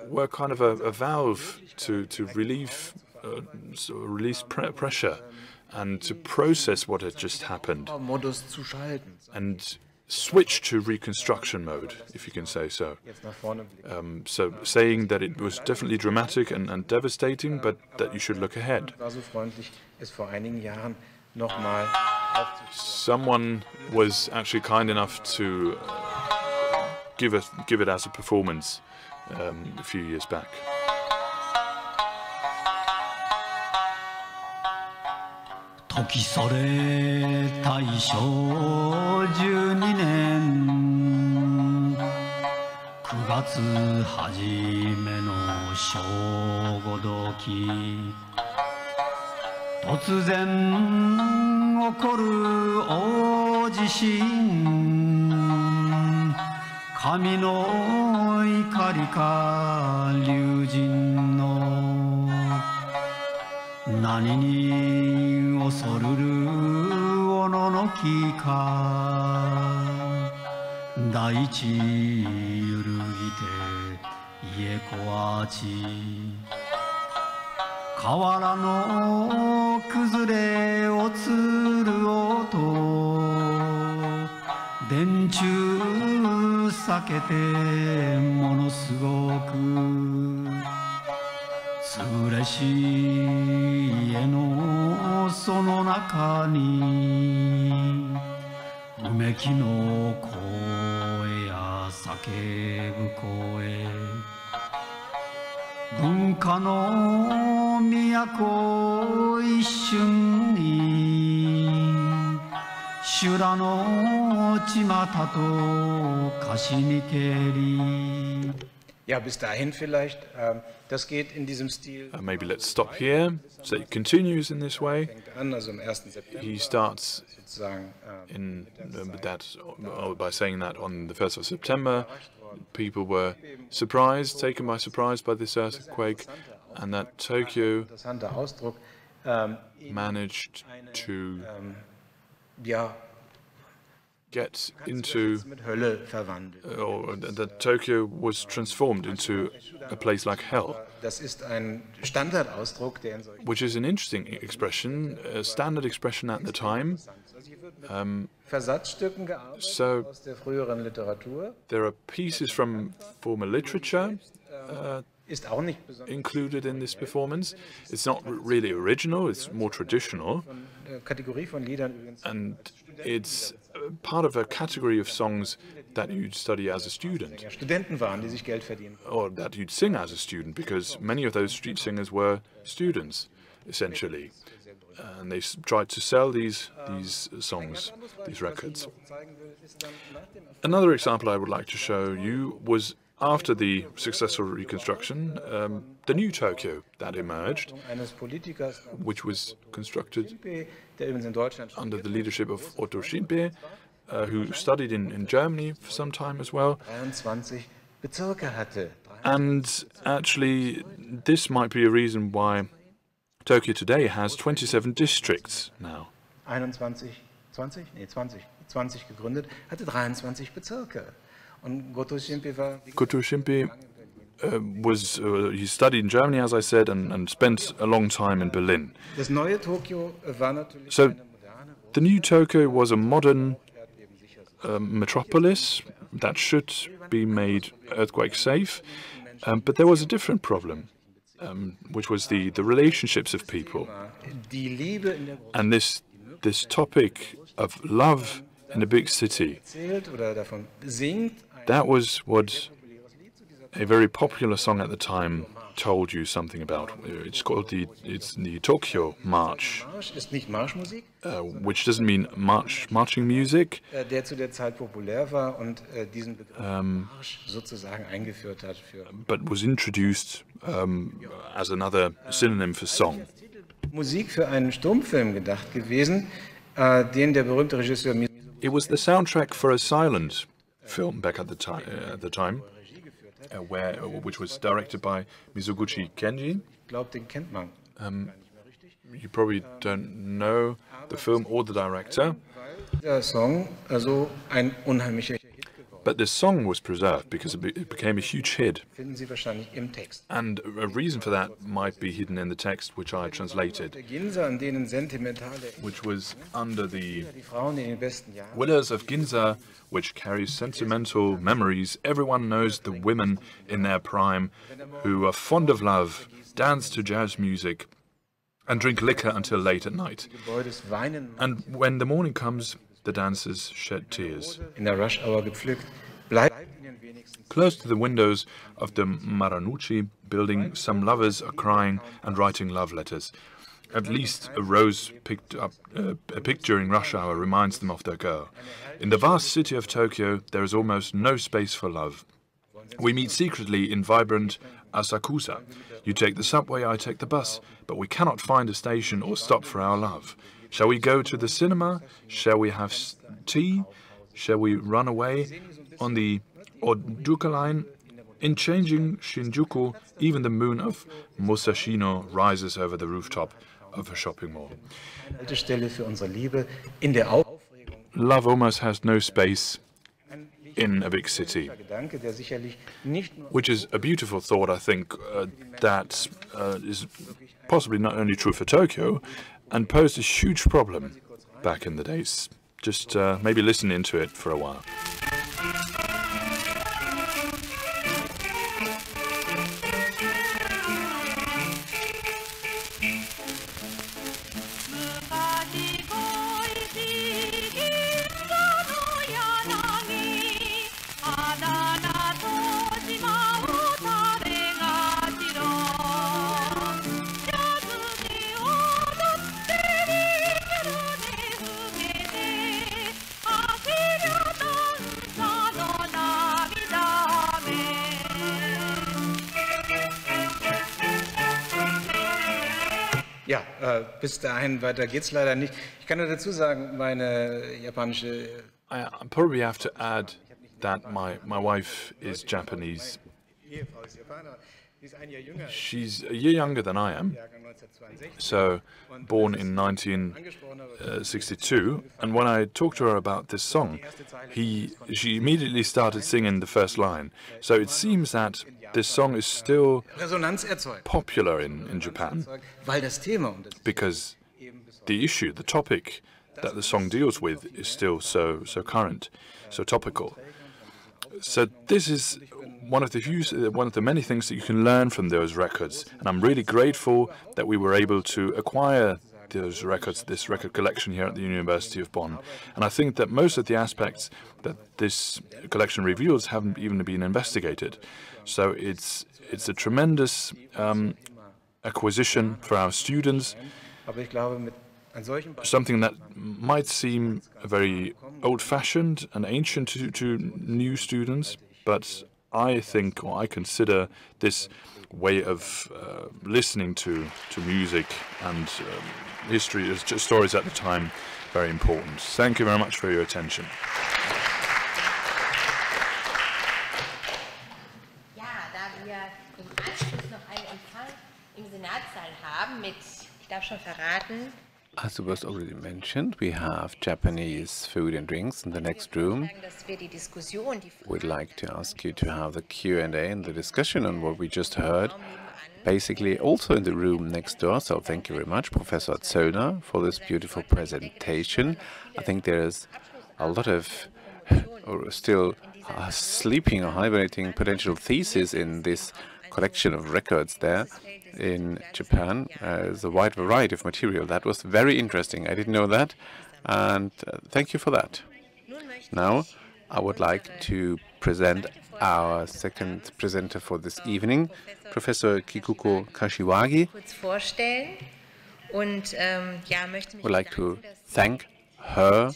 Speaker 1: were kind of a valve to release pressure and to process what had just happened and switch to reconstruction mode, if you can say so. So saying that it was definitely dramatic and devastating, but that you should look ahead. Someone was actually kind enough to give it as a performance a few years back.
Speaker 12: 時それ大正12年9月初めの正午時突然起こる大地震神の怒りか龍神の何に恐るるおののきか大地揺るぎて家壊ち河原の崩れ落つる音電柱避けてものすごく潰れし家のその中にうめきの声や叫ぶ声文化の都一瞬に修羅の巷と貸しにけり
Speaker 11: Ja, bis dahin vielleicht. Das geht in diesem Stil.
Speaker 1: Maybe let's stop here. So it continues in this way. He starts in by saying that on the 1st of September, people were surprised, taken by surprise by this earthquake, and that Tokyo managed to get into, or that Tokyo was transformed into a place like hell, which is an interesting expression, a standard expression at the time. So there are pieces from former literature included in this performance. It's not really original, it's more traditional, and it's part of a category of songs that you'd study as a student, or that you'd sing as a student, because many of those street singers were students, essentially, and they tried to sell these songs, these records. Another example I would like to show you was after the successful reconstruction, the new Tokyo that emerged, which was constructed under the leadership of Otto Schinpe, who studied in Germany for some time as well. And actually, this might be a reason why Tokyo today has 27 districts now.
Speaker 11: 1920 gegründet, hatte 23 Bezirke. Und Goto Shimpe war...
Speaker 1: Goto Shimpe he studied in Germany, as I said, and spent a long time in Berlin.
Speaker 11: Das neue Tokio war natürlich
Speaker 1: So
Speaker 11: eine moderne,
Speaker 1: the new Tokyo was a modern metropolis that should be made earthquake safe, but there was a different problem, which was the relationships of people.
Speaker 11: die Liebe in der
Speaker 1: And this topic of love in a big city,
Speaker 11: erzählt oder davon singt.
Speaker 1: that was what a very popular song at the time told you something about. It's called the Tokyo March,
Speaker 11: Marsch ist nicht Marschmusik,
Speaker 1: which doesn't mean marching music,
Speaker 11: der zu der Zeit populär war und diesen Begriff Marsch sozusagen eingeführt hat für
Speaker 1: but was introduced as another synonym for song.
Speaker 11: Musik für einen Stummfilm gedacht gewesen, den der berühmte Regisseur
Speaker 1: It was the soundtrack for a silent film back at the time, which was directed by Mizoguchi Kenji.
Speaker 11: Ich glaube, den kennt man.
Speaker 1: You probably don't know the film or the director,
Speaker 11: Der Song also ein unheimlicher Hit geworden.
Speaker 1: but the song was preserved because it became a huge hit.
Speaker 11: Finden Sie wahrscheinlich im Text.
Speaker 1: And a reason for that might be hidden in the text, which I translated,
Speaker 11: Der Ginza, an denen sentimentale
Speaker 1: which was under the
Speaker 11: die Frauen in den besten Jahren
Speaker 1: Willers of Ginza, which carries sentimental memories. Everyone knows the women in their prime who are fond of love, dance to jazz music, and drink liquor until late at night.
Speaker 11: Gebäudes weinen
Speaker 1: And when the morning comes, the dancers shed tears.
Speaker 11: in der Rush Hour gepflückt, bleibt ihnen wenigstens
Speaker 1: Close to the windows of the Maranuchi building, some lovers are crying and writing love letters. At least a rose picked during rush hour reminds them of their girl. In the vast city of Tokyo, there is almost no space for love. We meet secretly in vibrant Asakusa. You take the subway, I take the bus, but we cannot find a station or stop for our love. Shall we go to the cinema? Shall we have tea? Shall we run away on the Oduka line? In changing Shinjuku, even the moon of Musashino rises over the rooftop of a shopping mall.
Speaker 11: Haltestelle für unsere Liebe in der Aufregung.
Speaker 1: Love almost has no space in a big city,
Speaker 11: Gedanke, der sicherlich nicht nur
Speaker 1: which is a beautiful thought, I think, that is possibly not only true for Tokyo, and posed a huge problem back in the days. Just maybe listen into it for a while.
Speaker 11: Ja, bis dahin weiter geht's leider nicht. Ich kann nur dazu sagen, meine japanische...
Speaker 1: I probably have to add that my wife is Japanese. She's a year younger than I am, so born in 1962. And when I talked to her about this song, she immediately started singing the first line. So it seems that this song is still popular in Japan because the issue, the topic that the song deals with is still so current, so topical. So this is one of the many things that you can learn from those records, and I'm really grateful that we were able to acquire those records, this record collection here at the University of Bonn. And I think that most of the aspects that this collection reveals haven't even been investigated. So it's a tremendous acquisition for our students, something that might seem very old-fashioned and ancient to new students, but I think, or I consider this way of listening to music and history, stories at the time, very important. Thank you very much for your attention.
Speaker 6: Ja, da wir im Anschluss noch einen Empfang im Senatssaal haben mit, ich darf schon verraten,
Speaker 3: As was already mentioned, we have Japanese food and drinks in the next room. We'd like to ask you to have the Q&A and the discussion on what we just heard, basically also in the room next door. So thank you very much, Professor Zöllner, for this beautiful presentation. I think there's a lot of still sleeping or hibernating potential theses in this collection of records there in Japan. There's a wide variety of material. That was very interesting. I didn't know that, and thank you for that. Now, I would like to present our second presenter for this evening, Professor Kikuko Kashiwagi. I would like to thank her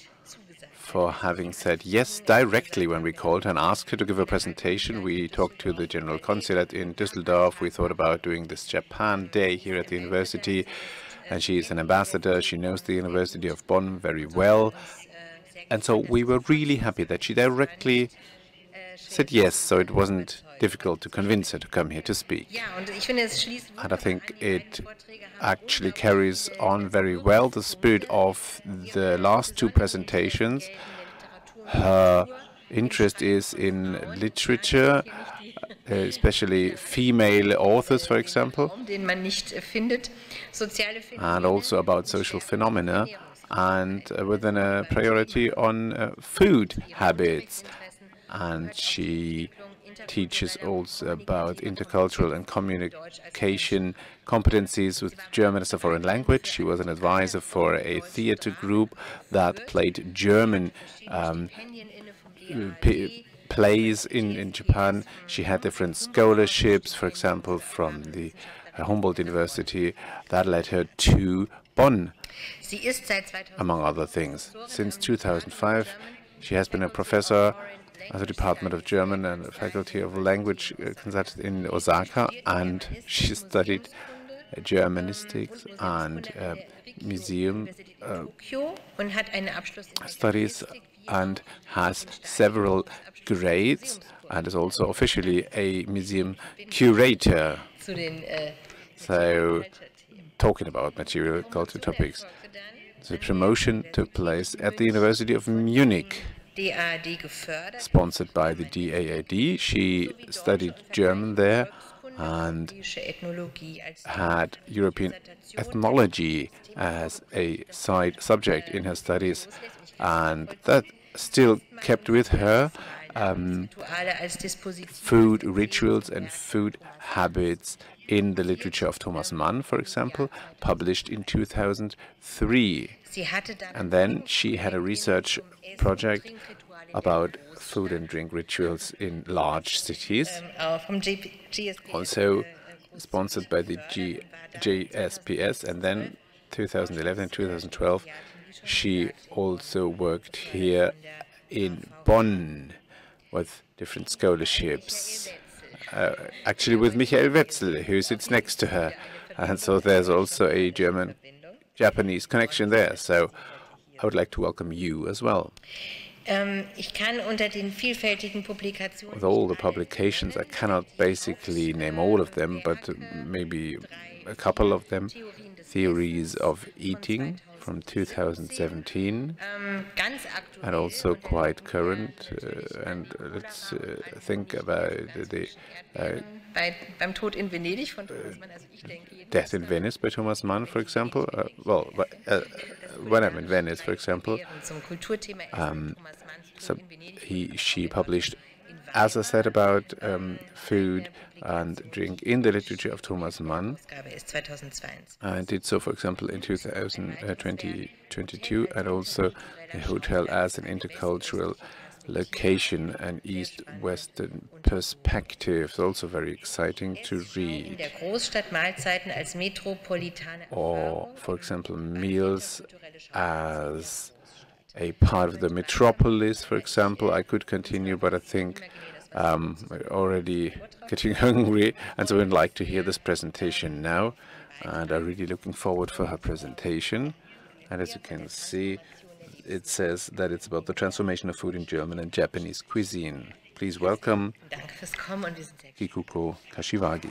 Speaker 3: for having said yes directly when we called her and asked her to give a presentation. We talked to the General Consulate in Düsseldorf. We thought about doing this Japan Day here at the university, and she is an ambassador. She knows the University of Bonn very well, and so we were really happy that she directly said yes, so it wasn't difficult to convince her to come here to speak. And I think it actually carries on very well the spirit of the last two presentations. Her interest is in literature, especially female authors, for example, and also about social phenomena, and with a priority on food habits. And she teaches also about intercultural and communication competencies with German as a foreign language. She was an advisor for a theater group that played German plays in Japan. She had different scholarships, for example, from the Humboldt University, that led her to Bonn, among other things. Since 2005, she has been a professor at the Department of German and the Faculty of Language Consulate in Osaka, and she studied Germanistics and museum studies and has several grades and is also officially a museum curator. So, talking about material culture topics, the promotion took place at the University of Munich, sponsored by the DAAD. She studied German there and had European ethnology as a side subject in her studies, and that still kept with her food rituals and food habits in the literature of Thomas Mann, for example, published in 2003. And then she had a research project about food and drink rituals in large cities, also sponsored by the JSPS. And then 2011 and 2012, she also worked here in Bonn with different scholarships, actually with Michael Wetzel, who sits next to her. And so there's also a German-Japanese connection there. So I would like to welcome you as well. With all the publications, I cannot basically name all of them, but maybe a couple of them. Theories of Eating from 2017, and also quite current. And let's think about the Death in Venice by Thomas Mann, for example. When I'm in Venice, for example, she published, as I said, about food and drink in the literature of Thomas Mann, and did so, for example, in 2022, and also the hotel as an intercultural location and East-Western perspectives, also very exciting to read. Or, for example, meals as a part of the metropolis, for example. I could continue, but I think we're already getting hungry, and so I'd like to hear this presentation now, and I'm really looking forward for her presentation. And as you can see, it says that it's about the transformation of food in German and Japanese cuisine. Please welcome Kikuko Kashiwagi.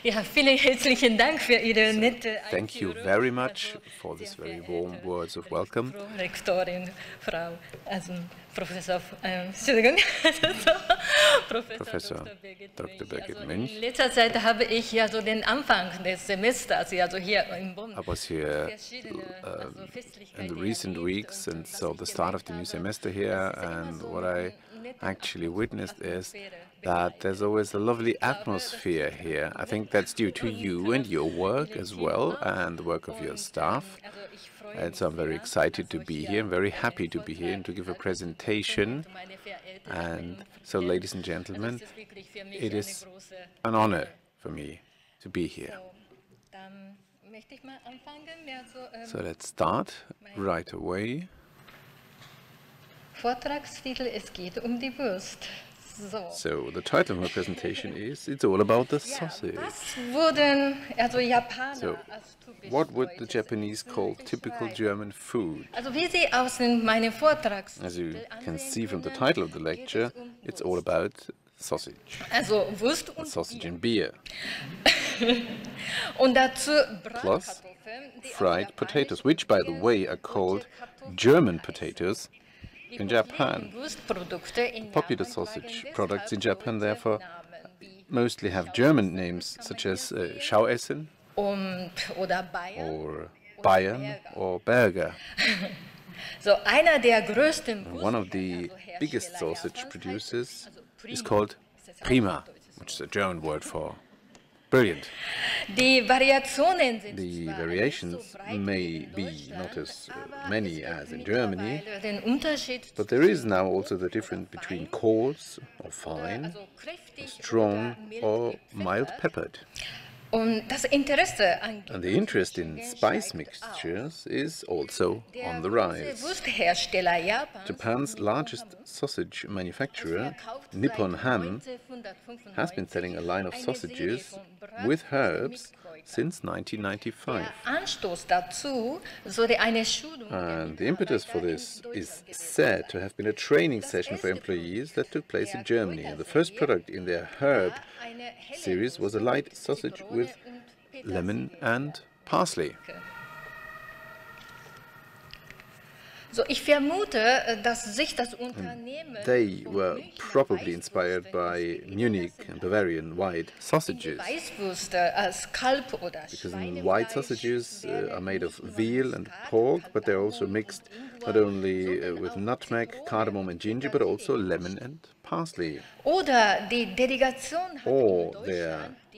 Speaker 6: Ja, vielen herzlichen Dank für Ihre nette
Speaker 3: Thank you very much for these very warm words of welcome.
Speaker 6: Rektorin, Frau, also Professor, Entschuldigung,
Speaker 3: Professor Dr. Birgit Münch.
Speaker 6: In letzter Zeit habe ich ja so den Anfang des Semesters, also hier in Bonn,
Speaker 3: I was here in the recent weeks and saw the start of the new semester here, and what I actually witnessed is that there's always a lovely atmosphere here. I think that's due to you and your work as well, and the work of your staff. And so I'm very excited to be here. I'm very happy to be here and to give a presentation. And so, ladies and gentlemen, it is an honor for me to be here. So let's start right away.
Speaker 6: Vortragstitel, es geht die Wurst.
Speaker 3: So the title of my presentation is "It's all about the sausage." So, what would the Japanese call typical German food?
Speaker 6: Also wie Sie aus meinem Vortrags
Speaker 3: As you can see from the title of the lecture, it's all about sausage.
Speaker 6: Also Wurst
Speaker 3: and sausage and beer.
Speaker 6: Und dazu
Speaker 3: Plus fried potatoes, which, by the way, are called German potatoes in Japan. Popular sausage products in Japan, therefore, mostly have German names, such as Schauessen, or Bayern, or Berger. One of the biggest sausage producers is called Prima, which is a German word for brilliant. The variations may be not as many as in Germany, but there is now also the difference between coarse or fine, or strong or mild peppered. And the interest in spice mixtures is also on the rise. Japan's largest sausage manufacturer, Nippon Ham, has been selling a line of sausages with herbs since 1995. And the impetus for this is said to have been a training session for employees that took place in Germany. And the first product in their herb series was a light sausage with lemon and parsley. They were probably inspired by Munich and Bavarian white sausages, because white sausages are made of veal and pork, but they're also mixed not only with nutmeg, cardamom and ginger, but also lemon and parsley. Or their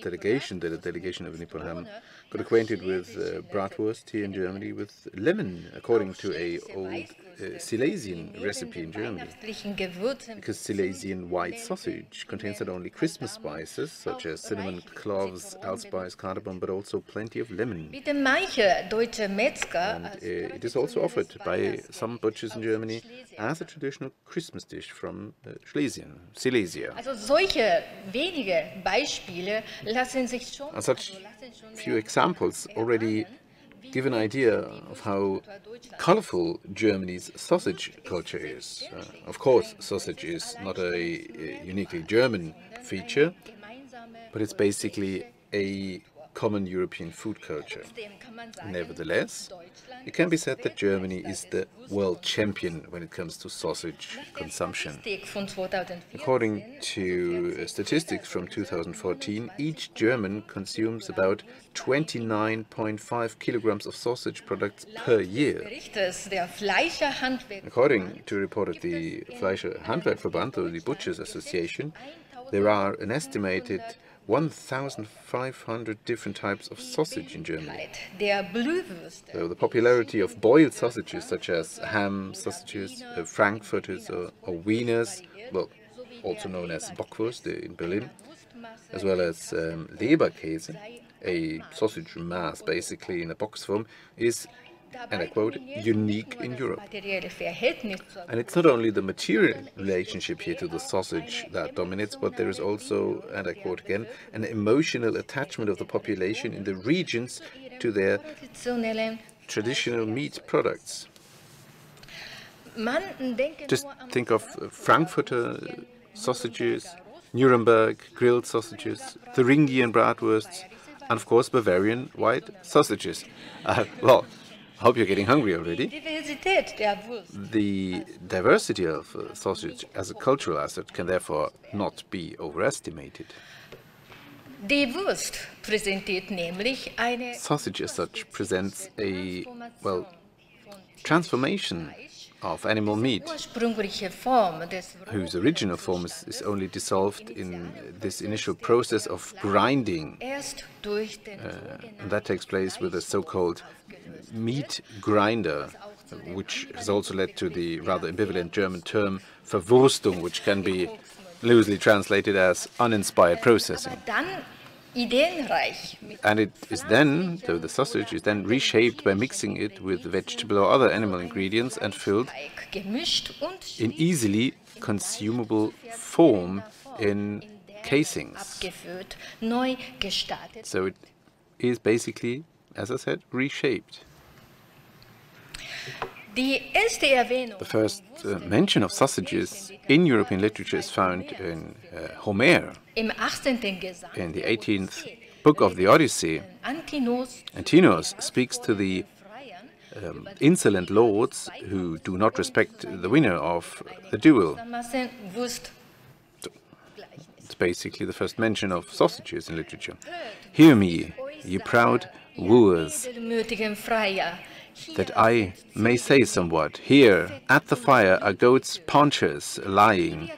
Speaker 3: delegation, the delegation of Nippon Ham, got acquainted with bratwurst here in Germany with lemon, according to a old Silesian recipe in Germany. Because Silesian white sausage contains not only Christmas spices, such as cinnamon, cloves, allspice, cardamom, but also plenty of lemon. And it is also offered by some butchers in Germany as a traditional Christmas dish from Silesia. And such few examples already give an idea of how colorful Germany's sausage culture is. Of course, sausage is not a uniquely German feature, but it's basically a common European food culture. Nevertheless, it can be said that Germany is the world champion when it comes to sausage consumption. According to statistics from 2014, each German consumes about 29.5 kilograms of sausage products per year. According to a report of the Fleischer Handwerkverband, or the Butchers Association, there are an estimated 1,500 different types of sausage in Germany. So the popularity of boiled sausages, such as ham sausages, frankfurters or wieners, well, also known as Bockwurst in Berlin, as well as Leberkäse, a sausage mass basically in a box form, is, and I quote, unique in Europe. And it's not only the material relationship here to the sausage that dominates, but there is also, and I quote again, an emotional attachment of the population in the regions to their traditional meat products. Just think of Frankfurter sausages, Nuremberg grilled sausages, Thuringian bratwursts, and of course Bavarian white sausages. Well, I hope you're getting hungry already. The diversity of sausage as a cultural asset can therefore not be overestimated. Sausage as such presents a, well, transformation of animal meat, whose original form is only dissolved in this initial process of grinding. And that takes place with a so-called meat grinder, which has also led to the rather ambivalent German term Verwurstung, which can be loosely translated as uninspired processing. And it is then, though the sausage is then reshaped by mixing it with vegetable or other animal ingredients and filled in easily consumable form in casings. So it is basically, as I said, reshaped. The first mention of sausages in European literature is found in Homer, in the 18th book of the Odyssey. Antinous speaks to the insolent lords who do not respect the winner of the duel. It's basically the first mention of sausages in literature. Hear me, ye proud wooers, that I may say somewhat. Here, at the fire, are goats' paunches lying,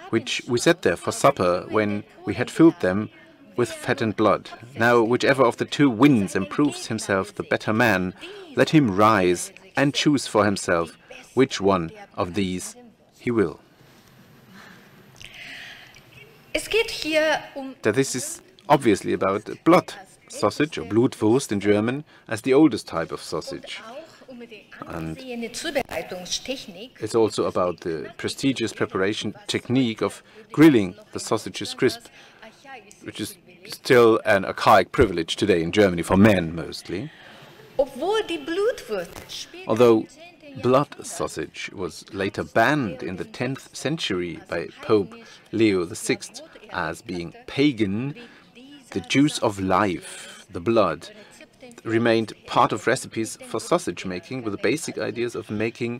Speaker 3: which we set there for supper when we had filled them with fat and blood. Now, whichever of the two wins and proves himself the better man, let him rise and choose for himself which one of these he will. That this is obviously about blood sausage, or Blutwurst in German, as the oldest type of sausage. And it's also about the prestigious preparation technique of grilling the sausages crisp, which is still an archaic privilege today in Germany for men mostly. Although blood sausage was later banned in the 10th century by Pope Leo VI as being pagan, the juice of life, the blood, remained part of recipes for sausage making, with the basic ideas of making,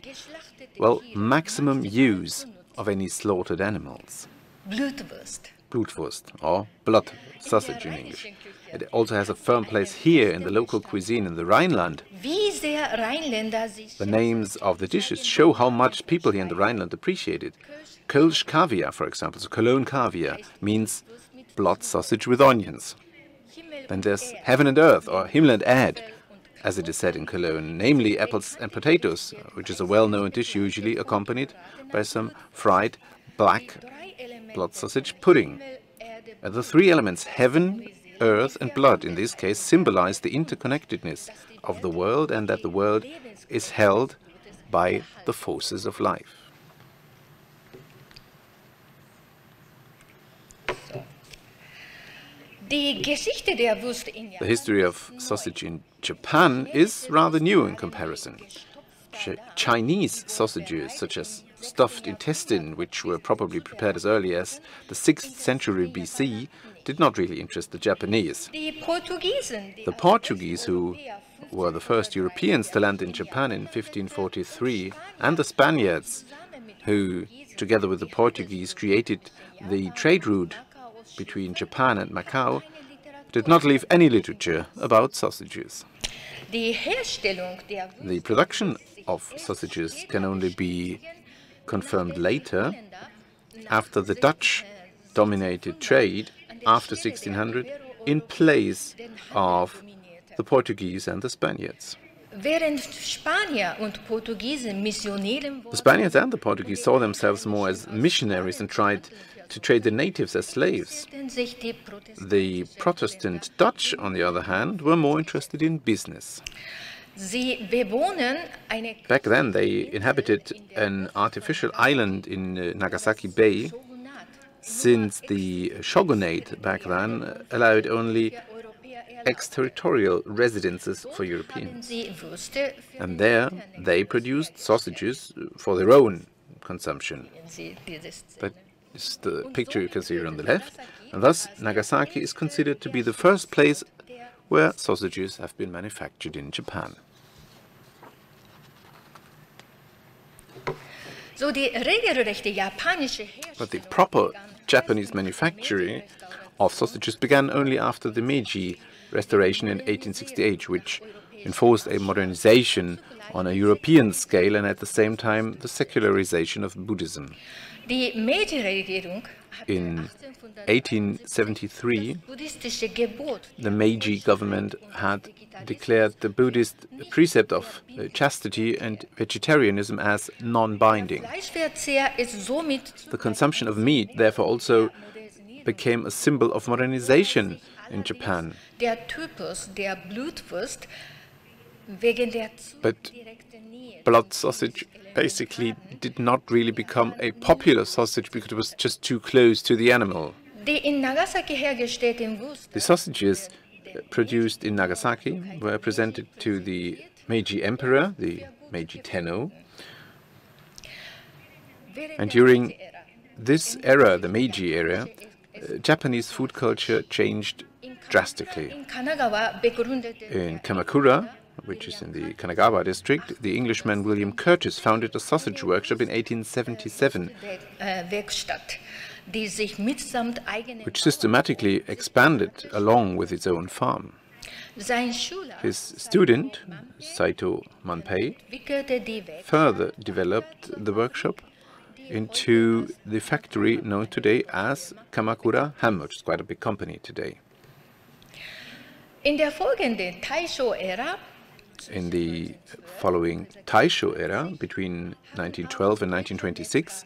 Speaker 3: well, maximum use of any slaughtered animals. Blutwurst, or blood sausage in English. It also has a firm place here in the local cuisine in the Rhineland. The names of the dishes show how much people here in the Rhineland appreciate it. Kölsch Kaviar, for example, so Cologne Kaviar, means blood sausage with onions. Then there's heaven and earth, or Himmel und Erd, as it is said in Cologne, namely apples and potatoes, which is a well-known dish usually accompanied by some fried black blood sausage pudding. The three elements, heaven, earth and blood, in this case, symbolize the interconnectedness of the world, and that the world is held by the forces of life. The history of sausage in Japan is rather new in comparison. Chinese sausages, such as stuffed intestine, which were probably prepared as early as the 6th century BC, did not really interest the Japanese. The Portuguese, who were the first Europeans to land in Japan in 1543, and the Spaniards, who, together with the Portuguese, created the trade route between Japan and Macau, did not leave any literature about sausages. The production of sausages can only be confirmed later, after the Dutch dominated trade after 1600 in place of the Portuguese and the Spaniards. The Spaniards and the Portuguese saw themselves more as missionaries and tried to trade the natives as slaves. The Protestant Dutch, on the other hand, were more interested in business. Back then they inhabited an artificial island in Nagasaki Bay, since the shogunate back then allowed only exterritorial residences for Europeans. And there they produced sausages for their own consumption. But is the picture you can see here on the left, and thus Nagasaki is considered to be the first place where sausages have been manufactured in Japan. But the proper Japanese manufacturing of sausages began only after the Meiji Restoration in 1868, which enforced a modernization on a European scale and at the same time the secularization of Buddhism. In 1873, the Meiji government had declared the Buddhist precept of chastity and vegetarianism as non-binding. The consumption of meat, therefore, also became a symbol of modernization in Japan. But blood sausage basically did not really become a popular sausage because it was just too close to the animal. The sausages produced in Nagasaki were presented to the Meiji Emperor, the Meiji Tenno. And during this era, the Meiji era, Japanese food culture changed drastically. In Kamakura, which is in the Kanagawa district, the Englishman William Curtis founded a sausage workshop in 1877, which systematically expanded along with its own farm. His student, Saito Manpei, further developed the workshop into the factory known today as Kamakura Ham, which is quite a big company today. In the following Taisho era, between 1912 and 1926,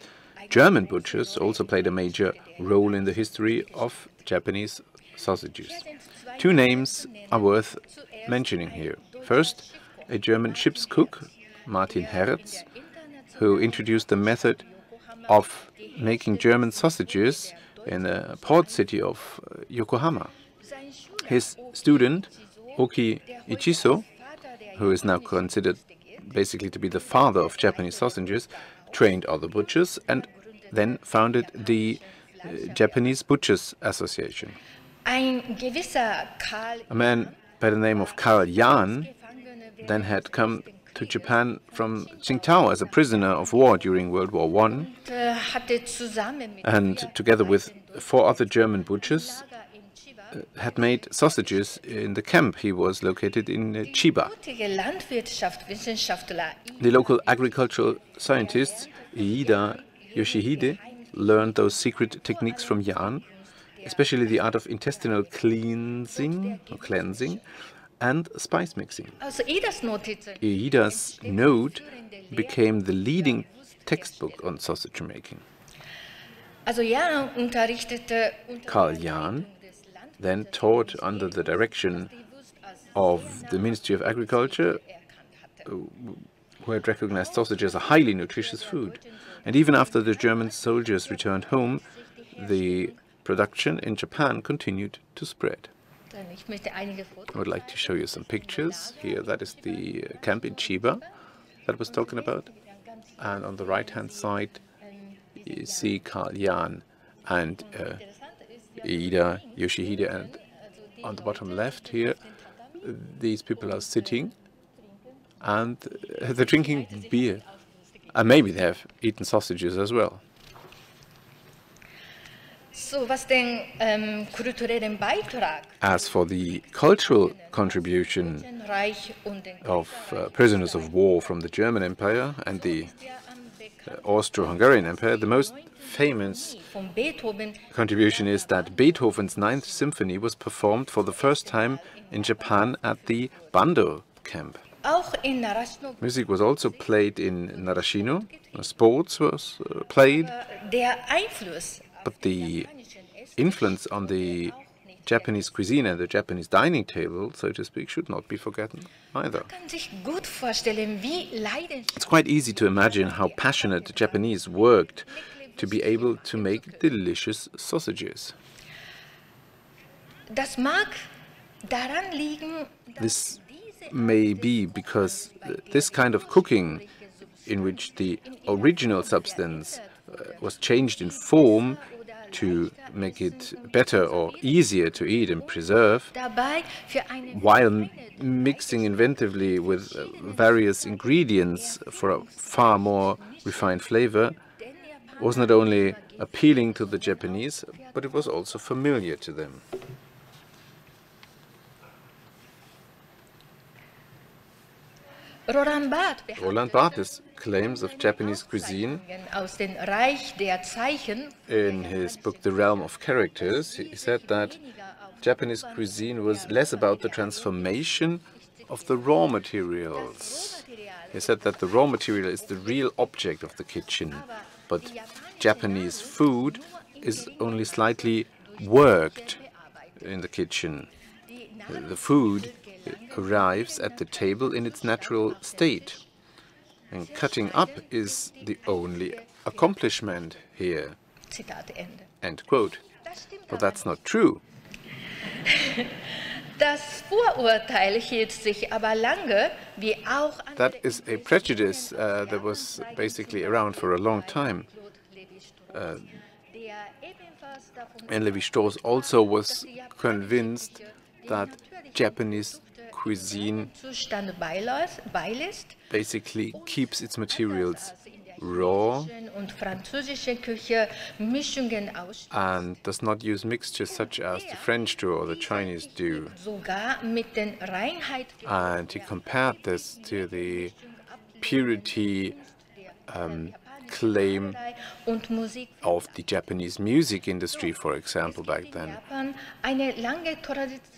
Speaker 3: German butchers also played a major role in the history of Japanese sausages. Two names are worth mentioning here. First, a German ship's cook, Martin Herz, who introduced the method of making German sausages in the port city of Yokohama. His student, Oki Ichiso, who is now considered basically to be the father of Japanese sausages, trained other butchers and then founded the Japanese Butchers Association. A man by the name of Karl Jahn then had come to Japan from Tsingtao as a prisoner of war during World War I, and together with 4 other German butchers had made sausages in the camp. He was located in Chiba. The local agricultural scientists, Iida Yoshihide, learned those secret techniques from Jahn, especially the art of intestinal cleansing and spice mixing. Iida's note became the leading textbook on sausage making. Karl Jahn then taught under the direction of the Ministry of Agriculture, who had recognized sausage as a highly nutritious food. And even after the German soldiers returned home, the production in Japan continued to spread. I would like to show you some pictures. Here, that is the camp in Chiba that I was talking about. And on the right-hand side, you see Karl Jahn and Iida Yoshihide, and on the bottom left here, these people are sitting and they're drinking beer. And maybe they have eaten sausages as well. As for the cultural contribution of prisoners of war from the German Empire and the Austro-Hungarian Empire, the most famous contribution is that Beethoven's 9th Symphony was performed for the first time in Japan at the Bando camp. Music was also played in Narashino, sports was played, but the influence on the Japanese cuisine and the Japanese dining table, so to speak, should not be forgotten either. It's quite easy to imagine how passionate the Japanese worked to be able to make delicious sausages. This may be because this kind of cooking, in which the original substance was changed in form to make it better or easier to eat and preserve, while mixing inventively with various ingredients for a far more refined flavor, was not only appealing to the Japanese, but it was also familiar to them. Roland Barthes' claims of Japanese cuisine in his book The Realm of Characters, he said that Japanese cuisine was less about the transformation of the raw materials. He said that the raw material is the real object of the kitchen, but Japanese food is only slightly worked in the kitchen. The food arrives at the table in its natural state, and cutting up is the only accomplishment here. End quote. But that's not true. That is a prejudice that was basically around for a long time. And Lévi-Strauss also was convinced that Japanese cuisine basically keeps its materials raw and does not use mixtures such as the French do or the Chinese do. And he compared this to the purity claim of the Japanese music industry, for example, back then.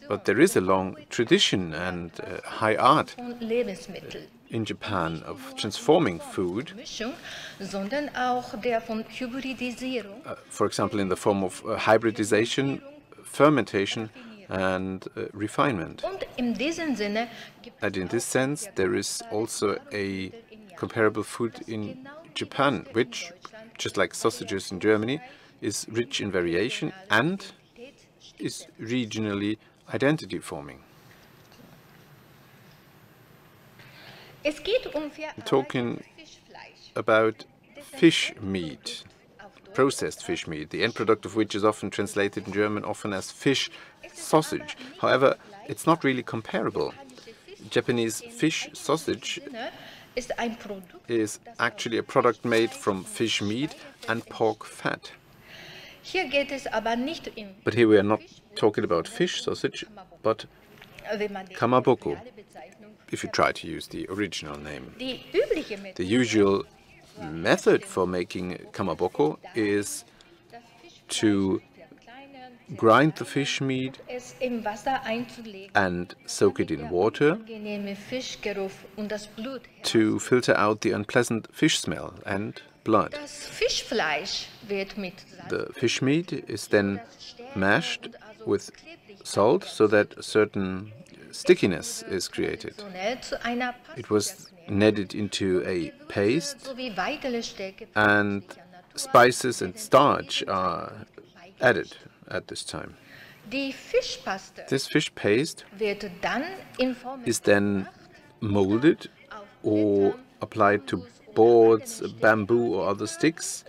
Speaker 3: But there is a long tradition and high art in Japan of transforming food, for example, in the form of hybridization, fermentation, and refinement. And in this sense, there is also a comparable food in Japan, which, just like sausages in Germany, is rich in variation and is regionally identity-forming. Talking about fish meat, processed fish meat, the end product of which is often translated in German often as fish sausage. However, it's not really comparable. Japanese fish sausage is actually a product made from fish meat and pork fat. But here we are not talking about fish sausage, but kamaboko, if you try to use the original name. The usual method for making kamaboko is to grind the fish meat and soak it in water to filter out the unpleasant fish smell and blood. The fish meat is then mashed with salt so that a certain stickiness is created. It was kneaded into a paste, and spices and starch are added at this time. This fish paste is then molded or applied to boards, bamboo or other sticks,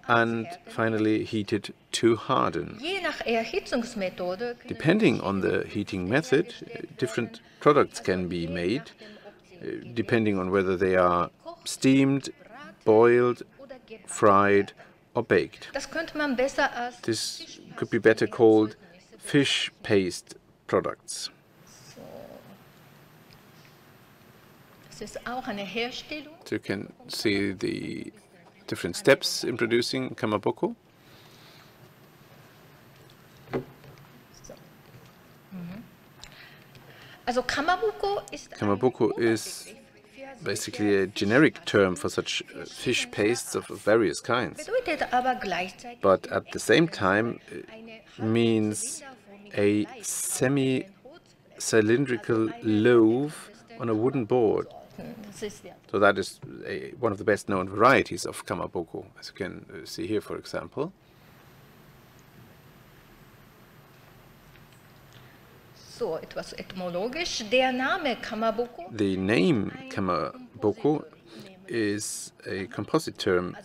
Speaker 3: and finally heated to harden. Depending on the heating method, different products can be made, depending on whether they are steamed, boiled, fried, or baked. This could be better called fish paste products. So you can see the different steps in producing kamaboko. Kamaboko is basically a generic term for such fish pastes of various kinds, but at the same time means a semi-cylindrical loaf on a wooden board. So that is one of the best known varieties of kamaboko, as you can see here, for example.
Speaker 6: So, etwas etymologisch. Der Name Kamaboko.
Speaker 3: The name kamaboko is a composite term,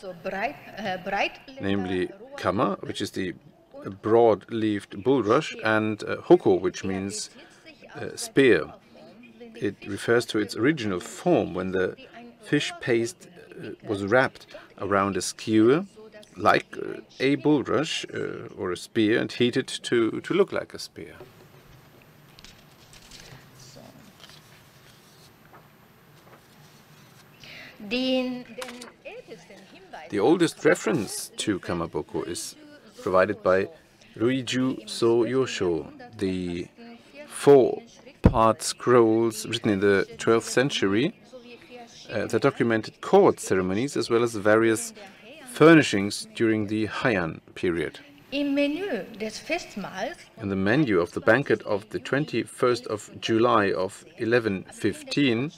Speaker 3: namely Kammer, which is the broad-leaved bulrush, and Hoko, which means spear. It refers to its original form when the fish paste was wrapped around a skewer like a bulrush or a spear and heated to look like a spear. The oldest reference to Kamaboko is provided by Ruiju So Yosho, the 4-part scrolls written in the 12th century that documented court ceremonies as well as various furnishings during the Heian period. In the menu of the banquet of the 21st of July of 1115,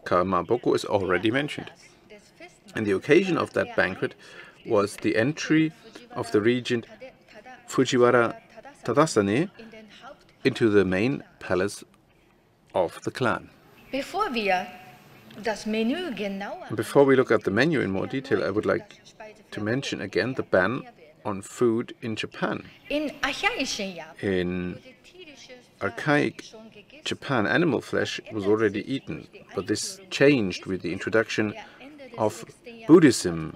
Speaker 3: Kamaboko is already mentioned. And the occasion of that banquet was the entry of the regent Fujiwara Tadasane into the main palace of the clan. Before we look at the menu in more detail, I would like to mention again the ban on food in Japan. In archaic Japan, animal flesh was already eaten, but this changed with the introduction of Buddhism,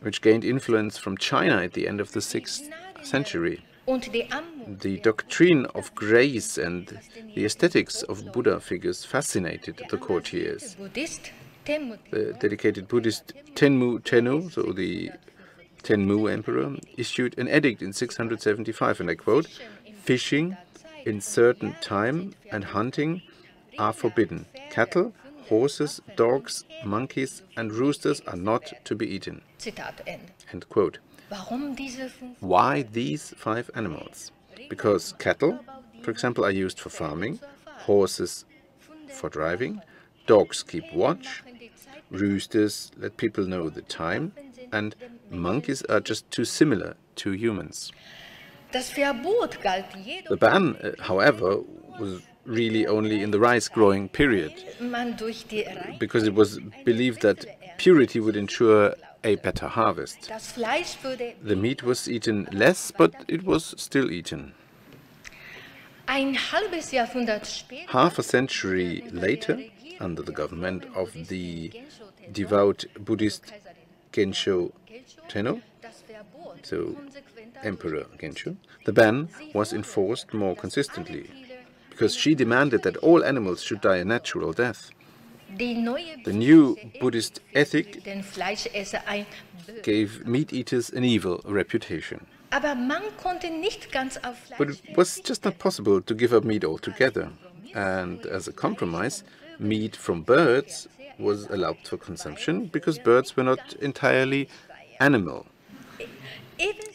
Speaker 3: which gained influence from China at the end of the 6th century. The doctrine of grace and the aesthetics of Buddha figures fascinated the courtiers. The dedicated Buddhist Tenmu Tenno, so the Tenmu emperor, issued an edict in 675, and I quote, "Fishing in certain time and hunting are forbidden. Cattle, horses, dogs, monkeys and roosters are not to be eaten." End quote. Why these 5 animals? Because cattle, for example, are used for farming, horses for driving, dogs keep watch, roosters let people know the time, and monkeys are just too similar to humans. The ban, however, was really only in the rice-growing period, because it was believed that purity would ensure a better harvest. The meat was eaten less, but it was still eaten. Half a century later, under the government of the devout Buddhist Gensho Tenno, so Emperor Gensho, the ban was enforced more consistently, because she demanded that all animals should die a natural death. The new Buddhist ethic gave meat eaters an evil reputation. But it was just not possible to give up meat altogether, and as a compromise, meat from birds was allowed for consumption because birds were not entirely animal,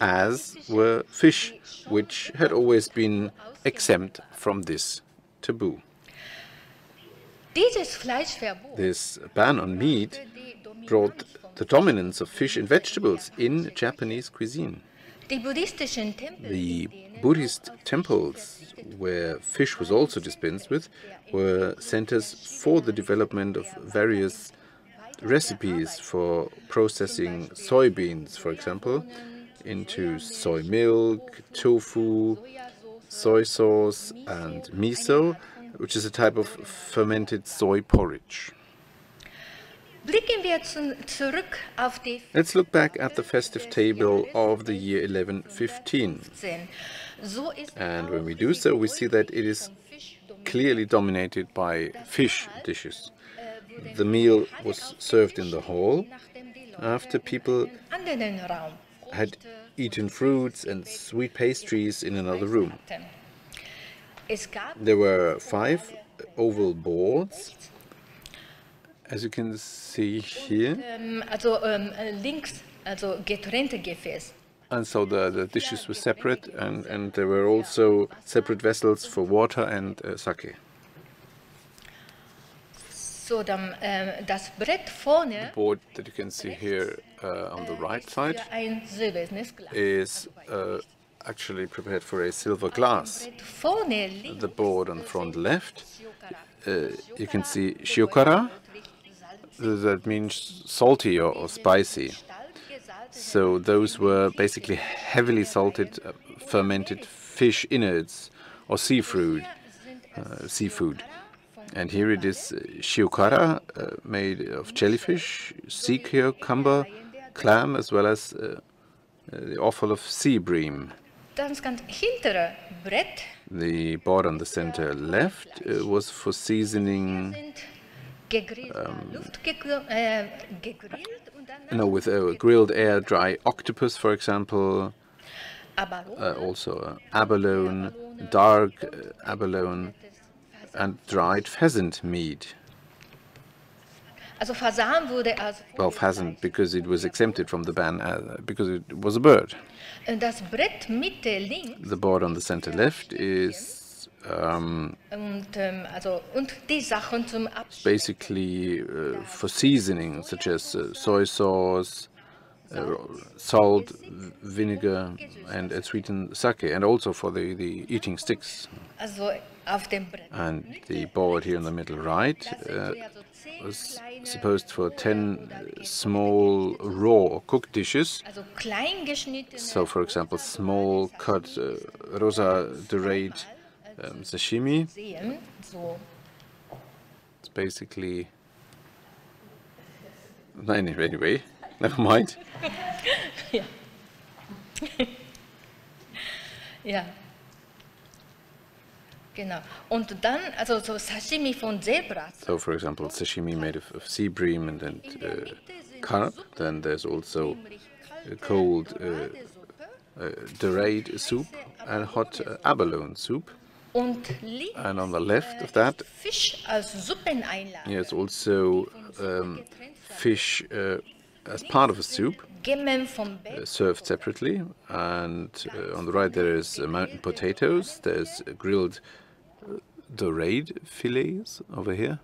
Speaker 3: as were fish, which had always been exempt from this taboo. This ban on meat brought the dominance of fish and vegetables in Japanese cuisine. The Buddhist temples, where fish was also dispensed with, were centers for the development of various recipes for processing soybeans, for example, into soy milk, tofu, soy sauce, and miso, which is a type of fermented soy porridge. Let's look back at the festive table of the year 1115. And when we do so, we see that it is clearly dominated by fish dishes. The meal was served in the hall after people had eaten fruits and sweet pastries in another room. There were 5 oval boards, as you can see here. And so the dishes were separate, and there were also separate vessels for water and sake. The board that you can see here on the right side is actually prepared for a silver glass. The board on the front left, you can see shiokara, that means salty or spicy. So those were basically heavily salted fermented fish innards or seafood. And here it is shiokara, made of jellyfish, sea cucumber, clam, as well as the offal of sea bream. The board on the center left was for seasoning with grilled air dry octopus, for example, also abalone, dark abalone, and dried pheasant meat. Well, pheasant because it was exempted from the ban because it was a bird. The board on the center left is basically for seasoning, such as soy sauce, salt, vinegar, and sweetened sake, and also for the eating sticks. And the board here in the middle right was supposed for 10 small raw or cooked dishes. So, for example, small cut rosa dorade sashimi. It's basically... Anyway, never mind.
Speaker 6: Ja. Ja. Genau. Und dann, also so Sashimi von Zebra.
Speaker 3: So, for example, sashimi made of sea bream and carp. Then there's also cold dorade soup and hot abalone soup. And on the left of that, there's also fish as part of a soup, served separately. And on the right there is mountain potatoes, there's grilled dorade fillets over here.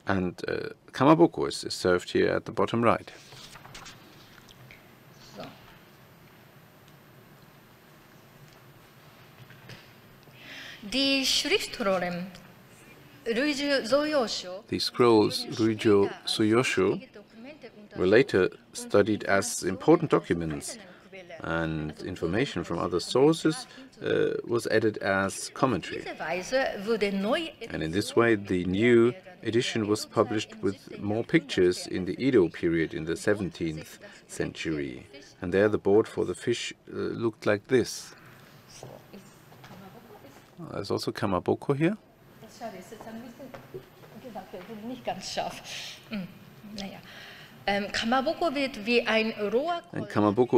Speaker 3: And kamaboko is served here at the bottom right.
Speaker 6: Die Schriftrollen
Speaker 3: The scrolls Ruijo Suyosho were later studied as important documents, and information from other sources was added as commentary. And in this way, the new edition was published with more pictures in the Edo period in the 17th century. And there the board for the fish looked like this. There's also kamaboko here.
Speaker 6: And
Speaker 3: kamaboko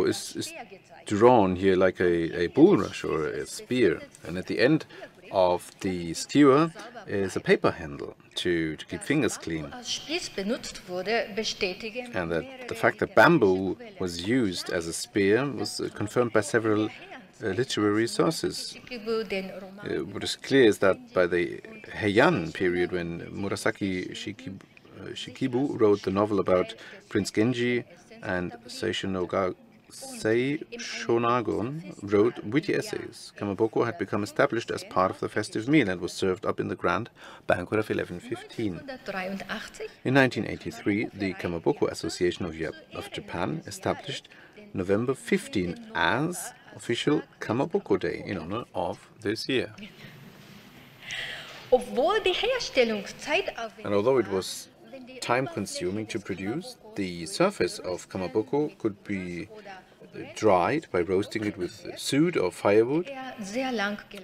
Speaker 3: is drawn here like a bulrush or a spear, and at the end of the skewer is a paper handle to keep fingers clean. And that the fact that bamboo was used as a spear was confirmed by several literary sources. What is clear is that by the Heian period, when Murasaki Shikibu wrote the novel about Prince Genji, and Seishonagon wrote witty essays, kamaboko had become established as part of the festive meal and was served up in the grand banquet of 1115. In 1983, the Kamaboko Association of Japan established November 15 as official Kamaboko Day in honor of this year. And although it was time-consuming to produce, the surface of kamaboko could be dried by roasting it with soot or firewood,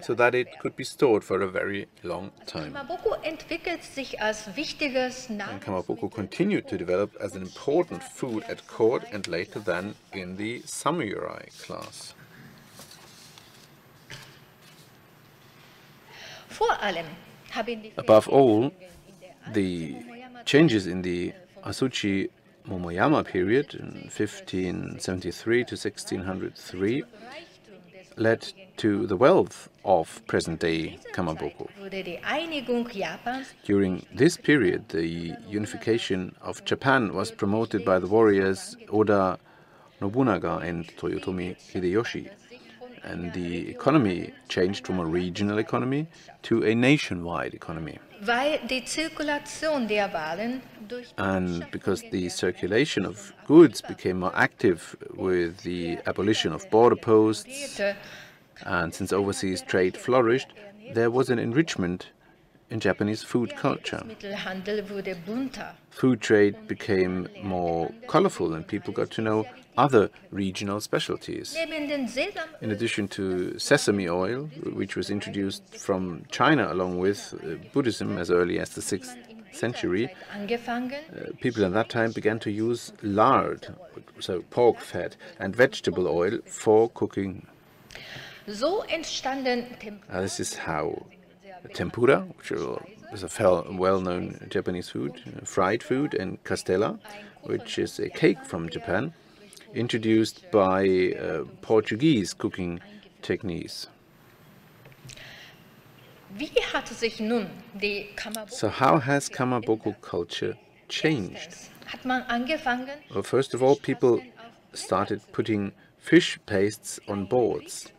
Speaker 3: so that it could be stored for a very long time. And kamaboko continued to develop as an important food at court and later then in the samurai class. Above all, the changes in the Asuchi Momoyama period in 1573 to 1603 led to the wealth of present-day kamaboko. During this period, the unification of Japan was promoted by the warriors Oda Nobunaga and Toyotomi Hideyoshi. and the economy changed from a regional economy to a nationwide economy. And because the circulation of goods became more active with the abolition of border posts, and since overseas trade flourished, there was an enrichment in Japanese food culture. Food trade became more colorful and people got to know other regional specialties. In addition to sesame oil, which was introduced from China along with Buddhism as early as the 6th century, people at that time began to use lard, so pork fat, and vegetable oil for cooking. This is how tempura, which is a well-known Japanese food, fried food, and castella, which is a cake from Japan, introduced by Portuguese cooking techniques. So how has kamaboko culture changed? Well, first of all, people started putting fish pastes on boards.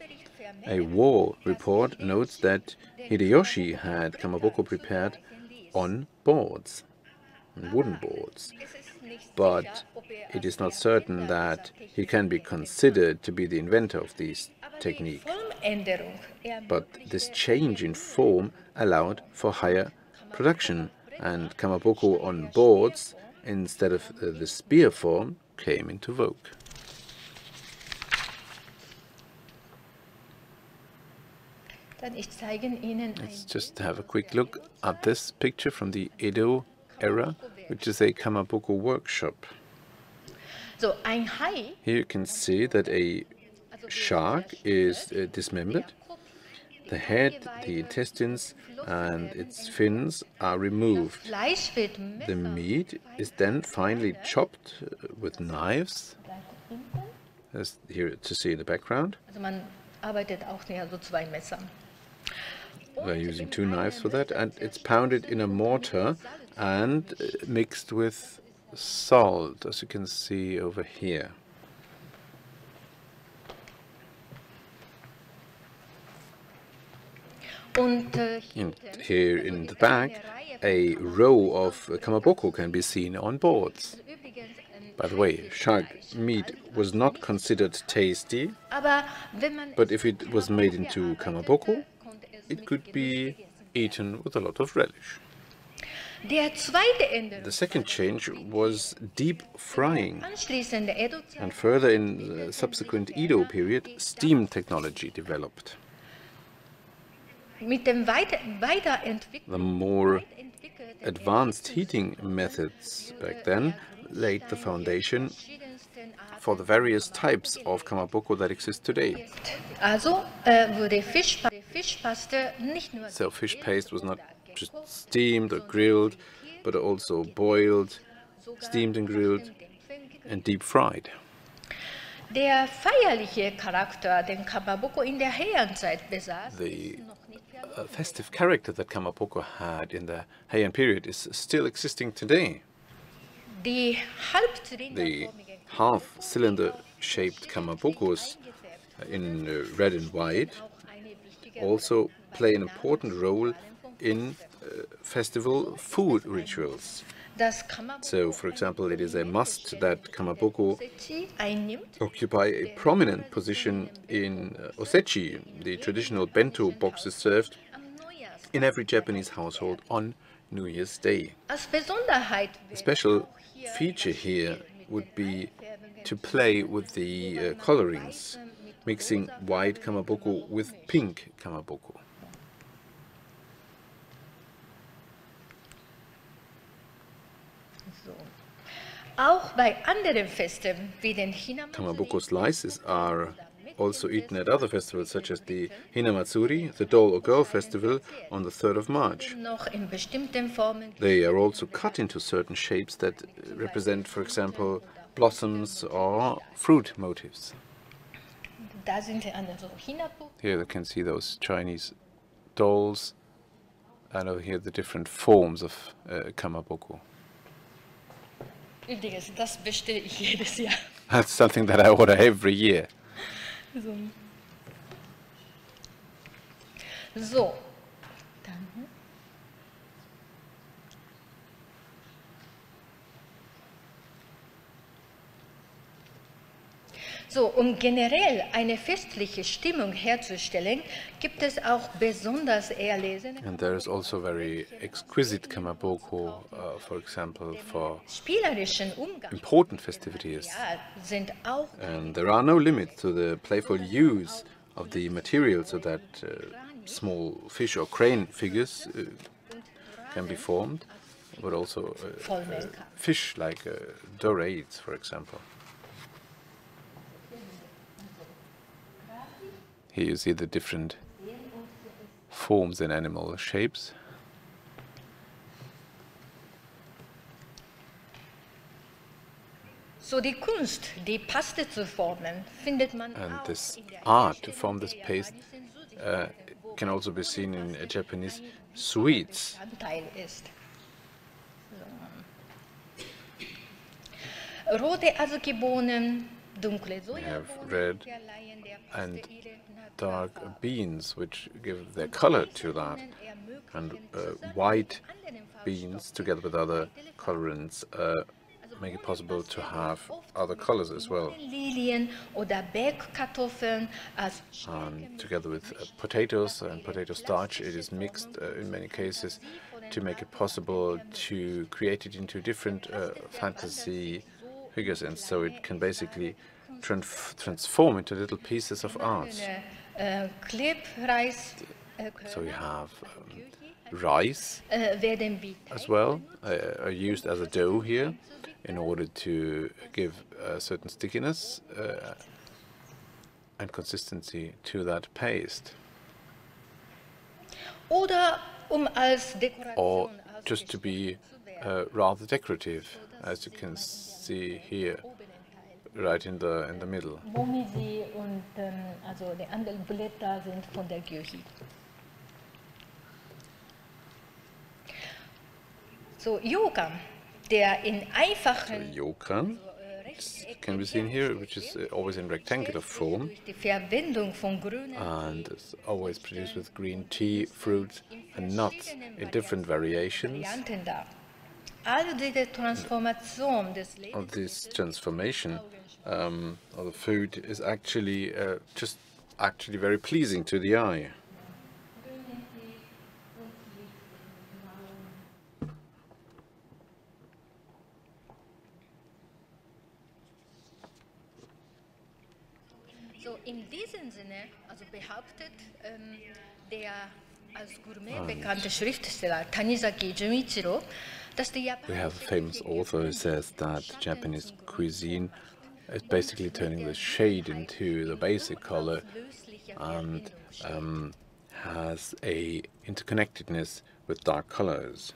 Speaker 3: A war report notes that Hideyoshi had kamaboko prepared on boards, wooden boards. But it is not certain that he can be considered to be the inventor of these techniques. But this change in form allowed for higher production, and kamaboko on boards instead of the spear form came into vogue. Let's just have a quick look at this picture from the Edo era, which is a kamaboko workshop. Here you can see that a shark is dismembered. The head, the intestines and its fins are removed. The meat is then finely chopped with knives, as here to see in the background. We're using 2 knives for that, and it's pounded in a mortar and mixed with salt, as you can see over here. And here in the back, a row of kamaboko can be seen on boards. By the way, shark meat was not considered tasty, but if it was made into kamaboko, it could be eaten with a lot of relish. The second change was deep frying, and further in the subsequent Edo period, steam technology developed. The more advanced heating methods back then laid the foundation for the various types of kamaboko that exist today. So fish paste was not just steamed or grilled, but also boiled, steamed and grilled, and deep fried.
Speaker 6: Der feierliche Charakter, den Kamaboko in der Heian-Zeit besaß,
Speaker 3: the festive character that kamaboko had in the Heian period is still existing today.
Speaker 6: The
Speaker 3: half-cylinder-shaped kamabokos in red and white also play an important role in festival food rituals. So, for example, it is a must that kamaboko occupy a prominent position in osechi, the traditional bento boxes served in every Japanese household on New Year's Day. A special feature here would be to play with the colorings, mixing white kamaboko with pink kamaboko. Kamaboko slices are also eaten at other festivals, such as the Hinamatsuri, the doll or girl festival, on the 3rd of March. They are also cut into certain shapes that represent, for example, blossoms or fruit motifs. Here you can see those Chinese dolls, and over here the different forms of kamaboko. That's something that I order every year.
Speaker 6: So, so, um generell eine festliche Stimmung herzustellen, gibt es auch besonders erlesene.
Speaker 3: And there is also very exquisite kamaboko, for example, for important festivities. And there are no limits to the playful use of the material so that small fish or crane figures can be formed, but also fish like dorades, for example. Here you see the different forms and animal shapes.
Speaker 6: So die Kunst, die Paste zu formen, findet man
Speaker 3: and
Speaker 6: auch
Speaker 3: this
Speaker 6: in der
Speaker 3: art to form this paste can also be seen in Japanese sweets.
Speaker 6: Bestandteil ist. So. Rote Azuki-Bohnen, dunkle
Speaker 3: We have
Speaker 6: Sojabohnen,
Speaker 3: red
Speaker 6: derleihen der
Speaker 3: and
Speaker 6: Paste ihre
Speaker 3: dark beans, which give their color to that, and white beans together with other colorants make it possible to have other colors as well.
Speaker 6: Lilien oder Bergkartoffeln als
Speaker 3: And together with potatoes and potato starch, it is mixed in many cases to make it possible to create it into different fantasy figures, and so it can basically transform into little pieces of art. So you have rice as well, are used as a dough here in order to give a certain stickiness and consistency to that paste. Or just to be rather decorative, as you can see here, right in the middle.
Speaker 6: Momisi und also die anderen Blätter sind von der Gyuhi. So, Yokan, der in einfachen
Speaker 3: Yokan can be seen here, which is always in rectangular form,
Speaker 6: die Verwendung von grünen
Speaker 3: and it's always produced with green tea, fruits and nuts in different variations.
Speaker 6: Varianten dar. Also diese Transformation des
Speaker 3: Of this transformation of the food is actually just very pleasing to the eye.
Speaker 6: So in diesem Sinne, also behauptet der als Gourmet bekannte Schriftsteller Tanizaki Junichiro, dass die
Speaker 3: We have a famous author who says that Japanese cuisine is basically turning the shade into the basic color and has a interconnectedness with dark colors.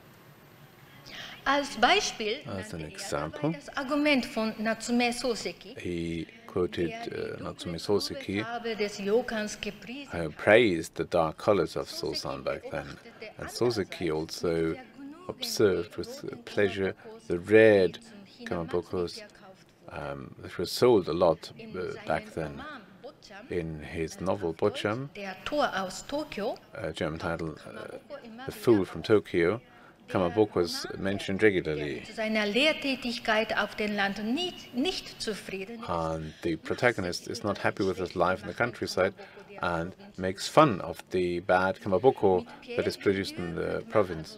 Speaker 6: Als Beispiel,
Speaker 3: as an example,
Speaker 6: das Argument von Natsume Soseki,
Speaker 3: he quoted Natsume Soseki,
Speaker 6: des Yokans gepriesen,
Speaker 3: who praised the dark colors of Sosan back then. And Soseki also observed with pleasure the red kamabokos that were sold a lot back then. In his novel Bocham, German title The Fool from Tokyo, kamaboko was mentioned regularly. And the protagonist is not happy with his life in the countryside and makes fun of the bad kamaboko that is produced in the province.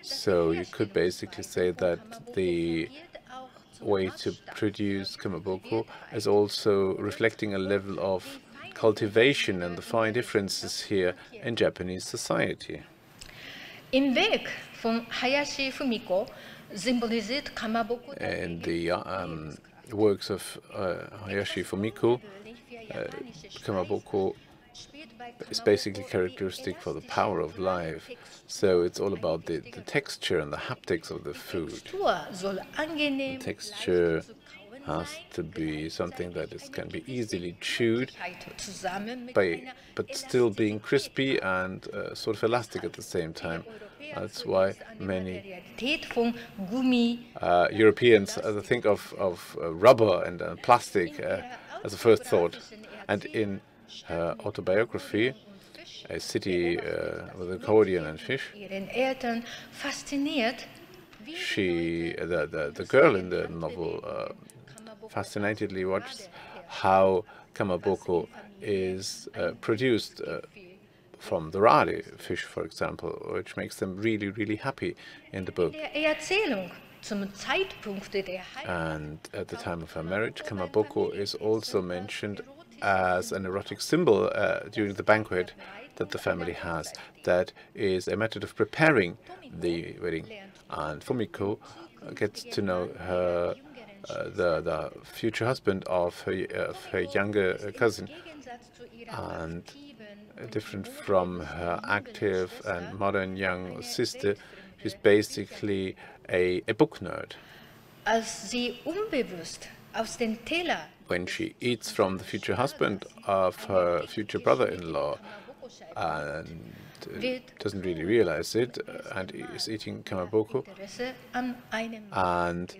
Speaker 3: So you could basically say that the way to produce kamaboko is also reflecting a level of cultivation and the fine differences here in Japanese society.
Speaker 6: Im Weg von Hayashi Fumiko symbolisiert kamaboko.
Speaker 3: In the works of Hayashi Fumiko, kamaboko is basically characteristic for the power of life. So it's all about the texture and the haptics of the food. The texture has to be something that can be easily chewed, but still being crispy and sort of elastic at the same time. That's why many Europeans think of rubber and plastic as a first thought. And in her autobiography, a city with accordion and fish. The girl in the novel fascinatedly watches how kamaboko is produced from the radi fish, for example, which makes them really, really happy in the book. And at the time of her marriage, kamaboko is also mentioned as an erotic symbol during the banquet that the family has. That is a method of preparing the wedding. And Fumiko gets to know her the future husband of her younger cousin, and different from her active and modern young sister, she's basically a book nerd. When she eats from the future husband of her future brother-in-law and doesn't really realize it, and is eating kamaboko, and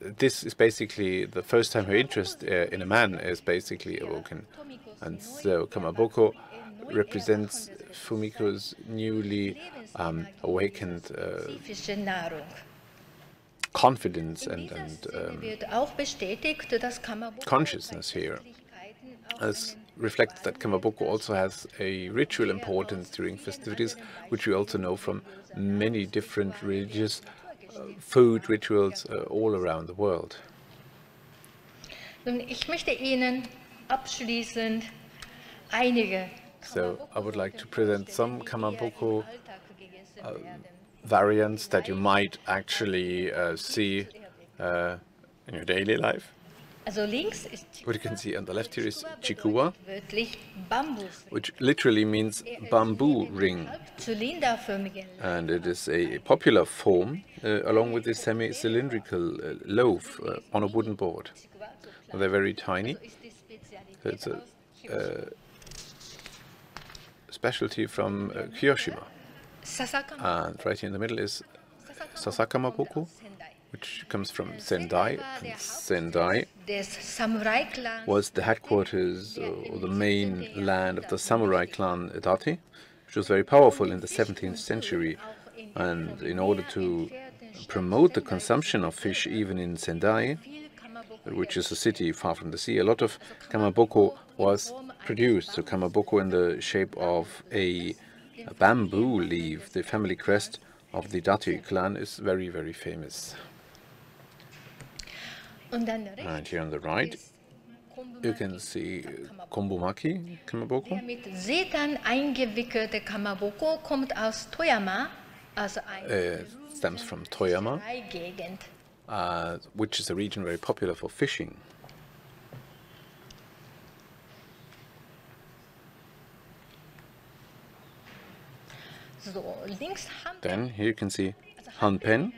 Speaker 3: this is basically the first time her interest in a man is basically awoken. And so kamaboko represents Fumiko's newly awakened confidence and consciousness here. As reflects that kamaboko also has a ritual importance during festivities, which we also know from many different religious food rituals all around the world. So I would like to present some kamaboko variants that you might actually see in your daily life. What you can see on the left here is chikuwa, which literally means bamboo ring. And it is a popular form along with a semi-cylindrical loaf on a wooden board. They're very tiny. So it's a specialty from Kyoshima. And right here in the middle is Sasakamaboko, which comes from Sendai. And Sendai was the headquarters or the main land of the samurai clan Dati, which was very powerful in the 17th century. And in order to promote the consumption of fish even in Sendai, which is a city far from the sea, a lot of kamaboko was produced. So kamaboko in the shape of a bamboo leaf, the family crest of the Dati clan, is very, very famous. And here on the right, you can see kombumaki kamaboko. Stems from Toyama, which is a region very popular for fishing. Then here you can see hanpen,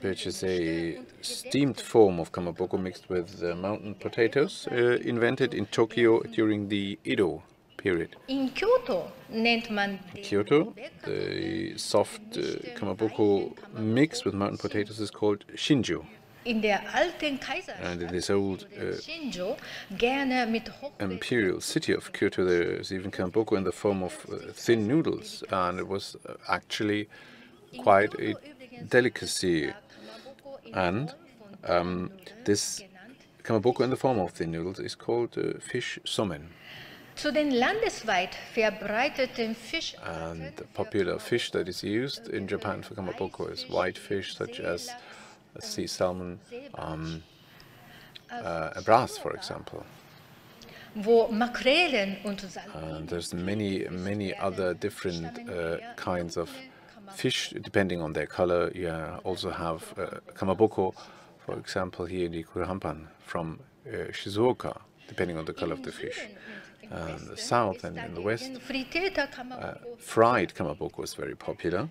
Speaker 3: which is a steamed form of kamaboko mixed with mountain potatoes, invented in Tokyo during the Edo period. In Kyoto, the soft kamaboko mixed with mountain potatoes is called shinjo. And in this old imperial city of Kyoto, there is even kamaboko in the form of thin noodles, and it was actually quite a delicacy. And this kamaboko in the form of thin noodles is called fish somen. And the popular fish that is used in Japan for kamaboko is white fish, such as sea salmon, brass, for example. And there's many other different kinds of fish, depending on their color. You also have kamaboko, for example, here in the Kurohampan from Shizuoka, depending on the color of the fish. In the south and in the west, fried kamaboko is very popular.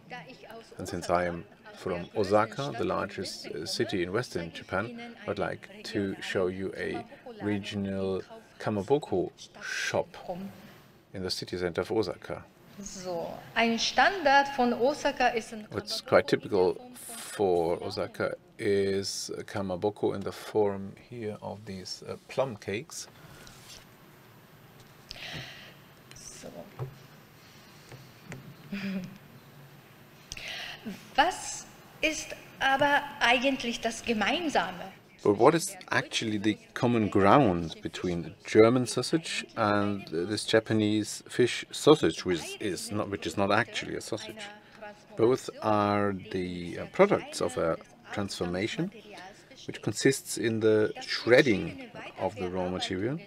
Speaker 3: And since I am from Osaka, the largest city in western Japan, I would like to show you a regional kamaboko shop in the city center of Osaka. What's quite typical for Osaka is kamaboko in the form here of these plum cakes.
Speaker 6: Was ist aber eigentlich das Gemeinsame?
Speaker 3: But what is actually the common ground between the German sausage and this Japanese fish sausage, which is not actually a sausage? Both are the products of a transformation, which consists in the shredding of the raw material,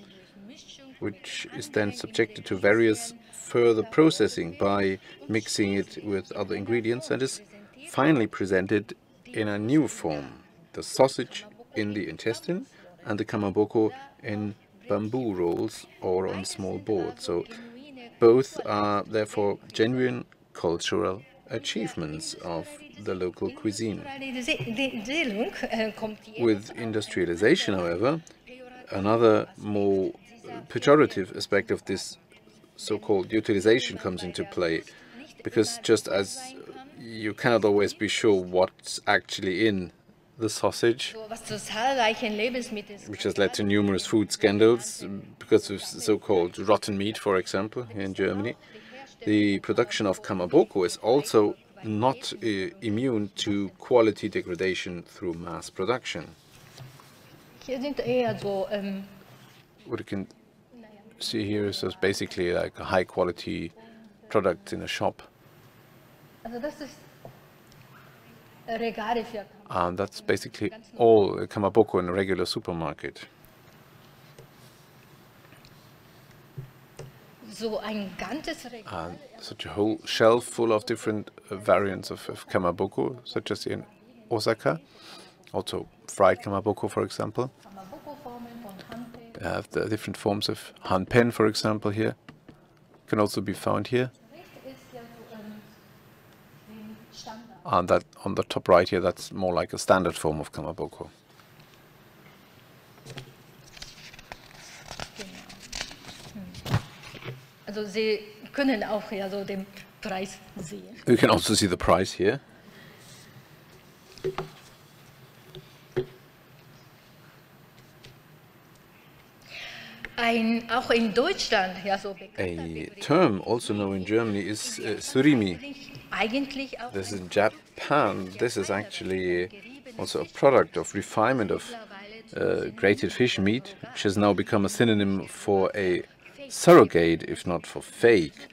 Speaker 3: which is then subjected to various further processing by mixing it with other ingredients, and is finally presented in a new form, the sausage in the intestine and the kamaboko in bamboo rolls or on small boards. So both are therefore genuine cultural achievements of the local cuisine. With industrialization, however, another more pejorative aspect of this so-called utilization comes into play, because just as you cannot always be sure what's actually in the sausage, which has led to numerous food scandals because of so-called rotten meat, for example, here in Germany. The production of kamaboko is also not immune to quality degradation through mass production. What you can see here is just basically like a high-quality product in a shop. And that's basically all kamaboko in a regular supermarket. Such a whole shelf full of different variants of kamaboko, such as in Osaka, also fried kamaboko, for example. We have the different forms of hanpen, for example, here. Can also be found here. And that on the top right here, that's more like a standard form of kamaboko. You can also see the price here. A term also known in Germany is surimi. This is in Japan. This is actually also a product of refinement of grated fish meat, which has now become a synonym for a surrogate, if not for fake,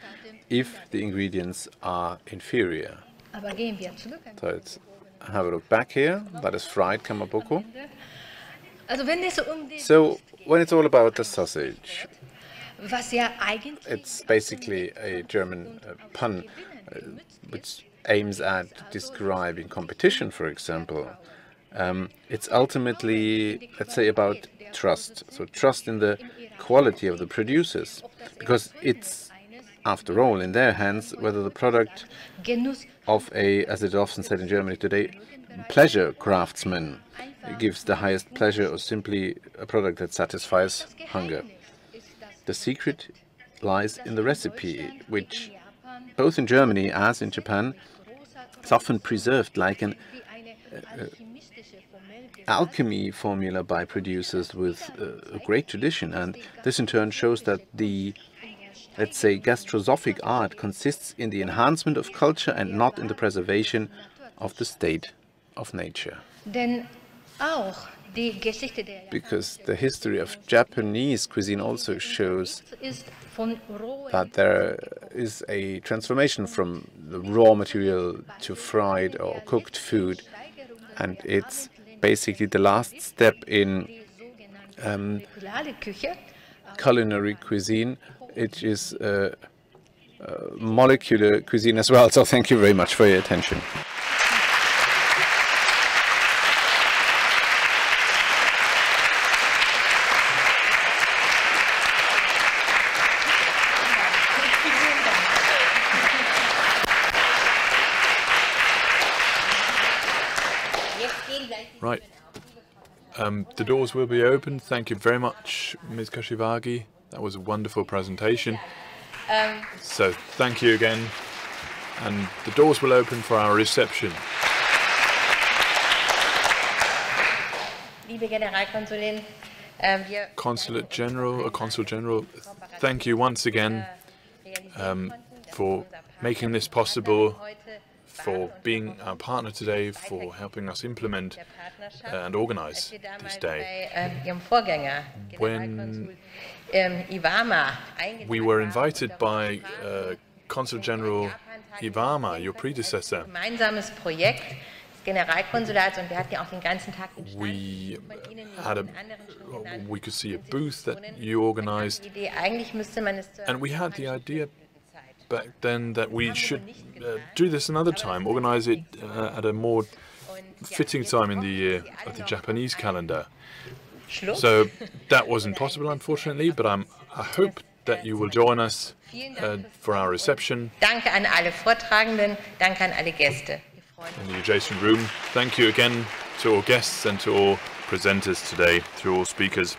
Speaker 3: if the ingredients are inferior. So let's have a look back here. That is fried kamaboko. So when it's all about the sausage, it's basically a German pun which aims at describing competition, for example. It's ultimately, let's say, about trust. So trust in the quality of the producers, because it's, after all, in their hands whether the product of a, as it often said in Germany today, pleasure craftsman gives the highest pleasure, or simply a product that satisfies hunger. The secret lies in the recipe, which both in Germany as in Japan is often preserved like an alchemy formula by producers with a great tradition, and this in turn shows that the, let's say, gastrosophic art consists in the enhancement of culture and not in the preservation of the state of nature. Because the history of Japanese cuisine also shows that there is a transformation from the raw material to fried or cooked food, and it's basically the last step in culinary cuisine. It is molecular cuisine as well. So thank you very much for your attention.
Speaker 1: Right. The doors will be open. Thank you very much, Ms. Kashiwagi. That was a wonderful presentation. So thank you again. And the doors will open for our reception. Consulate General, Consul General, thank you once again for making this possible, for being our partner today, for helping us implement and organize this day. When we were invited by Consul General Iwama, your predecessor, we could see a booth that you organized, and we had the idea back then that we should do this another time, organize it at a more fitting time in the year of the Japanese calendar. So that wasn't possible, unfortunately, but I hope that you will join us for our reception in the adjacent room. Thank you again to all guests and to all presenters today, to all speakers.